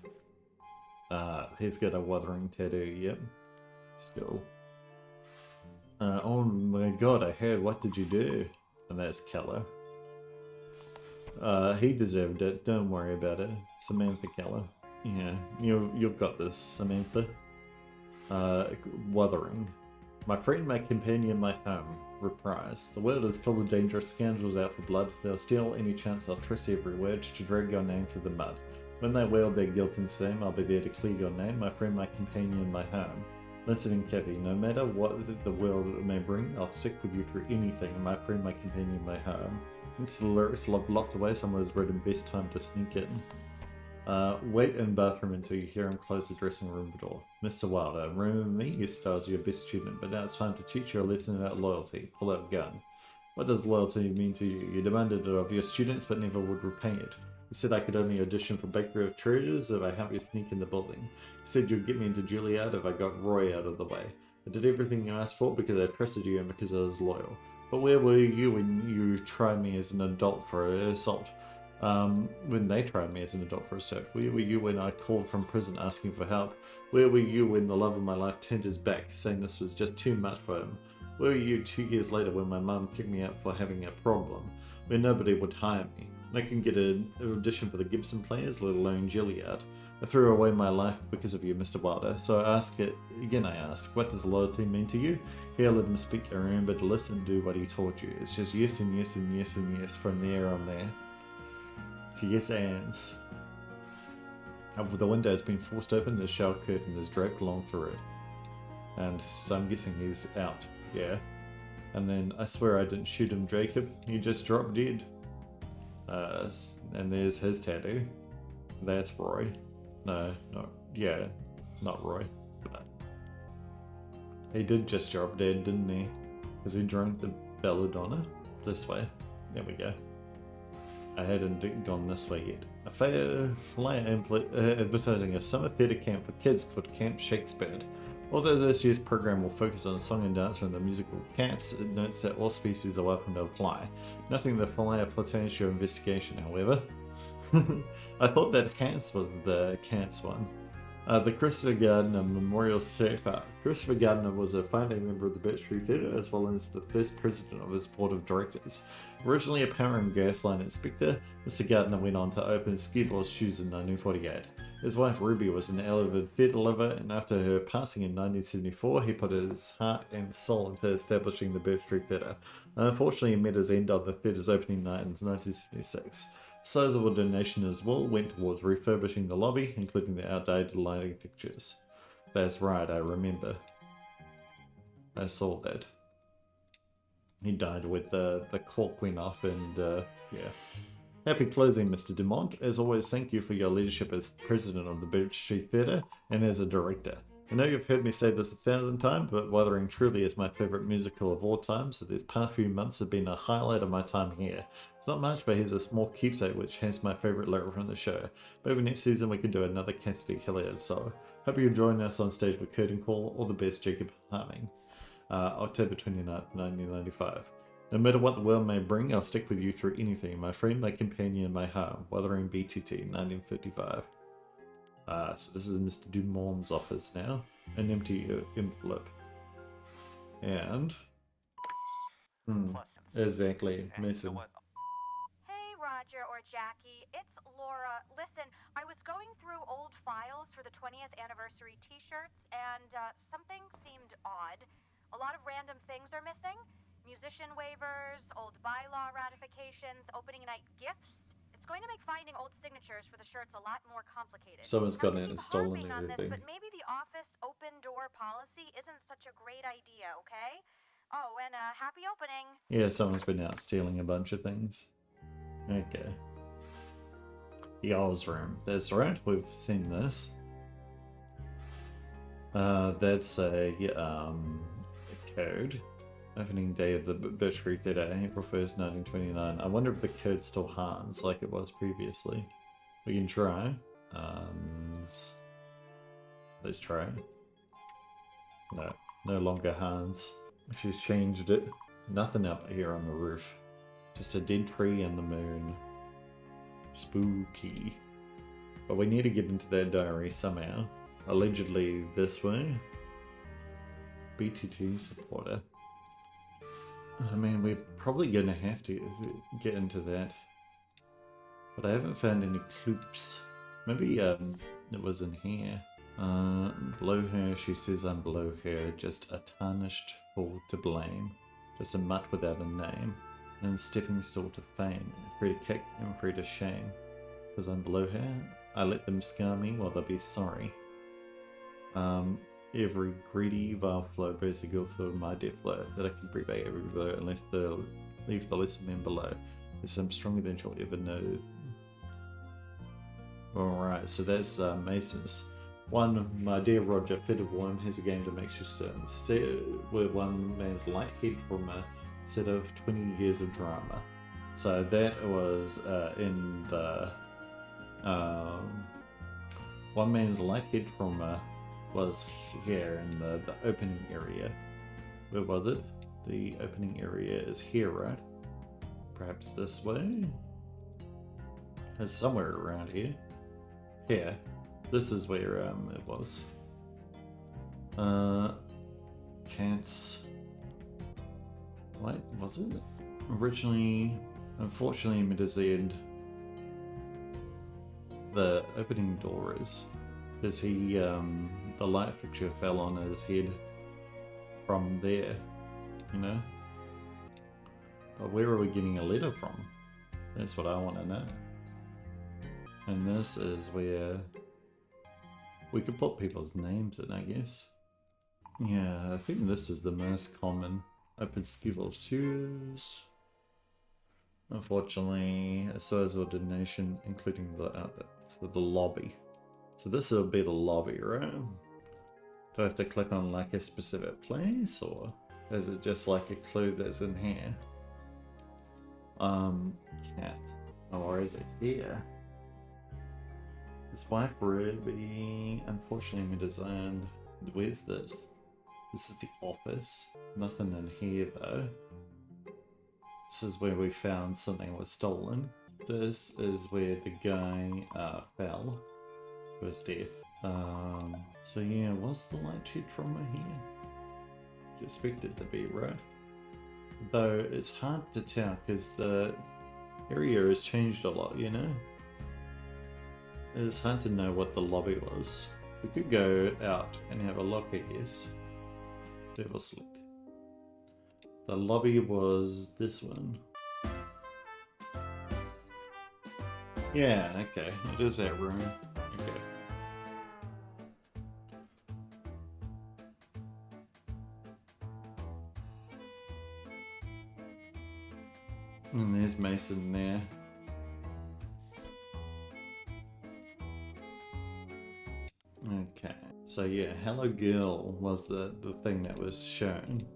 He's got a wuthering tattoo, yep. Still. Oh my god, I heard, what did you do? And that's Keller. He deserved it, don't worry about it. Samantha Keller. Yeah, you've got this, Samantha. Wuthering. My friend, my companion, my home. Reprise. The world is full of dangerous scoundrels out for blood. They'll steal any chance, they'll twist every word to drag your name through the mud. When they wield their guilt and shame, I'll be there to clear your name. My friend, my companion, my home. Linton and Kathy, no matter what the world may bring, I'll stick with you through anything. My friend, my companion, my home. This the lyrics locked away somewhere is written best time to sneak in. Wait in bathroom until you hear him close the dressing room door. Mr. Wilder, remember me? Yesterday I was your best student, but now it's time to teach you a lesson about loyalty. Pull out gun. What does loyalty mean to you? You demanded it of your students, but never would repay it. You said I could only audition for Bakery of Treasures if I helped you sneak in the building. You said you'd get me into Juilliard if I got Roy out of the way. I did everything you asked for because I trusted you and because I was loyal. But where were you when you tried me as an adult for assault? When they tried me as an adult for assault? Where were you when I called from prison asking for help? Where were you when the love of my life turned his back, saying this was just too much for him? Where were you 2 years later when my mum kicked me out for having a problem? Where nobody would hire me? And I couldn't get an audition for the Gibson Players, let alone Juilliard. I threw away my life because of you, Mr. Wilder. So I ask it, again I ask, what does loyalty mean to you? Here, let him speak, and remember to listen and do what he taught you. It's just yes and yes and yes and yes from there on there. So yes ands. The window has been forced open, the shower curtain is draped along through it. And so I'm guessing he's out, yeah. And then, I swear I didn't shoot him, Jacob. He just dropped dead. And there's his tattoo. That's Roy. No, not Roy. But he did just drop dead, didn't he? Because he drank the belladonna. This way. There we go. I hadn't gone this way yet. A flyer advertising a summer theatre camp for kids called Camp Shakespeare. Although this year's program will focus on song and dance from the musical Cats, it notes that all species are welcome to apply. Nothing in the flyer pertains to your investigation, however. I thought that Cats was the Cats one. The Christopher Gardner Memorial State Park. Christopher Gardner was a founding member of the Birch Theatre as well as the first president of its board of directors. Originally a power and gas line inspector, Mr. Gardner went on to open Ski Ball's Shoes in 1948. His wife Ruby was an avid theatre lover, and after her passing in 1974, he put his heart and soul into establishing the Birch Street Theatre. Unfortunately, he met his end on the theatre's opening night in 1976. Sizable donation as well went towards refurbishing the lobby, including the outdated lighting fixtures. That's right, I remember. I saw that. He died with the cork went off and yeah. Happy closing, Mr. Dumont. As always, thank you for your leadership as president of the Birch Street Theatre and as a director. I know you've heard me say this 1,000 times, but Wuthering truly is my favourite musical of all time, so these past few months have been a highlight of my time here. It's not much, but here's a small keepsake which has my favourite lyric from the show. Maybe next season we can do another Cassidy Hilliard song. Hope you join us on stage with Curtain Call. All the best, Jacob Harming. October 29th, 1995. No matter what the world may bring, I'll stick with you through anything. My friend, my companion, my home. Wuthering BTT, 1955. So this is Mr. Dumont's office now. An empty envelope. And... exactly, Mason. Hey, Roger or Jackie, it's Laura. Listen, I was going through old files for the 20th anniversary t-shirts, and something seemed odd. A lot of random things are missing. Musician waivers, old bylaw ratifications, opening night gifts. It's going to make finding old signatures for the shirts a lot more complicated. Someone's gone in and Keep stolen harping on this, everything. but maybe the office open door policy isn't such a great idea, okay? Oh, and happy opening. Yeah, someone's been out stealing a bunch of things. Okay. The Oz room. That's right, we've seen this. That's a code. Opening day of the Birch Street Theatre, April 1st, 1929. I wonder if the code's still Hans, like it was previously. We can try. Let's try. No, no longer Hans. She's changed it. Nothing up here on the roof. Just a dead tree and the moon. Spooky. But we need to get into that diary somehow. Allegedly this way. BTT supporter. I mean, we're probably going to have to get into that. But I haven't found any clues. Maybe it was in here. Below her, she says I'm below her. Just a tarnished fool to blame. Just a mutt without a name. And stepping stool to fame. Free to kick and free to shame. Because I'm below her, I let them scar me while they'll be sorry. Every greedy vile flow bears the guilt of my death blow, that I can bring back every blow unless they'll leave the lesser men below. Yes, I'm stronger than you'll ever know. Alright, so that's Mason's. One, my dear Roger, Fitted Worm has a game to make you stay with one man's light head from a set of 20 years of drama. So that was in the one man's light head from was here in the opening area. Where was it? The opening area is here, right? Perhaps this way? It's somewhere around here. Here. This is where it was. Cats. What was it? Originally, unfortunately, mid as the end. The opening door is he the light fixture fell on his head from there, you know? But where are we getting a letter from? That's what I want to know. And this is where we could put people's names in, I guess. Yeah, I think this is the most common. Open skill shoes. Unfortunately, a size or donation, including the lobby. So this will be the lobby, right? Do I have to click on like a specific place, or is it just like a clue that's in here? Cats. Or is it here? His wife Ruby, unfortunately redesigned. Where's this? This is the office. Nothing in here though. This is where we found something was stolen. This is where the guy fell to his death. So yeah, was the light shed trauma here? You expect it to be, right? Though it's hard to tell because the area has changed a lot, you know? It's hard to know what the lobby was. We could go out and have a look, I guess. It was select. The lobby was this one. Yeah, okay. It is that room. Okay. And there's Mason there. Okay. So yeah, Hello Girl was the thing that was shown.